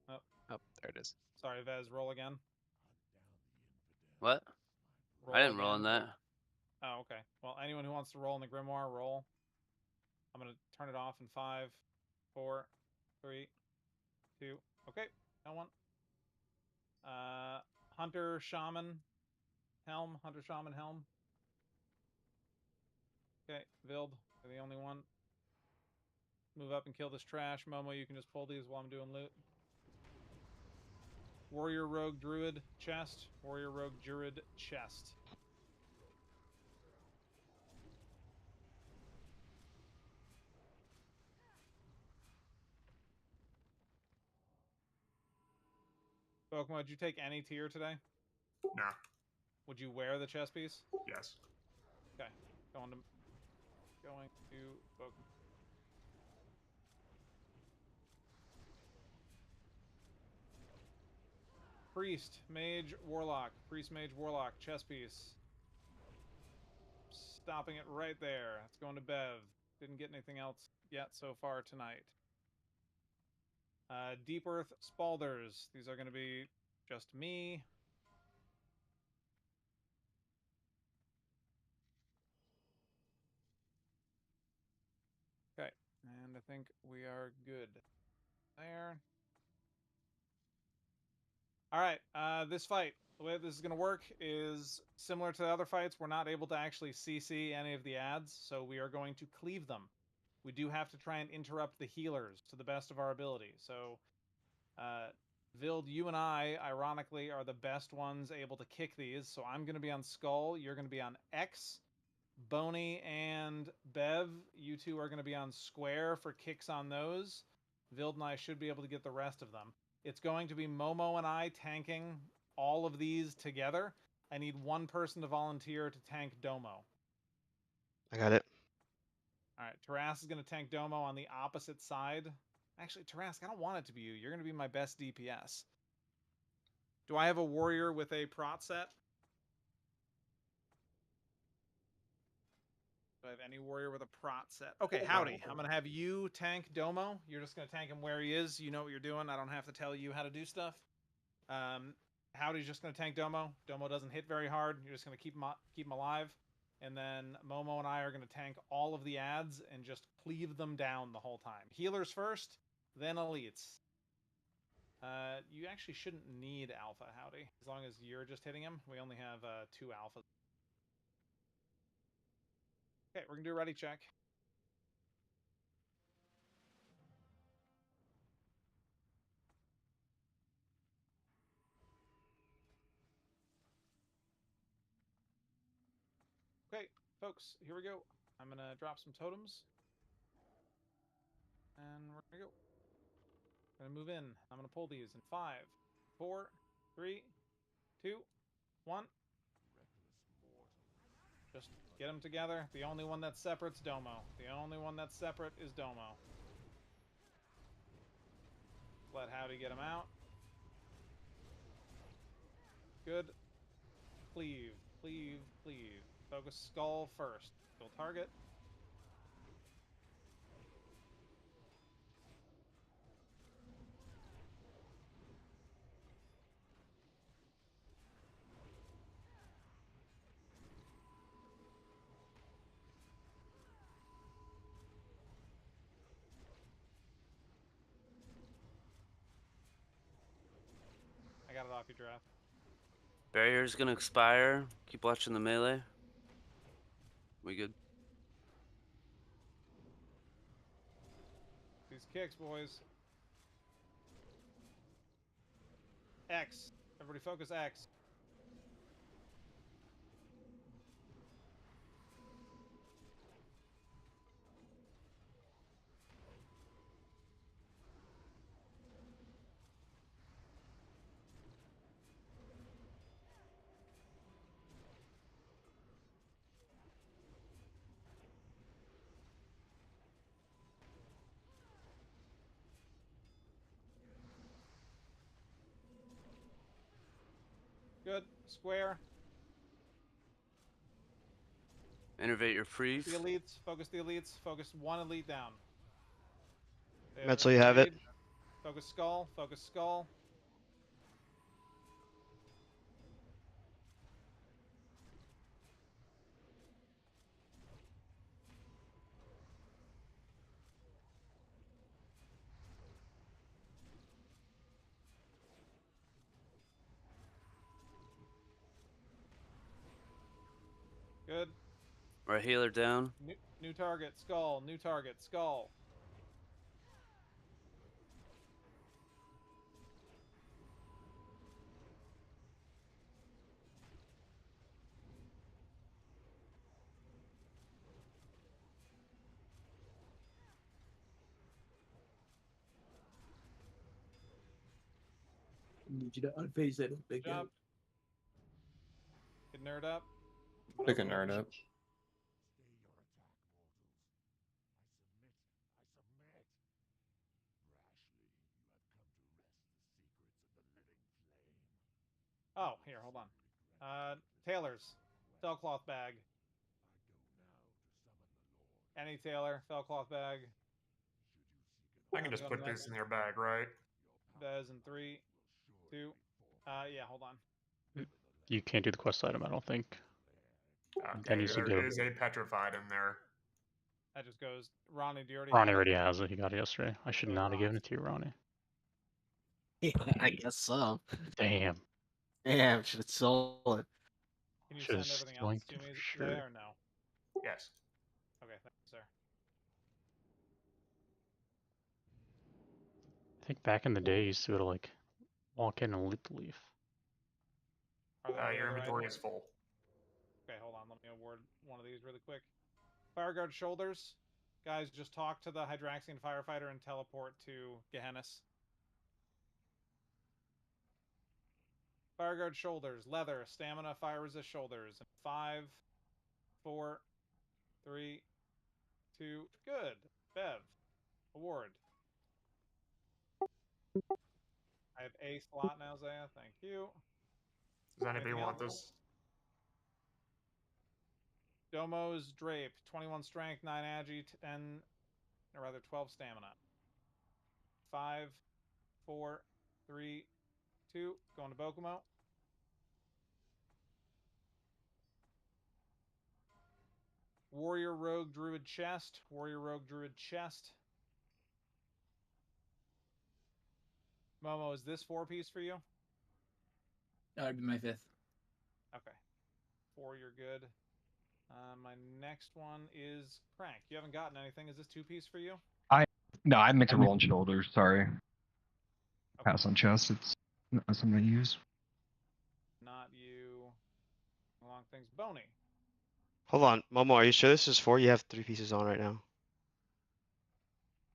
Oh. Oh, there it is. Sorry, Vez, roll again. What? Roll I didn't roll again. on that. Oh, okay. Well, anyone who wants to roll in the Grimoire, roll. I'm going to turn it off in 5, 4, 3, 2. Okay, no one. Hunter, Shaman, Helm. Hunter, Shaman, Helm. Okay, Vild, you're the only one. Move up and kill this trash. Momo, you can just pull these while I'm doing loot. Warrior, Rogue, Druid, chest. Warrior, Rogue, Druid, chest. Pokemon, did you take any tier today? No. Would you wear the chest piece? Yes. Okay. Going to Pokemon. Priest, Mage, Warlock. Priest, Mage, Warlock, chess piece. Stopping it right there. It's going to Bev. Didn't get anything else yet so far tonight. Deep Earth Spalders. These are going to be just me. I think we are good there. All right, this fight, the way this is going to work is similar to the other fights. We're not able to actually CC any of the ads, so we are going to cleave them. We do have to try and interrupt the healers to the best of our ability. So, Vild, you and I, ironically, are the best ones able to kick these. So I'm going to be on Skull, you're going to be on X. Boney and Bev, you two are going to be on Square for kicks on those. Vild and I should be able to get the rest of them. It's going to be Momo and I tanking all of these together. I need one person to volunteer to tank Domo. I got it. All right, Taras is going to tank Domo on the opposite side. Actually, Tarask, I don't want it to be you. You're going to be my best DPS. Do I have a warrior with a prot set? Do I have any warrior with a prot set? Okay, Howdy. I'm going to have you tank Domo. You're just going to tank him where he is. You know what you're doing. I don't have to tell you how to do stuff. Howdy's just going to tank Domo. Domo doesn't hit very hard. You're just going to keep him alive. And then Momo and I are going to tank all of the ads and just cleave them down the whole time. Healers first, then elites. You actually shouldn't need alpha, Howdy, as long as you're just hitting him. We only have 2 alphas. Okay, we're going to do a ready check. Okay, folks, here we go. I'm going to drop some totems. And we're going to go. I'm going to move in. I'm going to pull these in 5, 4, 3, 2, 1. Just get them together. The only one that's separate's Domo. The only one that's separate is Domo. Let Howdy get him out. Good. Cleave, cleave, cleave. Focus Skull first. Kill target. I got it off your draft. Barrier's gonna expire. Keep watching the melee. We good? These kicks, boys. X. Everybody focus X. Good. Square. Innervate your priest. The elites. Focus the elites. Focus one elite down. Mental, you have it. Focus Skull. Focus Skull. Good. Right healer down. New target, Skull. New target, Skull. Need you to unphase that big Jump. Get nerd up. Pick a nerd up. Oh, here, hold on. Tailors. Fellcloth bag. Any tailor, fellcloth bag. I can just put this in your bag, right? Bez in 3, 2. Yeah, hold on. You can't do the quest item, I don't think. Okay, That needs to there go. is a petrified in there. That just goes. Ronnie, do you already Ronnie have already has it. He got it yesterday. I should Go not have Ron. given it to you, Ronnie. Yeah, I guess so. Damn. Damn, should have sold it. Can you Should've send everything else slanked to it me for sure. there or no? Yes. Okay, thanks, sir. I think back in the day, you used to be able to like walk in and loot the leaf. Are there any Your other inventory items? is full. Okay, hold on. Let me award one of these really quick. Fireguard shoulders. Guys, just talk to the Hydraxian firefighter and teleport to Gehennis. Fireguard shoulders, leather, stamina, fire resist shoulders. 5, 4, 3, 2. Good. Bev. Award. I have a slot now, Zaya. Thank you. Does anybody Anything want else? this? Domo's Drape, 21 strength, 9 agi, 10, or rather 12 stamina. 5, 4, 3, 2. Going to Bokumo. Warrior Rogue Druid chest. Warrior Rogue Druid chest. Momo, is this 4-piece for you? That would be my 5th. Okay. 4, you're good. My next one is Crank. You haven't gotten anything. Is this 2-piece for you? No, I meant to roll on shoulders. Sorry. Pass on chest. It's not something I use. Not you. Long things. Boney. Hold on, Momo, are you sure this is 4? You have 3 pieces on right now.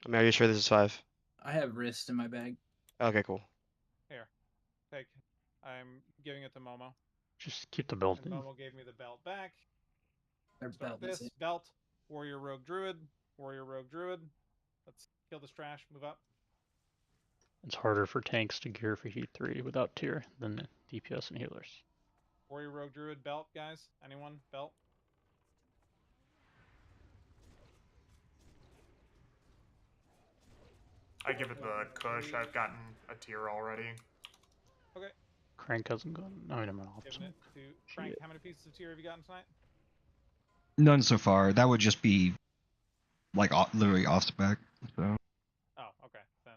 I mean, are you sure this is 5? I have wrist in my bag. Okay, cool. Here. Take. I'm giving it to Momo. Just keep the belt And in. Momo gave me the belt back. Or Start belt, with that's this. it. Belt. Warrior Rogue Druid. Warrior Rogue Druid. Let's kill this trash. Move up. It's harder for tanks to gear for Heat 3 without tier than DPS and healers. Warrior Rogue Druid belt, guys. Anyone? Belt? I give it the Kush. I've gotten a tier already. Okay. Crank hasn't gone. No, I'm off. Giving it to Frank. How many pieces of tier have you gotten tonight? None so far. That would just be like literally off spec. So Oh, okay. Then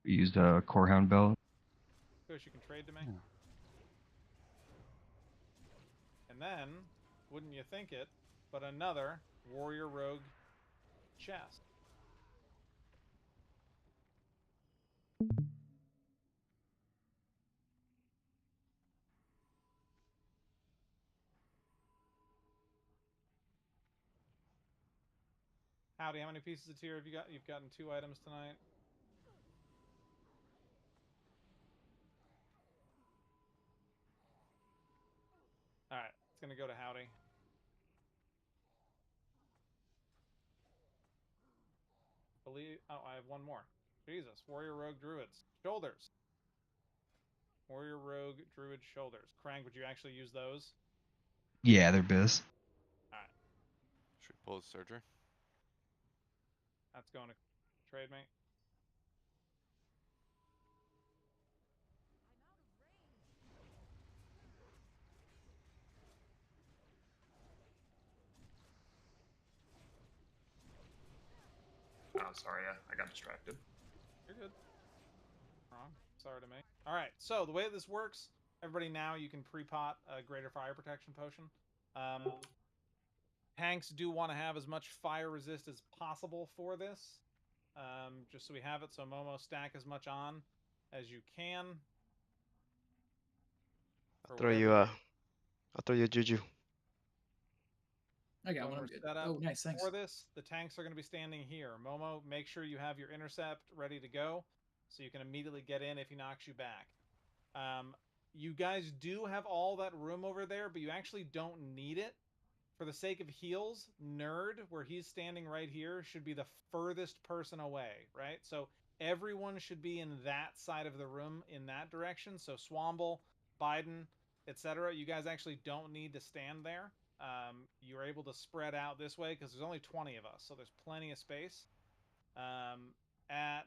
we used a Corehound belt. Kush, you can trade to me. And then, wouldn't you think it, but another Warrior Rogue chest. Howdy, how many pieces of tier have you got? You've gotten 2 items tonight. Alright, it's gonna go to Howdy. Oh, I have one more. Jesus, Warrior Rogue Druids. Shoulders. Warrior Rogue Druid shoulders. Krang, would you actually use those? Yeah, they're biz. Alright, Should we pull the surgery? that's going to trade me. Oh, sorry, I got distracted. You're good. Wrong. Sorry to me. Alright, so the way this works, everybody now you can pre-pot a greater fire protection potion. Tanks do want to have as much fire resist as possible for this. Just so we have it, so Momo stack as much on as you can. I'll throw you a juju. I got When one. we're I'm good. set up Oh, nice. Thanks. For this, the tanks are going to be standing here. Momo, make sure you have your intercept ready to go, so you can immediately get in if he knocks you back. You guys do have all that room over there, but you actually don't need it. For the sake of heals, Nerd, where he's standing right here, should be the furthest person away, right? So everyone should be in that side of the room in that direction. So Swamble, Biden, etc. You guys actually don't need to stand there. You're able to spread out this way because there's only 20 of us, so there's plenty of space. At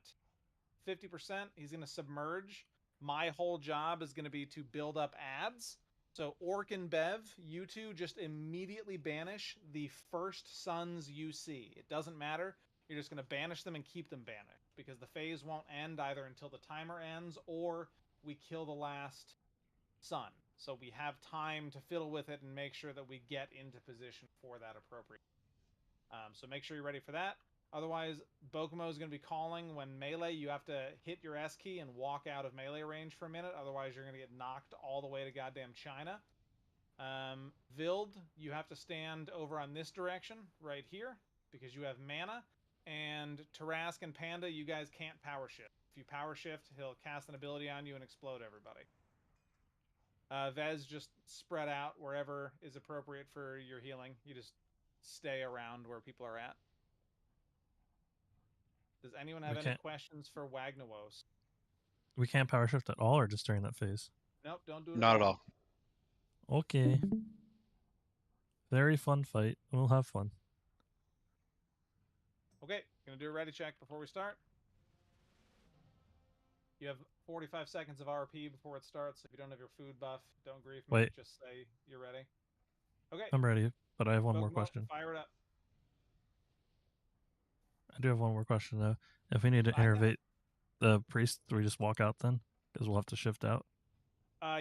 50%, he's going to submerge. My whole job is going to be to build up ads. So Orc and Bev, you two just immediately banish the first suns you see. It doesn't matter. You're just going to banish them and keep them banished because the phase won't end either until the timer ends or we kill the last sun. So we have time to fiddle with it and make sure that we get into position for that appropriate. So make sure you're ready for that. Otherwise, Bokumo is going to be calling when melee. You have to hit your S key and walk out of melee range for a minute. Otherwise, you're going to get knocked all the way to goddamn China. Vild, you have to stand over on this direction right here because you have mana. And Tarask and Panda, you guys can't power shift. If you power shift, he'll cast an ability on you and explode everybody. Vez, just spread out wherever is appropriate for your healing. You just stay around where people are at. Does anyone have any questions for Wagnawos? We can't power shift at all, or just during that phase? Nope, don't do it. Not at all. Okay. Very fun fight. We'll have fun. Okay, gonna do a ready check before we start. You have 45 seconds of RP before it starts. If you don't have your food buff, don't grief me. Wait. Just say you're ready. Okay. I'm ready, but I have one more Bokumo, question. Fire it up. I do have one more question though. If we need to innervate the priest, do we just walk out then? Because we'll have to shift out.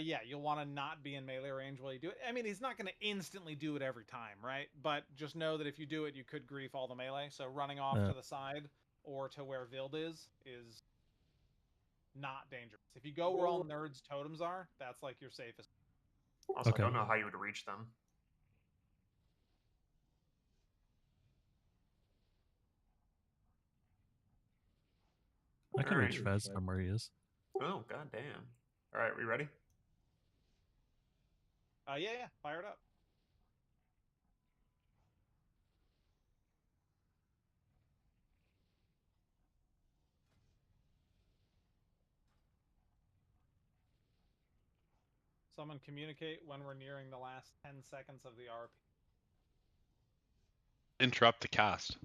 Yeah, you'll want to not be in melee range while you do it. I mean, he's not going to instantly do it every time, right? But just know that if you do it, you could grief all the melee. So running off to the side or to where Vild is not dangerous. If you go where all nerds' totems are, that's like your safest. Also, Okay. I don't know how you would reach them. I can Alright. reach Fez from where he is. Oh, goddamn. All right, we ready? Yeah, fire it up. Someone communicate when we're nearing the last 10 seconds of the RP. Interrupt the cast.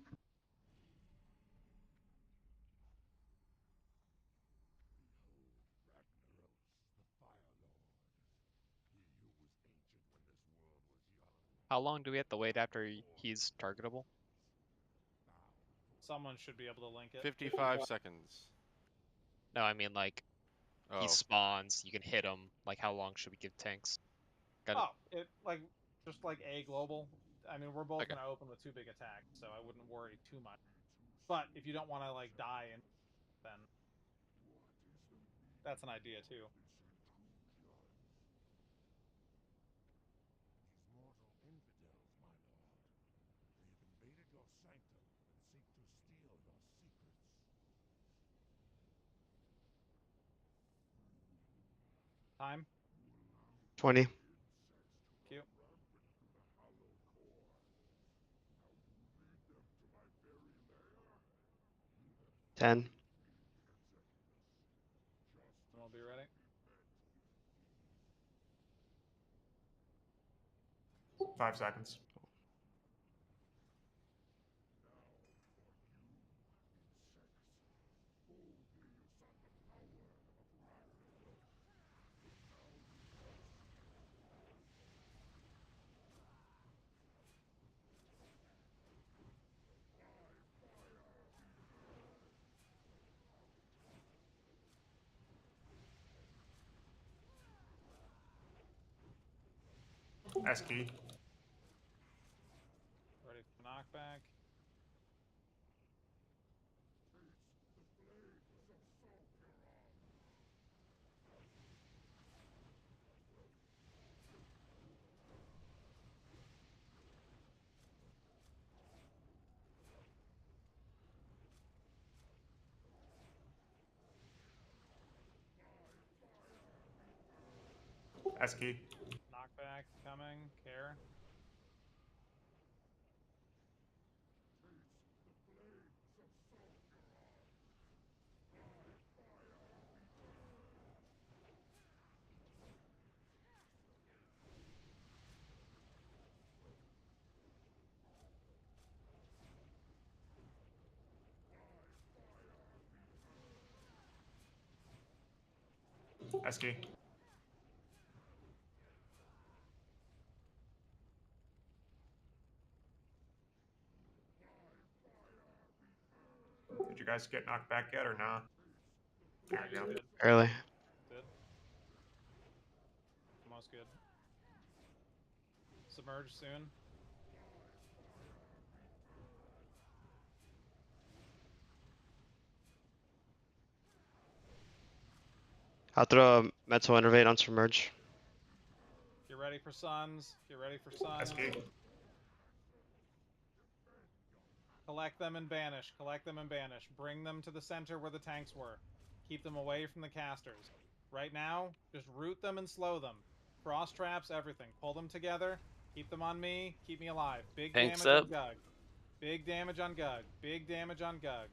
How long do we have to wait after he's targetable? Someone should be able to link it. 55 seconds. No, I mean like Oh. he spawns, you can hit him. Like how long should we give tanks? Oh, just like a global. I mean, we're both gonna open with 2 big attacks, so I wouldn't worry too much. But if you don't want to like die, then that's an idea too. Time. 20. Cue. Ten. We'll be ready. Five seconds. S key. Ready for knockback. S key. Knockback coming. Care. S key. Did you guys get knocked back yet or not? There you go. Early. Good. Almost good. Submerge soon. I'll throw a mental innervate on submerge. Get ready for suns. Get ready for suns. SK. Collect them and banish. Collect them and banish. Bring them to the center where the tanks were. Keep them away from the casters. Right now, just root them and slow them. Frost traps, everything. Pull them together. Keep them on me. Keep me alive. Big Tanks damage up. on Gug. Big damage on Gug. Big damage on Gug.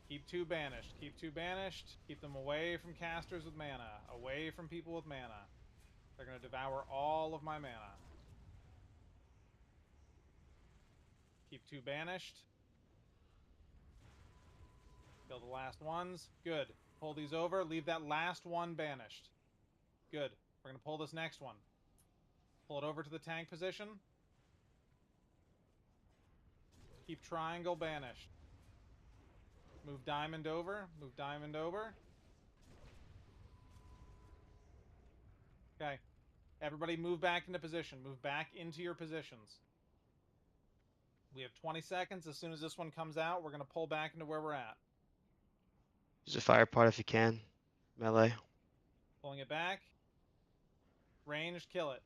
Keep 2 banished. Keep 2 banished. Keep them away from casters with mana. Away from people with mana. They're going to devour all of my mana. Keep 2 banished. Kill the last ones. Good. Pull these over. Leave that last one banished. Good. We're going to pull this next one. Pull it over to the tank position. Keep triangle banished. Move diamond over. Move diamond over. Okay. Everybody move back into position. Move back into your positions. We have 20 seconds. As soon as this one comes out, we're going to pull back into where we're at. Use a fire pot if you can. Melee. Pulling it back. Ranged, kill it.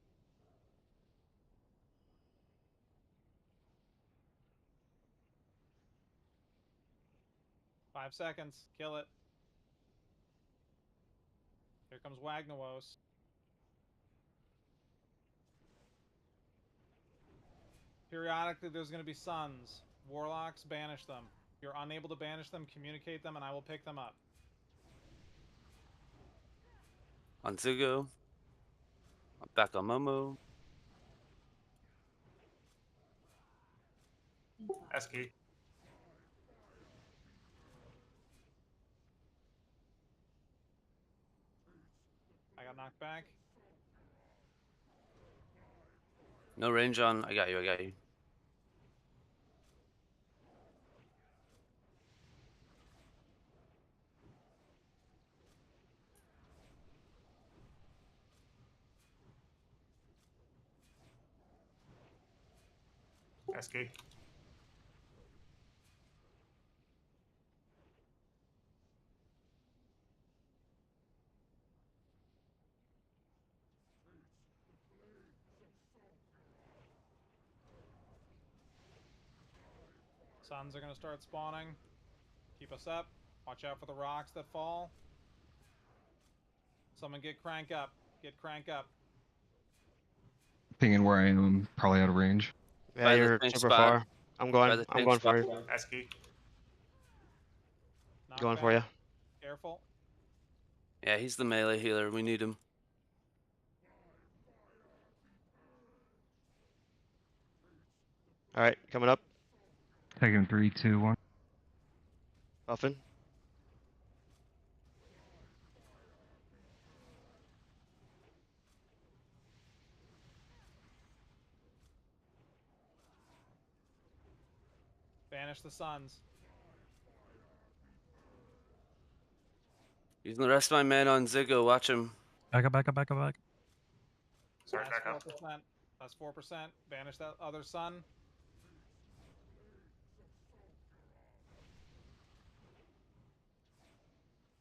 Five seconds. Kill it. Here comes Wagnalos. Periodically, there's going to be suns. Warlocks, banish them. If you're unable to banish them, communicate them, and I will pick them up. On Zugo. I'm back on Momo. SK. I got knocked back. No range on. I got you. I got you. SK. Suns are going to start spawning. Keep us up. Watch out for the rocks that fall. Someone get crank up. Get crank up. Pinging where I am, probably out of range. Yeah, By the you're tank super spot. far. I'm By going. the I'm tank going spot. for you. SK. Knock Going back. for you. Careful. Yeah, he's the melee healer. We need him. All right, coming up. Taking 3, 2, 1. Buffing. Banish the suns. Using the rest of my men on Ziggo. Watch him. Back up, back up, back up, back. Sorry, That's back up. 4%. That's 4%. Banish that other sun.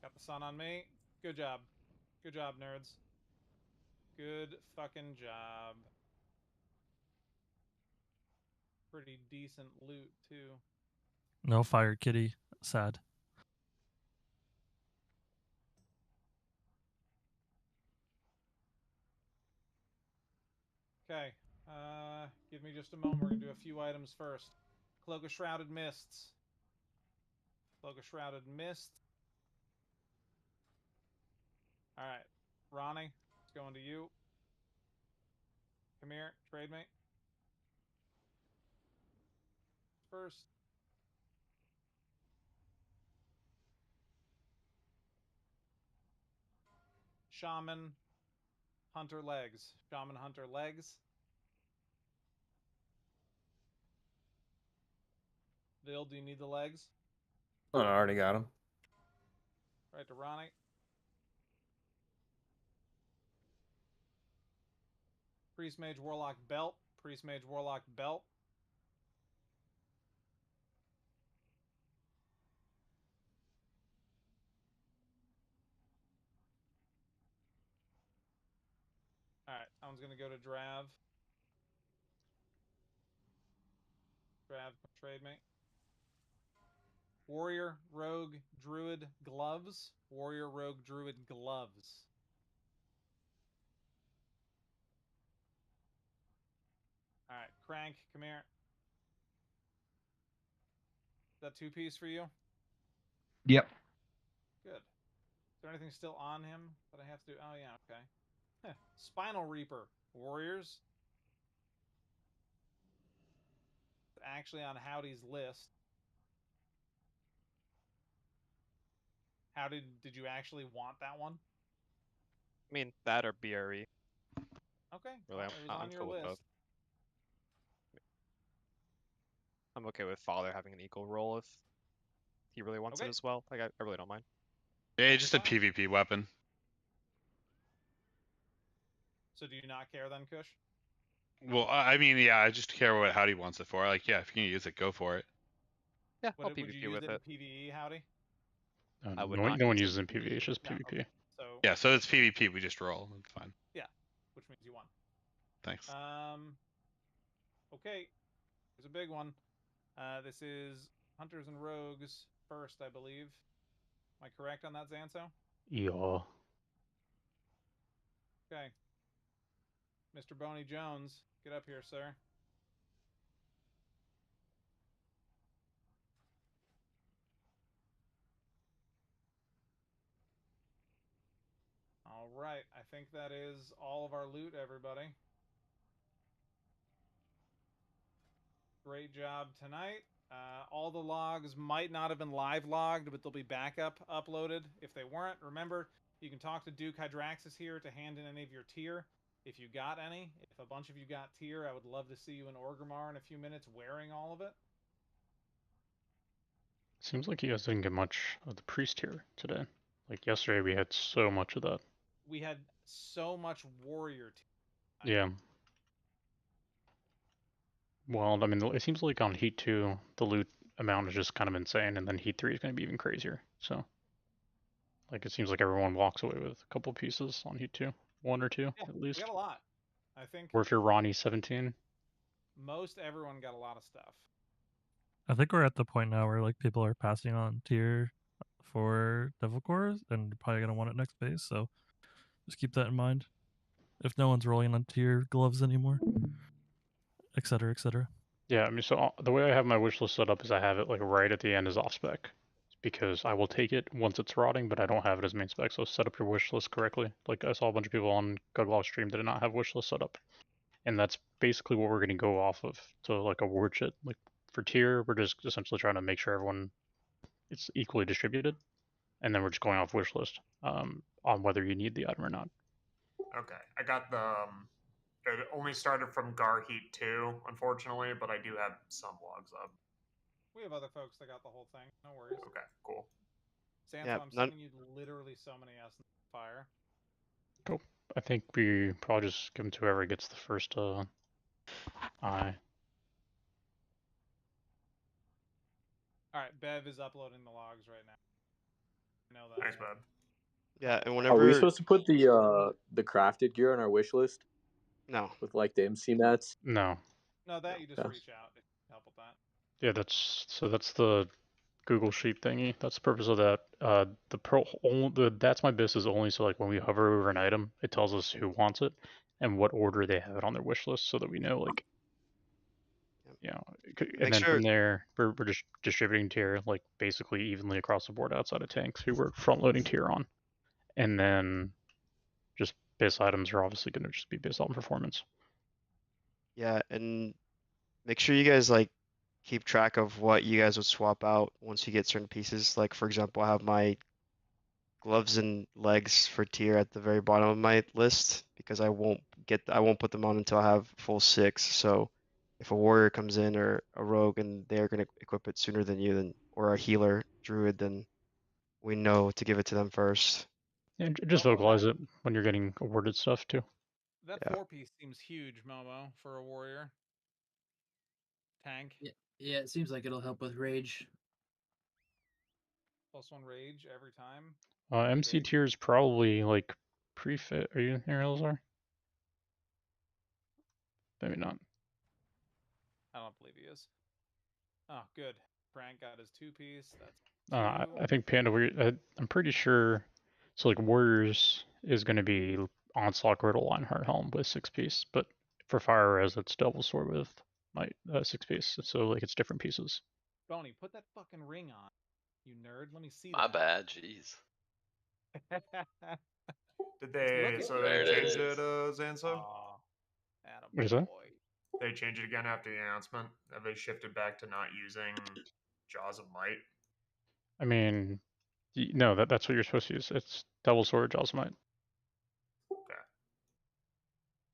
Got the sun on me. Good job. Good job, nerds. Good fucking job. Pretty decent loot, too. No fire kitty. Sad. Okay. Give me just a moment. We're going to do a few items first. Cloak of Shrouded Mists. Cloak of Shrouded Mist. Alright. Ronnie, it's going to you. Come here. Trade me. First. Shaman Hunter legs. Shaman Hunter legs. Bill, do you need the legs? Oh, I already got him. Right to Ronnie. Priest, Mage, Warlock, Belt. Priest, Mage, Warlock, Belt. Alright, that one's gonna go to Drav. Drav, trade me. Warrior, Rogue, Druid, Gloves. Warrior, Rogue, Druid, Gloves. Alright, Crank, come here. Is that 2-piece for you? Yep. Good. Is there anything still on him that I have to do? Oh, yeah, okay. Spinal Reaper. Warriors. Actually on Howdy's list. How did you actually want that one? I mean, that or BRE. Okay. Really, Well, it was on I'm your cool with list. both. I'm okay with Father having an equal role if he really wants Okay. it as well. Like, I really don't mind. Yeah, just a PvP weapon. So do you not care then, Kush? Well, I mean, yeah, I just care what Howdy wants it for. Like, yeah, if you can use it, go for it. Yeah, I'll Would you PvP use with it it. in PvE, Howdy? I would no, not no one use uses it in PvE. It's just No, PvP. okay. So Yeah, so it's PvP. We just roll. It's fine. yeah, which means you won. Thanks. Okay. Here's a big one. This is Hunters and Rogues first, I believe. Am I correct on that, Zanso? Yeah. Okay. Mr. Boney Jones, get up here, sir. All right, I think that is all of our loot, everybody. Great job tonight. All the logs might not have been live logged, but they'll be backup uploaded. If they weren't, remember, you can talk to Duke Hydraxis here to hand in any of your tier. If you got any, if a bunch of you got tier, I would love to see you in Orgrimmar in a few minutes wearing all of it. Seems like you guys didn't get much of the priest here today. Like yesterday, we had so much of that. We had so much warrior tier. Yeah. Well, I mean, it seems like on Heat 2, the loot amount is just kind of insane, and then Heat 3 is going to be even crazier. So, like, it seems like everyone walks away with a couple pieces on Heat 2. One or two, Yeah, at least. we got a lot. I think Or if you're Ronnie 17. most everyone got a lot of stuff. I think we're at the point now where like people are passing on tier for Devil Cores and you're probably gonna want it next phase, so just keep that in mind. If no one's rolling on tier gloves anymore, etc., etc. Yeah, I mean, so the way I have my wish list set up is I have it like right at the end as off spec, because I will take it once it's rotting, but I don't have it as main spec. So set up your wish list correctly. Like I saw a bunch of people on Guglog stream that did not have wish list set up, and that's basically what we're going to go off of to like a word shit. Like for tier, we're just essentially trying to make sure everyone it's equally distributed, and then we're just going off wish list on whether you need the item or not. Okay, I got the. It only started from Gar Heat 2, unfortunately, but I do have some logs up. We have other folks that got the whole thing. No worries. Okay, cool. Sansa, Yeah, I'm none- sending you literally so many essence of fire. Cool. I think we probably just give them to whoever gets the first eye. Alright, Bev is uploading the logs right now. I know that. Thanks, Bev. Yeah, and Are whenever we supposed to put the crafted gear on our wish list? No. With like the MC mats? No. No, that you just Okay. reach out if you can help with that. Yeah, that's the Google Sheet thingy. That's the purpose of that. That's my business is only so like when we hover over an item, it tells us who wants it and what order they have it on their wish list, so that we know like, you know, and Make then sure- from there we're just distributing tier like basically evenly across the board outside of tanks who we're front loading tier on, and then just base items are obviously going to just be based on performance. Yeah, and make sure you guys like keep track of what you guys would swap out once you get certain pieces. Like for example, I have my gloves and legs for tier at the very bottom of my list because I won't put them on until I have full 6. So if a warrior comes in or a rogue and they're gonna equip it sooner than you, then or a healer druid, then we know to give it to them first. And just vocalize it when you're getting awarded stuff too. That Yeah. 4-piece seems huge, Momo, for a warrior. Tank. Yeah, it seems like it'll help with rage. +1 rage every time. MC tier is probably like pre-fit. Are you here, Elzar? Maybe not. I don't believe he is. Oh, good. Frank got his 2-piece. That's I think Panda, I'm pretty sure. So like Warriors is going to be Onslaught, Girdle, Lionheart, Helm with 6-piece, but for Fire Res it's Double Sword with 6-piece. So like it's different pieces. Boney, put that fucking ring on, you nerd. Let me see My that. bad, jeez. Did they? So they changed it, Zanso? What is that? They changed it again after the announcement. Have they shifted back to not using Jaws of Might? I mean, no, that's what you're supposed to use. It's Double Sword, Jaws of Might. Okay.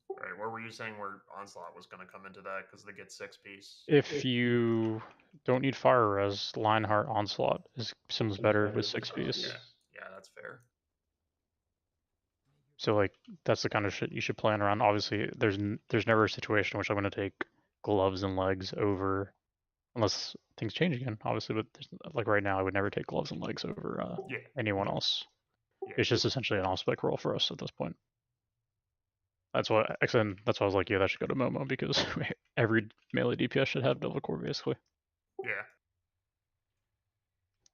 Right, where were you saying where Onslaught was going to come into that because they get 6-piece? If you don't need Fire Res, Lionheart Onslaught seems better with 6-piece. Yeah, that's fair. So like that's the kind of shit you should plan around. Obviously, there's never a situation in which I'm going to take gloves and legs over, unless things change again. Obviously, but like right now, I would never take gloves and legs over anyone else. Yeah. It's just essentially an off-spec role for us at this point. That's why I was like, yeah, that should go to Momo because every melee DPS should have Devil Core basically. Yeah.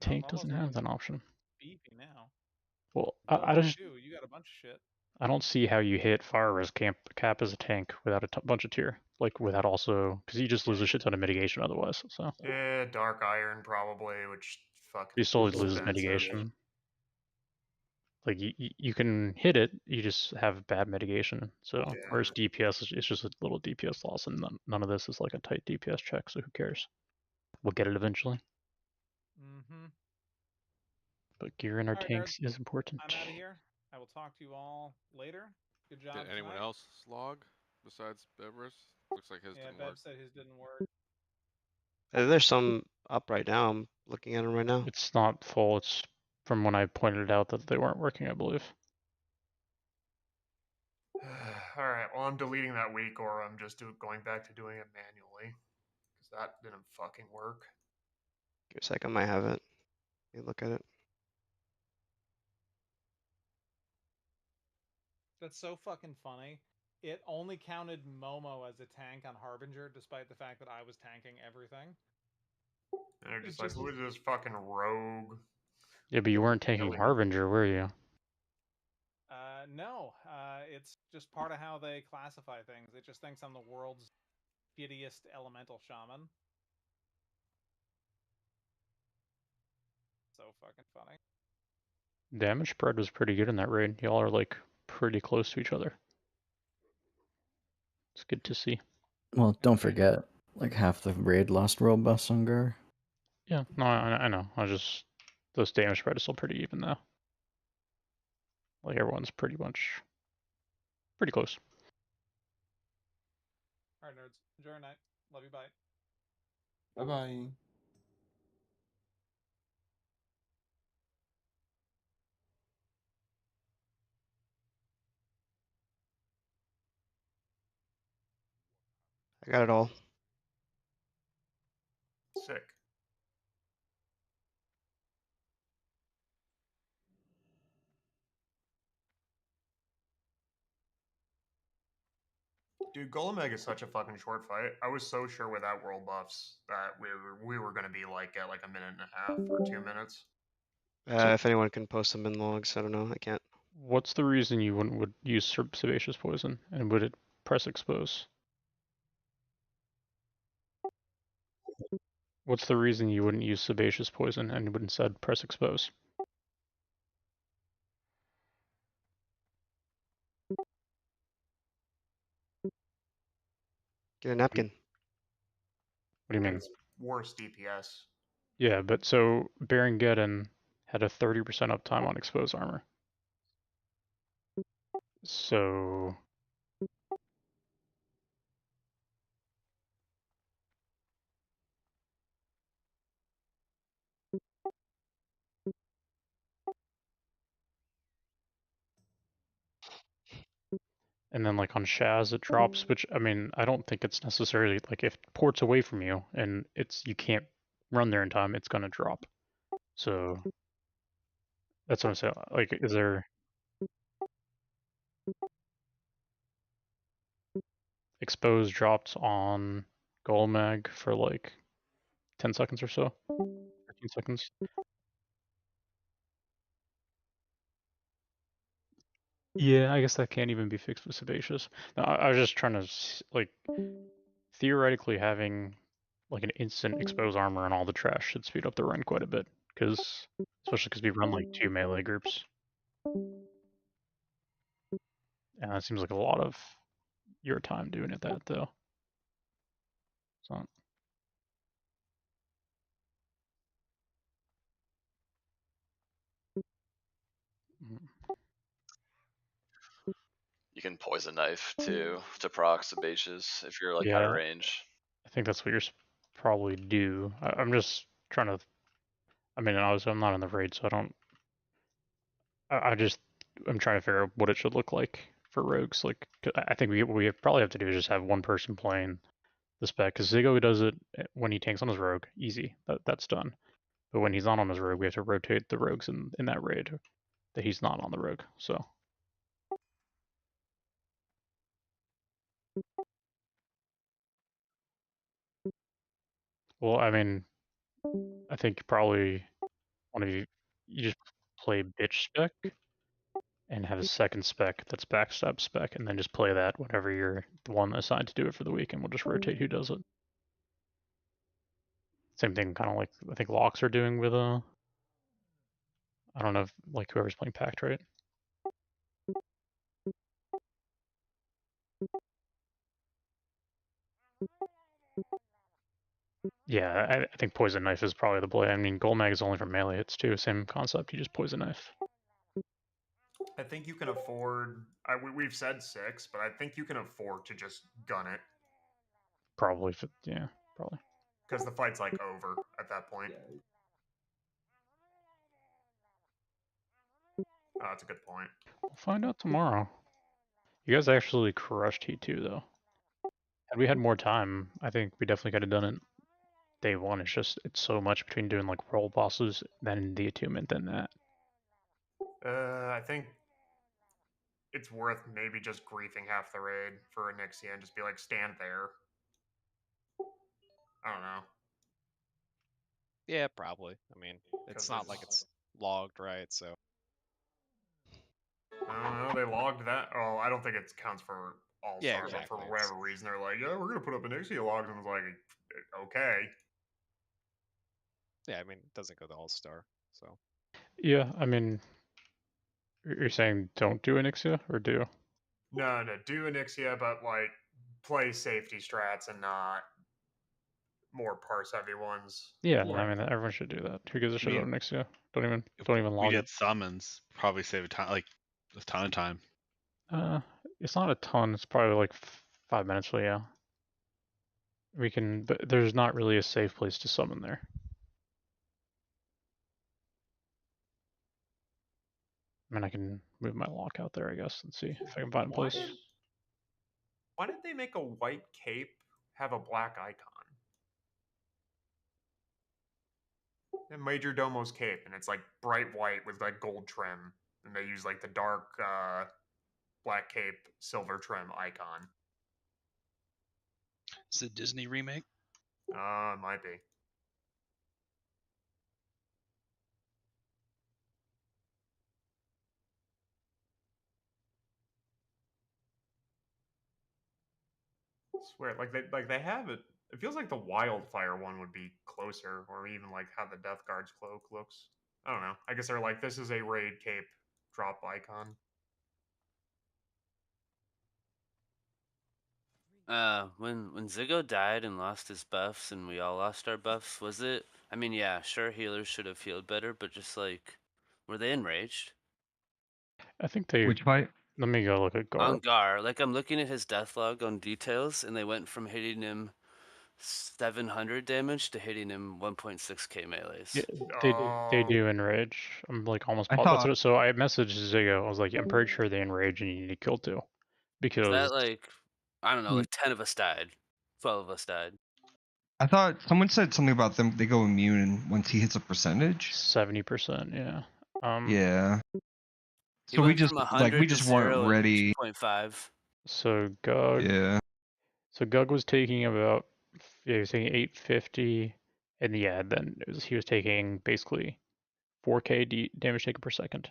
Tank doesn't have that option. Beefy now. Well, I just You got a bunch of shit. I don't see how you hit Fire Res cap as a tank without a bunch of tier, like without also because you just lose a shit ton of mitigation otherwise. So Yeah, Dark Iron probably, which fucking. you still lose expensive. mitigation. Like you can hit it, you just have bad mitigation. So whereas DPS it's just a little DPS loss, and none of this is like a tight DPS check. So who cares? We'll get it eventually. Mm-hmm. But gear in our All right, tanks nerds, is important. I'm out of here. I will talk to you all later. Good job. Did anyone tonight. else log besides Bebrus? Looks like his Yeah, didn't Bev work. said his didn't work. There's some up right now. I'm looking at them right now. It's not full. It's from when I pointed out that they weren't working, I believe. All right. Well, I'm deleting that week, or I'm just going back to doing it manually because that didn't fucking work. Give a sec, I might have it. Let me look at it. That's so fucking funny. It only counted Momo as a tank on Harbinger, despite the fact that I was tanking everything. And they're just like, who is this fucking rogue? Yeah, but you weren't taking Harbinger, were you? No. It's just part of how they classify things. It just thinks I'm the world's shittiest elemental shaman. So fucking funny. Damage spread was pretty good in that raid. Y'all are like pretty close to each other. It's good to see. Well, don't forget, like half the raid lost world buffs on Gur. Yeah, no, I know. Those damage spread is still pretty even though. Like everyone's pretty close. Alright, nerds. Enjoy your night. Love you. Bye. Bye-bye. I got it all. Sick. Dude, Golem is such a fucking short fight. I was so sure without world buffs that we were gonna be like at like a minute and a half or 2 minutes. If anyone can post them in logs, I don't know. I can't. What's the reason you would use Sebaceous Poison, and would it press expose? What's the reason you wouldn't use Sebaceous Poison and would instead press expose? Get a napkin. What do you mean? It's worse DPS. Yeah, but so Baron Geddon had a 30% uptime on exposed armor. So And then like on Shaz it drops, which I mean I don't think it's necessarily like if port's away from you and you can't run there in time, it's gonna drop. So that's what I'm saying. Like, is there expose dropped on Golmag for like 10 seconds or so? 13 seconds. Yeah, I guess that can't even be fixed with Sebaceous. No, I was just trying to like theoretically having like an instant expose armor and all the trash should speed up the run quite a bit, because especially because we run like 2 melee groups. And that seems like a lot of your time doing it that though. So You can poison knife too to proc Sebaceous if you're like out of yeah, range. I think that's what you're probably do. I'm just trying to. I mean, obviously I'm not in the raid, so I don't. I'm trying to figure out what it should look like for rogues. Like, I think we probably have to do is just have one person playing the spec, because Ziggo does it when he tanks on his rogue, easy. That's done. But when he's not on his rogue, we have to rotate the rogues in that raid that he's not on the rogue. So. Well, I mean, I think probably one of you just play bitch spec and have a second spec that's backstab spec, and then just play that whenever you're the one assigned to do it for the week, and we'll just rotate who does it. Same thing, kind of like I think locks are doing with I don't know if like whoever's playing Pact, right? Yeah, I think poison knife is probably the play. I mean, Golmag is only for melee hits too. Same concept. You just poison knife. I think you can afford. We've said 6, but I think you can afford to just gun it. Probably, yeah, probably. Because the fight's like over at that point. Oh, that's a good point. We'll find out tomorrow. You guys actually crushed Heat 2 though. Had we had more time, I think we definitely could have done it day one. It's just it's so much between doing like role bosses, then the attunement, then that. I think it's worth maybe just griefing half the raid for Onyxia and just be like, stand there. I don't know. Yeah, probably. I mean, it's not like it's logged, right? So. I don't know. They logged that. Oh, I don't think it counts for all Yeah, stars. exactly. But for whatever reason, they're like, yeah, we're gonna put up Onyxia logs, and it's like, okay. Yeah, I mean, it doesn't go to all star, so. Yeah, I mean, you're saying don't do Onyxia or do? No, do Onyxia, but like play safety strats and not more parse heavy ones. Yeah, I mean everyone should do that. Who gives a shit about Onyxia? Don't even We log get it. summons, probably save a ton, like a ton of time. It's not a ton. It's probably like 5 minutes. So yeah, we can. But there's not really a safe place to summon there. I mean, I can move my lock out there, I guess, and see if I can find a place. Why did they make a white cape have a black icon? And Major Domo's cape, and it's like bright white with like gold trim, and they use like the dark black cape silver trim icon. It's a Disney remake. It might be. I swear, like they have it. It feels like the Wildfire one would be closer, or even like how the Death Guard's cloak looks. I don't know. I guess they're like, this is a raid cape drop icon. When Ziggo died and lost his buffs, and we all lost our buffs, was it? I mean, yeah, sure, healers should have healed better, but just like, were they enraged? I think they. Which fight? Let me go look at Gar. On Gar, like I'm looking at his death log on details, and they went from hitting him 700 damage to hitting him 1.6k melees. Yeah, they do enrage. I'm like almost I positive. thought- So I messaged Ziggo. I was like, I'm pretty sure they enrage and you need to kill 2. because That like, I don't know, Mm. like 10 of us died, 12 of us died. I thought someone said something about them. They go immune once he hits a percentage. 70%, yeah. Yeah. He So we went just from 100 we to just weren't 0 in ready. 2.5. So Gug, Yeah. so Gug was taking about, yeah, he was taking 850, and yeah, then he was taking basically 4k damage taken per second.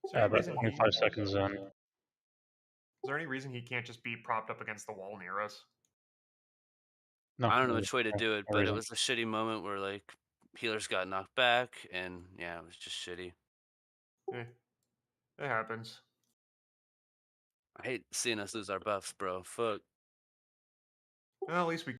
Is there any About reason 25 seconds in. Is there any reason he can't just be propped up against the wall near us? No, I don't know no which way to no- do it, no but it reason. was a shitty moment where like healers got knocked back, and yeah, it was just shitty. Eh, it happens. I hate seeing us lose our buffs, bro. Fuck. Well, at least we